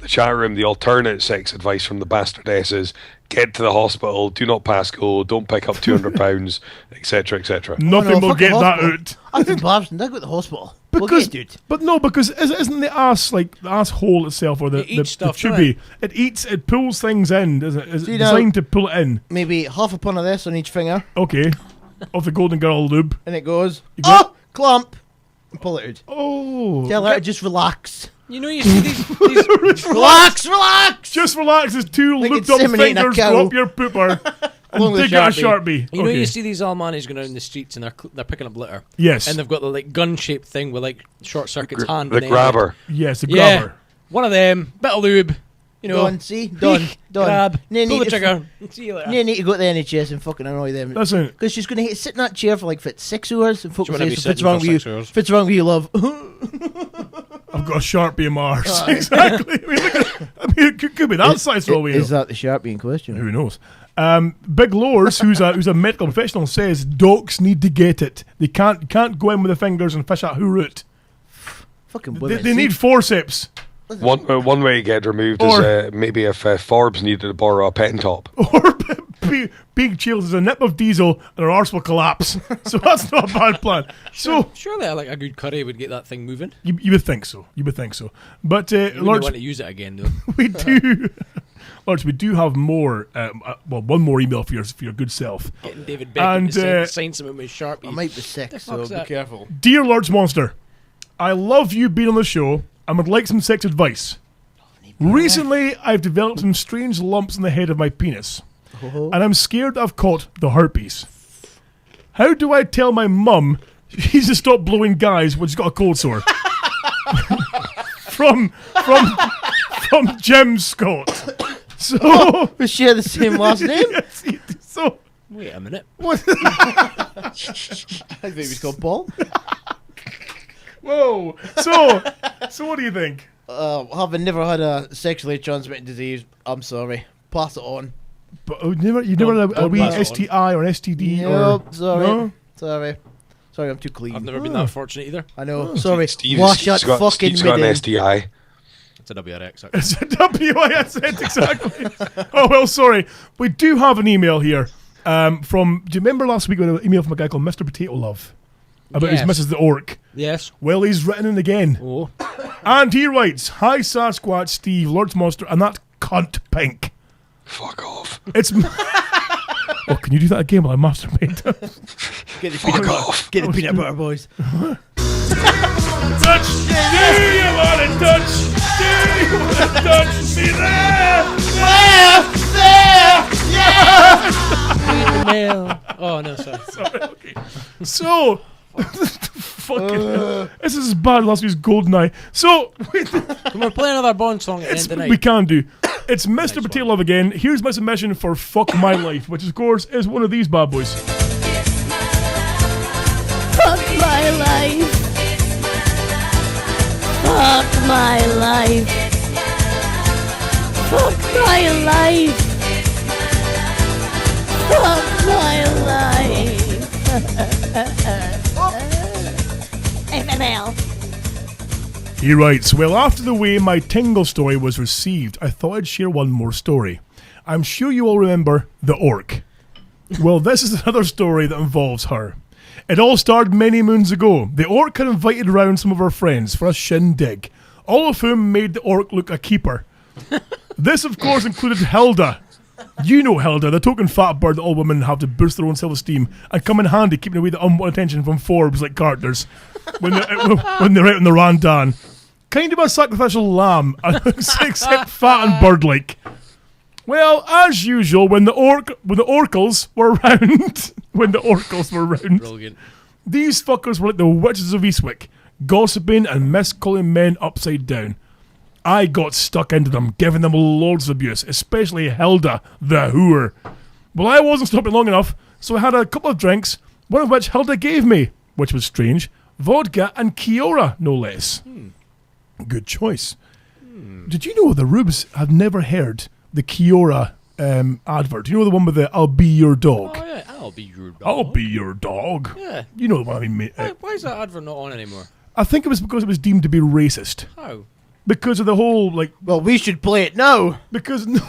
that's chat room, the alternate sex advice from the bastardess is get to the hospital, do not pass go, don't pick up £200, etc., etc. Nothing will fuck get the that hospital. out. I think Bob's and Doug at the hospital. We'll Because, get it. but no, because isn't the ass like the asshole itself or the It eats stuff, tubey? It pulls things in, doesn't it? Is it See, now- designed to pull it in? Maybe half a pound of this on each finger, Okay, of the Golden Girl lube. and it goes, got- oh, clump, and pull it out. Oh, Tell her to just relax. You know, you see these Relax, relax! just relax as two Like looped up inseminating a fingers cow. go up your pooper Along and with dig out a Sharpie. Sharpie. You know, Okay. you see these Almanis going out in the streets and they're picking up litter. Yes. And they've got the like gun-shaped thing with like short circuits hand. The on end. grabber. Yes, the Yeah. grabber. One of them, bit of lube. You know, Done, see? Done. grab, No pull need the to trigger. See you later. No need to go to the NHS and fucking annoy them. Listen, Because she's going to sit in that chair for like 6 hours and folk She will wouldn't say, be so if it's sitting wrong for with you, 6 hours. if it's wrong with you, love. I've got a Sharpie in my arse. Exactly. I mean, look at, it could be that size for all we know. Is that the Sharpie in question? Who knows? Big Lores, who's a medical professional, says docs need to get it. They can't go in with the fingers and fish out who root. Fucking They, women. they need forceps. One way to get removed Or- is maybe if Forbes needed to borrow a pen top. Or big chills is a nip of diesel and her arse will collapse. So that's not a bad plan. So Surely, like a good curry would get that thing moving. you would think so. You would think so. But You wouldn't Lords, want to use it again, though. we do. Lords, we do have more. One more email for your good self. Getting David Beckham And, to sign something with Sharpie. I might be sick, so fuck's be that? careful. Dear Lords Monster, I love you being on the show and would like some sex advice. Recently, I've developed some strange lumps in the head of my penis, and I'm scared I've caught the herpes. How do I tell my mum she's to stop blowing guys when she's got a cold sore? from Jim Scott. So We share the same last name? yes, so Wait a minute. I think he's called Paul. whoa. So what do you think? Having never had a sexually transmitted disease, I'm sorry. Pass it on. But you never had a wee pass it on. STI or STD No, or sorry. no? Sorry. Sorry, I'm too clean. I've never been that fortunate either. I know. Sorry. Steve's Wash that fucking Steve's got an midden. STI. It's a WRX. Actually. It's a WISN, exactly. Oh, well, sorry. We do have an email here from... Do you remember last week we got an email from a guy called Mr. Potato Love? About Yes. his Mrs. the Orc. Yes. Well, he's written in again. Oh. And he writes, Hi, Sasquatch, Steve, Lord's Monster, and that cunt Pink. Fuck off. It's... Oh, can you do that again while I masturbate? Get the Fuck peanut butter. off. Get the peanut butter, boys. Touch! Do you want to touch? Do you want to touch me there? Nail. Oh no, sorry. Sorry, okay. So... Fucking hell. This is as bad as last week's GoldenEye. So... Can we play another Bond song at the end of the night? We can do. It's Mr. Potato Love again. Here's my submission for Fuck My Life, which of course is one of these bad boys. Fuck my life. Fuck my life. Fuck my life. Fuck my life. FML. He writes, well, after the way my Tingle story was received, I thought I'd share one more story. I'm sure you all remember the orc. Well, this is another story that involves her. It all started many moons ago. The orc had invited around some of her friends for a shindig, all of whom made the orc look a keeper. This, of course, included Hilda. You know Hilda, the token fat bird that all women have to boost their own self-esteem and come in handy keeping away the unwanted attention from Forbes like characters when they're out in the randan. Kind of a sacrificial lamb, except fat and bird-like. Well, as usual, when the orcles were around, Brilliant. these fuckers were like the witches of Eastwick, gossiping and miscalling men upside down. I got stuck into them, giving them loads of abuse, especially Hilda, the whore. Well, I wasn't stopping long enough, so I had a couple of drinks, one of which Hilda gave me, which was strange, vodka and Kiora, no less. Good choice. Did you know the Rubes have never heard the Kiora advert? You know the one with the "I'll be your dog." Oh yeah, I'll be your dog. I'll be your dog. Yeah. You know the one I mean, mate. Why is that advert not on anymore? I think it was because it was deemed to be racist. How? Because of the whole, like, Well, we should play it now. because the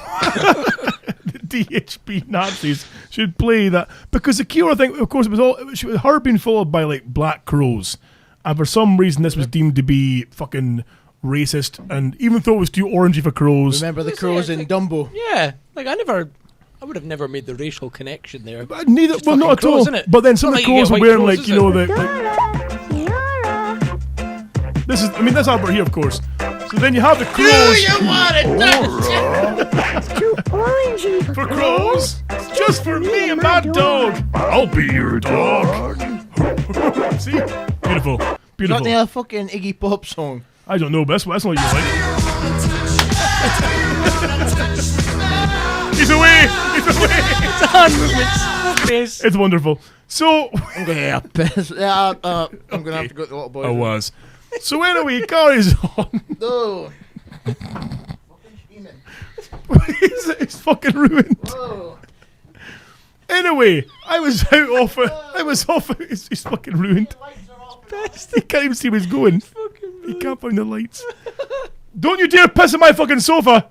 DHB Nazis should play that. Because the Kiora thing, of course, it was her being followed by, like, black crows. And for some reason, this was deemed to be fucking racist. And even though it was too orangey for crows. Remember the crows in Dumbo? Yeah, like I would have never made the racial connection there. But neither, Just well, not at fucking crows, all. innit? But then some of Not the like you crows get were white wearing, crows, like, is you know, it? this is, I mean, that's Albert here, of course. So then you have the crows. Too orangey For crows? Just for me and my dog. I'll be your dog. See? Beautiful. Not Beautiful. the fucking Iggy Pop song. I don't know, but that's what you like. He's away! He's away! It's hand movements. Face. It's wonderful. So, I'm gonna get a piss. I'm gonna have to go to the little boy. I was. So anyway, he carries on. No. It's fucking ruined. Oh. Anyway, I was out off it. I was off it. It's fucking ruined. He can't even see where he's going. He can't find the lights. Don't you dare piss on my fucking sofa!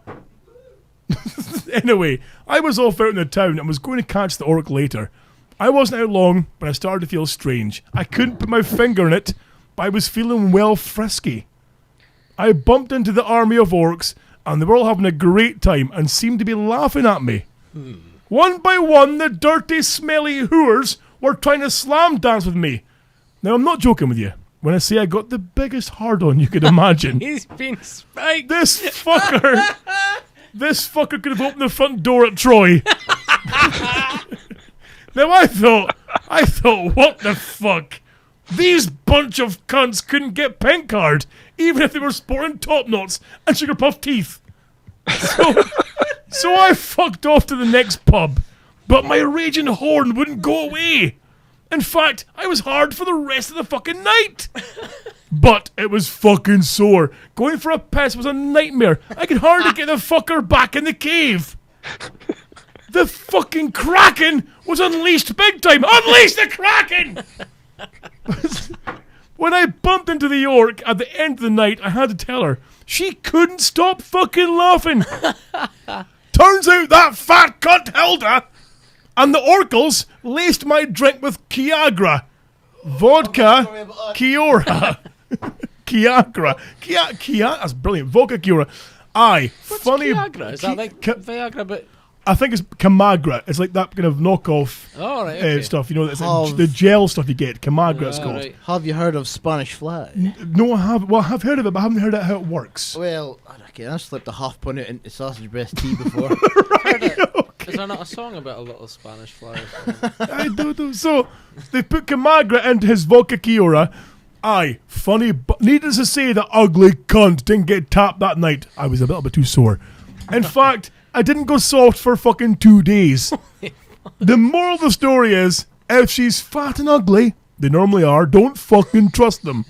Anyway, I was off out in the town and was going to catch the orc later. I wasn't out long, but I started to feel strange. I couldn't put my finger in it, but I was feeling well frisky. I bumped into the army of orcs, and they were all having a great time and seemed to be laughing at me. One by one, the dirty, smelly whores were trying to slam dance with me. Now, I'm not joking with you when I say I got the biggest hard-on you could imagine. He's been spiked. This fucker could have opened the front door at Troy. Now I thought, what the fuck? These bunch of cunts couldn't get pink card, even if they were sporting top knots and sugar puff teeth. So I fucked off to the next pub, but my raging horn wouldn't go away. In fact, I was hard for the rest of the fucking night. But it was fucking sore. Going for a piss was a nightmare. I could hardly get the fucker back in the cave. The fucking Kraken was unleashed big time. Unleash the Kraken! When I bumped into the orc at the end of the night, I had to tell her. She couldn't stop fucking laughing. Turns out that fat cunt Hilda and the orcles laced my drink with Kiagra. Vodka Kiora. Kiagra. That's brilliant. Vodka Kiora. Aye. What's funny. Viagra? Is that like Viagra, but... I think it's Kamagra. It's like that kind of knockoff Oh, right, okay. stuff. You know, it's Of- the gel stuff you get. Kamagra it's called. Right. Have you heard of Spanish Fly? No, I have. Well, I've heard of it, but I haven't heard how it works. Well, okay, I slipped a half pun out into sausage breast tea before. Is there not a song about a little Spanish fly? I don't know. So they put Kamagra into his vodka Kiora. Aye, funny, but needless to say, the ugly cunt didn't get tapped that night. I was a little bit too sore. In fact, I didn't go soft for fucking 2 days. The moral of the story is, if she's fat and ugly, they normally are, don't fucking trust them.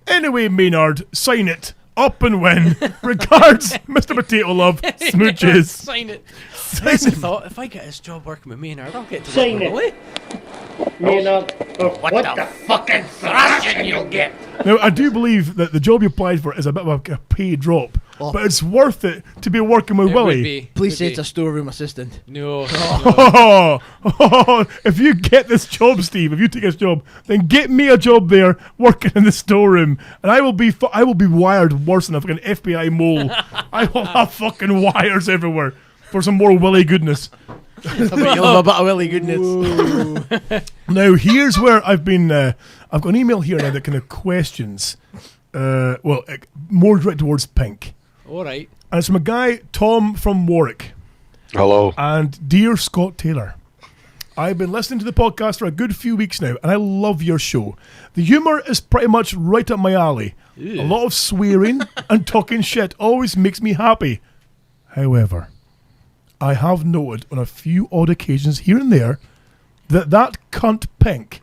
Anyway, Maynard, sign it. up and win. Regards, Mr. Potato Love. Smooches. Sign it. I thought, if I get this job working with Maynard, I'll get to Sign work with it. Willie. What the fucking thrashing you'll get? Now, I do believe that the job you applied for is a bit of a pay drop, but it's worth it to be working with It Willie. would be. Please Would say be. it's a storeroom assistant. No. If you get this job, Steve, if you take this job, then get me a job there working in the storeroom, and I will be wired worse than a fucking FBI mole. I will have fucking wires everywhere for some more Willie goodness. You'll have a bit of Willie goodness. Now, here's where I've been. I've got an email here now that kind of questions. More direct towards Pink. All right. And it's from a guy, Tom from Warwick. Hello. And dear Scott Taylor, I've been listening to the podcast for a good few weeks now, and I love your show. The humour is pretty much right up my alley. A lot of swearing and talking shit always makes me happy. However, I have noted on a few odd occasions here and there that cunt Pink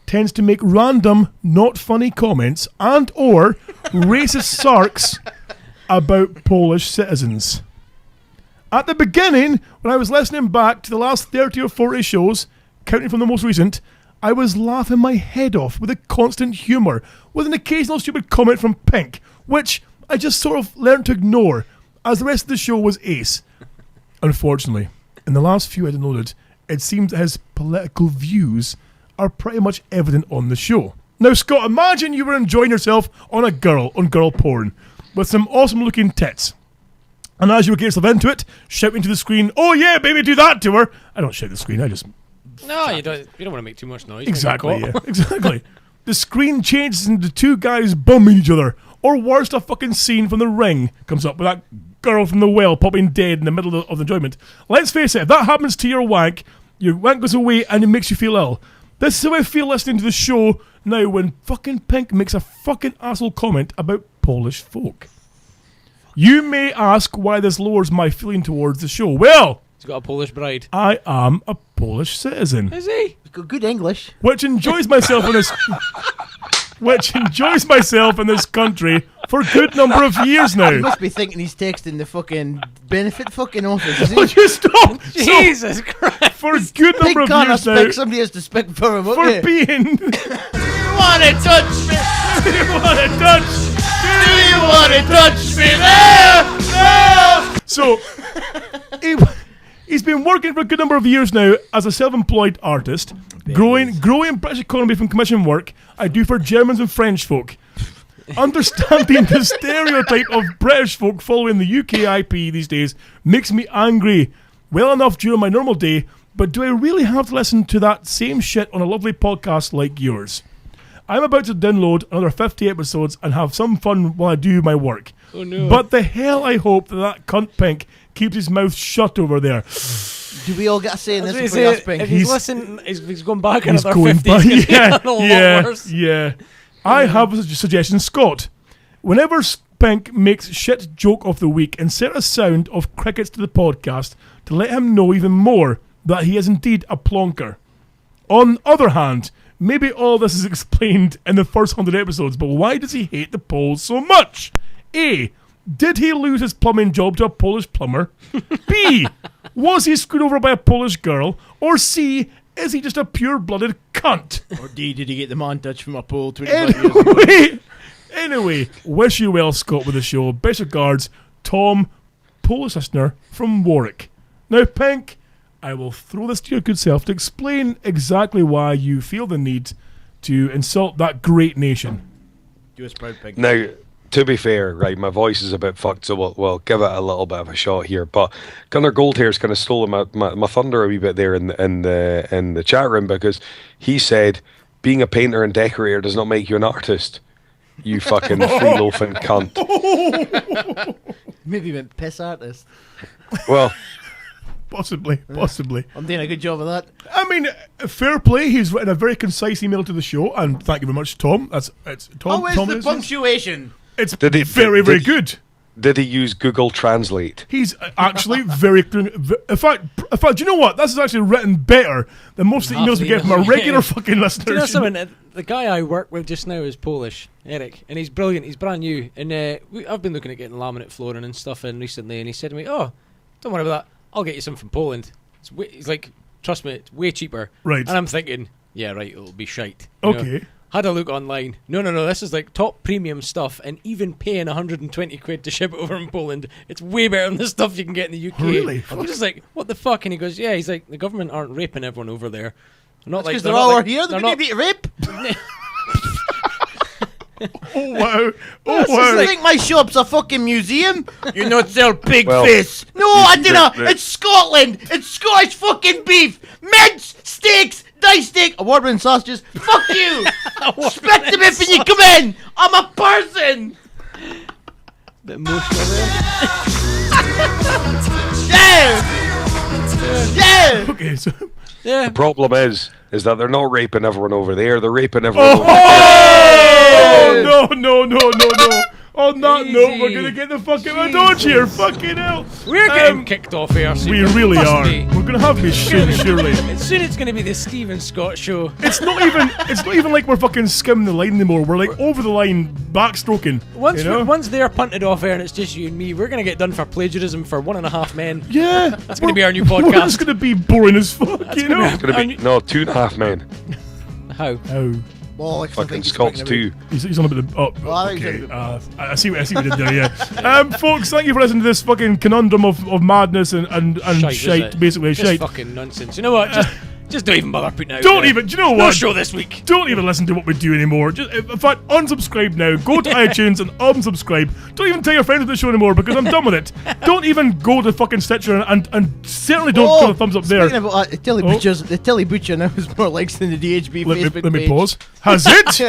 tends to make random, not funny comments and or racist sarks about Polish citizens. At the beginning, when I was listening back to the last 30 or 40 shows, counting from the most recent, I was laughing my head off with a constant humour, with an occasional stupid comment from Pink, which I just sort of learned to ignore, as the rest of the show was ace. Unfortunately, in the last few I noted, it seems that his political views are pretty much evident on the show. Now, Scott, imagine you were enjoying yourself on girl porn, with some awesome looking tits. And as you would get yourself into it, shouting to the screen, "Oh yeah, baby, do that to her." I don't shout at the screen, I just... No, you don't want to make too much noise. Exactly, yeah, exactly. The screen changes into two guys bumming each other. Or worst, a fucking scene from The Ring comes up with that girl from the well popping dead in the middle of the enjoyment. Let's face it, if that happens to your wank goes away and it makes you feel ill. This is how I feel listening to the show now when fucking Pink makes a fucking asshole comment about Polish folk. You may ask why this lowers my feeling towards the show. Well, He's got a Polish bride. I am a Polish citizen. Is he? You've got good English. Which enjoys myself in this country for a good number of years He now. must be thinking he's texting the fucking benefit fucking office, isn't Would he? you stop? Jesus Christ. For a good Pink number of can't years now, expect somebody else to speak for him, for okay? being... Want to touch me? Do you want to touch? Do you want to touch me there? No! So, he's been working for a good number of years now as a self-employed artist, growing British economy from commission work I do for Germans and French folk. Understanding the stereotype of British folk following the UKIP these days makes me angry. Well enough during my normal day, but do I really have to listen to that same shit on a lovely podcast like yours? I'm about to download another 50 episodes and have some fun while I do my work. Oh no. But the hell I hope that cunt Pink keeps his mouth shut over there. Do we all get a say in I was this gonna before you say, ask Pink? if he's listening, he's going back He's another going 50. back. He's gonna get a lot worse. Yeah. I have a suggestion, Scott. Whenever Pink makes shit joke of the week, insert a sound of crickets to the podcast to let him know even more that he is indeed a plonker. On the other hand, maybe all this is explained in the first 100 episodes, but why does he hate the Poles so much? A. Did he lose his plumbing job to a Polish plumber? B. Was he screwed over by a Polish girl? Or C. Is he just a pure-blooded cunt? Or D, did he get the man touch from a pole 25 years ago? Anyway, wish you well, Scott, with the show. Best regards, Tom, Polish listener from Warwick. Now, Pink, I will throw this to your good self to explain exactly why you feel the need to insult that great nation. Do us proud, Pink. Now, to be fair, right, my voice is a bit fucked, so we'll give it a little bit of a shot here. But Gunnar Goldhair's kind of stole my thunder a wee bit there in the chat room, because he said being a painter and decorator does not make you an artist. You fucking free-loafing cunt. Maybe he went piss artist. Well, Possibly. I'm doing a good job of that. I mean, fair play. He's written a very concise email to the show, and thank you very much, Tom. It's Tom. How is Tom the is- punctuation? It's Did he- very did- good. Did he use Google Translate? He's actually very. In fact, you know what? This is actually written better than most of the emails we get from our regular fucking listeners. Do you know something? The guy I work with just now is Polish, Eric, and he's brilliant. He's brand new, and I've been looking at getting laminate flooring and stuff in recently, and he said to me, "Oh, don't worry about that. I'll get you some from Poland." He's like, "Trust me, it's way cheaper." Right. And I'm thinking, "Yeah, right. It'll be shite." You Okay. know? Had a look online. No. This is like top premium stuff, and even paying 120 quid to ship it over in Poland, it's way better than the stuff you can get in the UK. Really? I'm just like, what the fuck? And he goes, yeah. He's like, the government aren't raping everyone over there. Not Because like they're all here. They're going to be rape. Oh wow! You Wow! think my shop's a fucking museum? You not sell pig Well, face. No, I didn't. It's Scotland. It's Scottish fucking beef. Mince, steaks, diced steak, award-winning sausages. Fuck you. Spit to me when you come in. I'm a person. Bit emotional there. Yeah. Okay, so Yeah. The problem is that they're not raping everyone over there. They're raping everyone over oh no! On that note, we're Easy. gonna get the fucking dodge here. Fucking hell! We're getting kicked off here. So We you really must are. be. We're gonna have me soon, surely. Soon it's going to be the Stephen Scott show. It's not even like we're fucking skimming the line anymore. We're like over the line, backstroking. Once they're punted off air and it's just you and me, we're going to get done for plagiarism for 1.5 men. Yeah, That's gonna be our new We're podcast. just gonna be boring as fuck, you know. It's gonna be 2.5 men. How? Oh, Well, Fucking Scots too. he's on a bit of. Oh, Well, I think okay. he's I see what you did there. Yeah, folks, thank you for listening to this fucking conundrum of madness and Shite, is shite, it? basically Just shite. fucking nonsense. You know what? Just don't even bother putting it out Don't there. even. Do you know No what? show this week. Don't even listen to what we do anymore. Just, in fact, unsubscribe now. Go to iTunes and unsubscribe. Don't even tell your friends of the show anymore because I'm done with it. Don't even go to fucking Stitcher and certainly don't give a thumbs up there. Speaking about the Tilly Butcher now has more likes than the DHB Facebook Let me page. pause. Has it?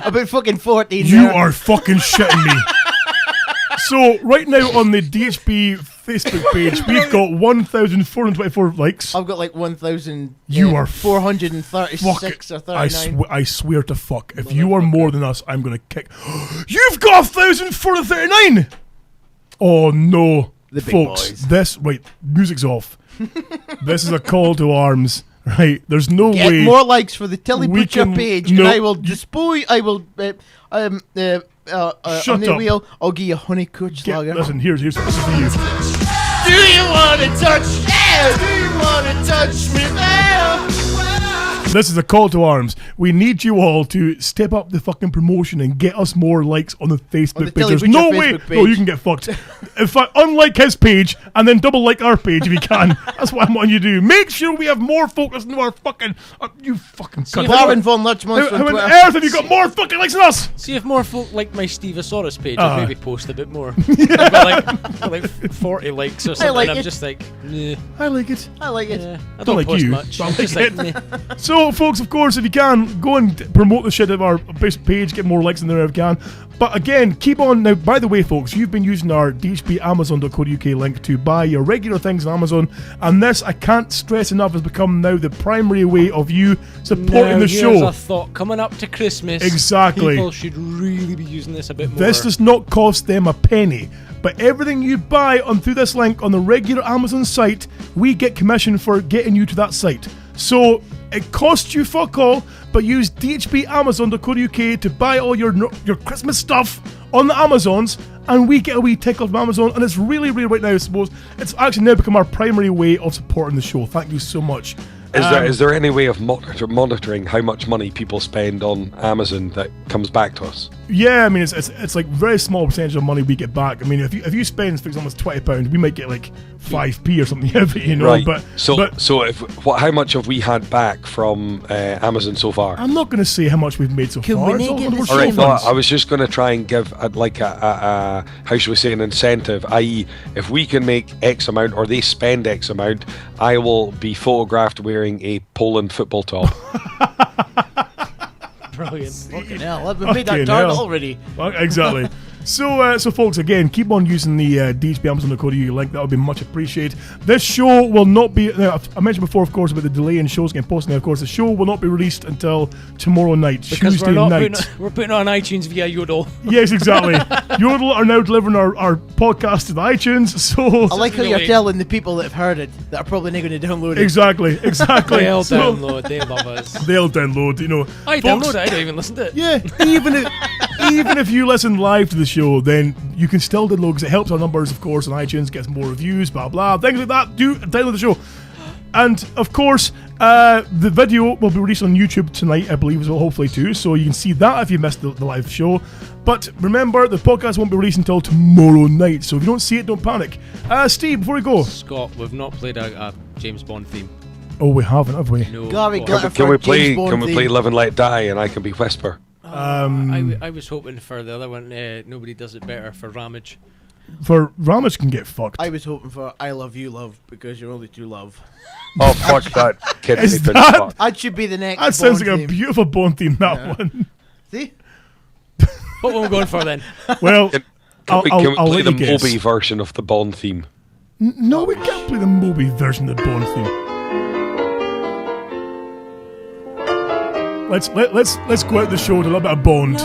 About fucking 14. You now. are fucking shitting me. So right now on the DHB Facebook page, we've got 1,424 likes. I've got like 1,000. You are 436 or 39. I swear to fuck, if you are more than us, I'm gonna kick. You've got 1,439. Oh no, The big folks! boys. This music's off. This is a call to arms, right? There's no Get way. more likes for the Tilly we Butcher can- page, no. and I will dispose. I will. Shut on the up. wheel, I'll give you a honey coach lager. Listen, here's this is for you. Do you want to touch? Yeah. Do you want to touch me there? This is a call to arms. We need you all to step up the fucking promotion and get us more likes on the Facebook On the page. Tilly There's no Butcher way. Facebook No, page. you can get fucked. In fact, unlike his page and then double like our page if you can. That's what I want you to do. Make sure we have more focus into our fucking. You fucking cunt. Baron von Lutchmans How on on Twitter. earth have you got more fucking likes than us? See if more folk like my Stevosaurus page, Ah. I'd maybe post a bit more. I've got like 40 likes or something. like I'm it. just like, nah. I like it. I like it. Yeah, I Don't don't like post you, much. but I I'm just like like, it. nah. So, folks, of course, if you can, go and promote the shit of our Facebook page, get more likes in there if you can. But again, keep on. Now, by the way, folks, you've been using our dhbamazon.co.uk link to buy your regular things on Amazon. And this, I can't stress enough, has become now the primary way of you supporting Now, the here's show. a thought. Coming up to Christmas, Exactly. people should really be using this a bit more. This does not cost them a penny. But everything you buy on through this link on the regular Amazon site, we get commission for getting you to that site. So it costs you fuck all, but use dhbamazon.co.uk to buy all your Christmas stuff on the Amazons, and we get a wee tickle from Amazon, and it's really, really right now, I suppose, it's actually now become our primary way of supporting the show. Thank you so much. Is there any way of monitoring how much money people spend on Amazon that comes back to us? Yeah, I mean, it's like very small percentage of money we get back. I mean, if you spend, for example, £20, we might get like 5p or something, you know. Right. But how much have we had back from Amazon so far? I'm not going to say how much we've made so Can far. we It's all get under the show All right, funds. I was just going to try and give a how should we say, an incentive, i.e. if we can make X amount or they spend X amount, I will be photographed wearing a Poland football top. Brilliant. Fucking hell, we've made Fucking that target hell. already. Well, exactly. So folks, again, keep on using the DHB Amazon code link. That would be much appreciated. This show will not be. I mentioned before, of course, about the delay in shows getting posted. Now, of course, the show will not be released until tomorrow night, Because Tuesday night. we're putting it on iTunes via Yodel. Yes, exactly. Yodel are now delivering our podcast to the iTunes. So I like how you're telling the people that have heard it that are probably not going to download it. Exactly. They'll So download. They love us. they'll download. I folks, download it. I don't even listen to it. Yeah, even if you listen live to the show, then you can still download because it helps our numbers, of course, on iTunes, gets more reviews, blah blah, things like that. Do download the show, and of course, the video will be released on YouTube tonight, I believe, as well, hopefully too. So you can see that if you missed the live show. But remember, the podcast won't be released until tomorrow night. So if you don't see it, don't panic. Steve, before we go, Scott, we've not played a James Bond theme. oh, we haven't, have we? No. Gary God. Glitter Can for we play? James Bond Can we theme. play "Live and Let Die" and I can be Whisper? I was hoping for the other one. Nobody does it better for Ramage. For Ramage can get fucked. I was hoping for "I Love You, Love" because you're only true love. Oh fuck that kid! Is Nathan, that- fuck. That should be the next. That sounds Bond like a theme. beautiful Bond theme. That one. See? What were we going for then? Well, Can I'll we play let the you guess. Moby version of the Bond theme? No, we can't play the Moby version of the Bond theme. Let's go out the show with a little bit of Bond.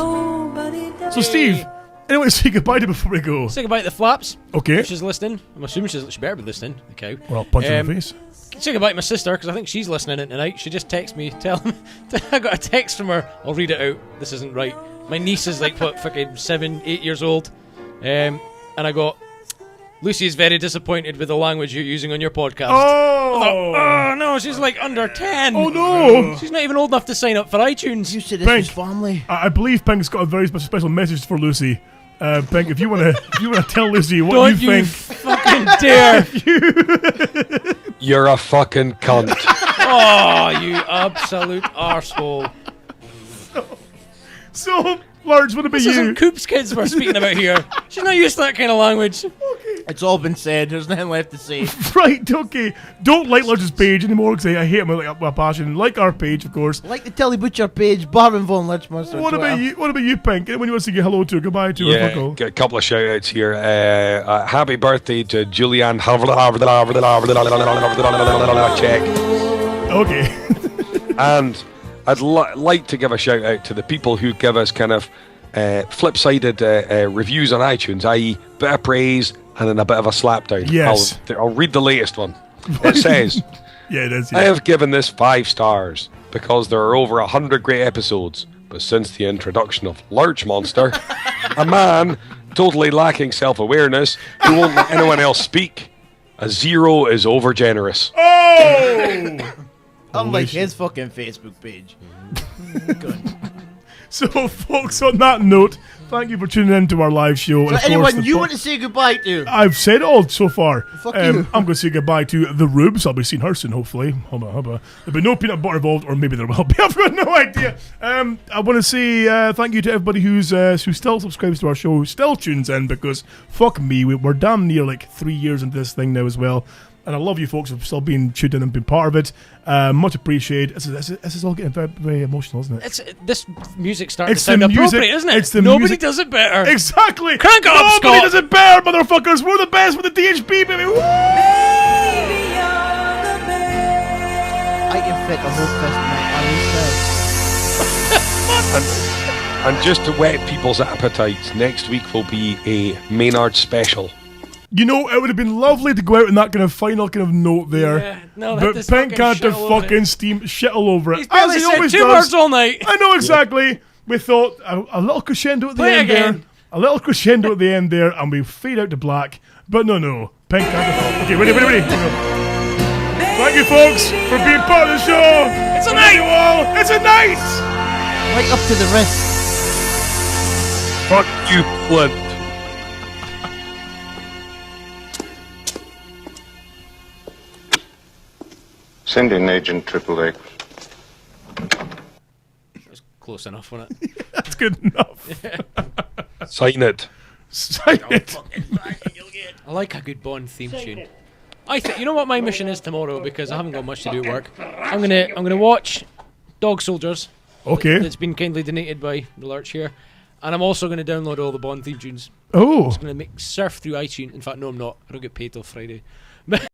So Steve, anyway, say goodbye to before we go. Say goodbye to the Flaps. Okay. If she's listening. I'm assuming she better be listening. The cow. Well, punch in the face. Say goodbye to my sister because I think she's listening in tonight. She just texted me, I got a text from her. I'll read it out. This isn't right. My niece is like what, fucking 7, 8 years old, and I got, Lucy is very disappointed with the language you're using on your podcast. Oh no, she's like under 10. Oh no! She's not even old enough to sign up for iTunes. You said this Pink. was family. I believe Pink's got a very special message for Lucy. Pink, if you wanna tell Lucy what Don't you think. fucking dare! You're a fucking cunt. Oh, you absolute arsehole. So, Large, what about This you? isn't Coop's kids we're speaking about here. She's not used to that kind of language. It's all been said. There's nothing left to say. Right, okay. Don't like Large's page anymore because I hate him with my passion. Like our page, of course. Like the Telly Butcher page, Barvin Von Lichmonster. What about you? What about you, Pink? Anyone you want to say hello to, goodbye to, or fuck Yeah, all? get a couple of shout outs here. Happy birthday to Julianne Check. Okay. And I'd like to give a shout out to the people who give us kind of flip-sided reviews on iTunes, i.e. bit of praise and then a bit of a slapdown. Yes. I'll read the latest one. It says, Yeah, it is. I Yeah. have given this 5 stars because there are over 100 great episodes, but since the introduction of Lurch Monster, a man totally lacking self-awareness who won't let anyone else speak, a 0 is over-generous. Oh! Unlike his fucking Facebook page. Good. So, folks, on that note, thank you for tuning in to our live show. So And of course, anyone the you want to say goodbye to? I've said it all so far. Fuck you. I'm going to say goodbye to the Rubes. I'll be seeing her soon, hopefully. Hubba, hubba. There'll be no peanut butter involved, or maybe there will be. I've got no idea. I want to say thank you to everybody who still subscribes to our show, who still tunes in, because fuck me, we're damn near like 3 years into this thing now as well. And I love you folks for still being tuned in and being part of it. Much appreciated. This is all getting very, very emotional, isn't it? This music starting It's to sound the music- appropriate, isn't it? it's the Nobody music- does it better. Exactly. Crank it up, Nobody Scott. does it better, motherfuckers. We're the best with the DHB, baby. Woo! I can fit a whole fist in my And just to whet people's appetites, next week will be a Maynard special. You know, it would have been lovely to go out in that kind of final kind of note there. Yeah, no, but this Pink fucking had to shit all over fucking it. steam shit all over it. He's barely as he said always 2 does. words all night. I know exactly. We thought a little crescendo at the Play it end there. again. A little crescendo at the end there, and we fade out to black. But no. Pink had to fall. Okay, ready. Here we go. Thank you, folks, for being part of the show. It's a We love night. you all. It's a night. right up to the wrist. Fuck you, Flint. Send in Agent Triple X. Close enough, wasn't it? That's good enough. Sign it. Sign it. I like a good Bond theme tune. You know what my mission is tomorrow, because I haven't got much to do at work. I'm gonna watch Dog Soldiers. Okay. That's been kindly donated by the Lurch here. And I'm also going to download all the Bond theme tunes. Oh. I'm just going to surf through iTunes. In fact, no, I'm not. I don't get paid till Friday. But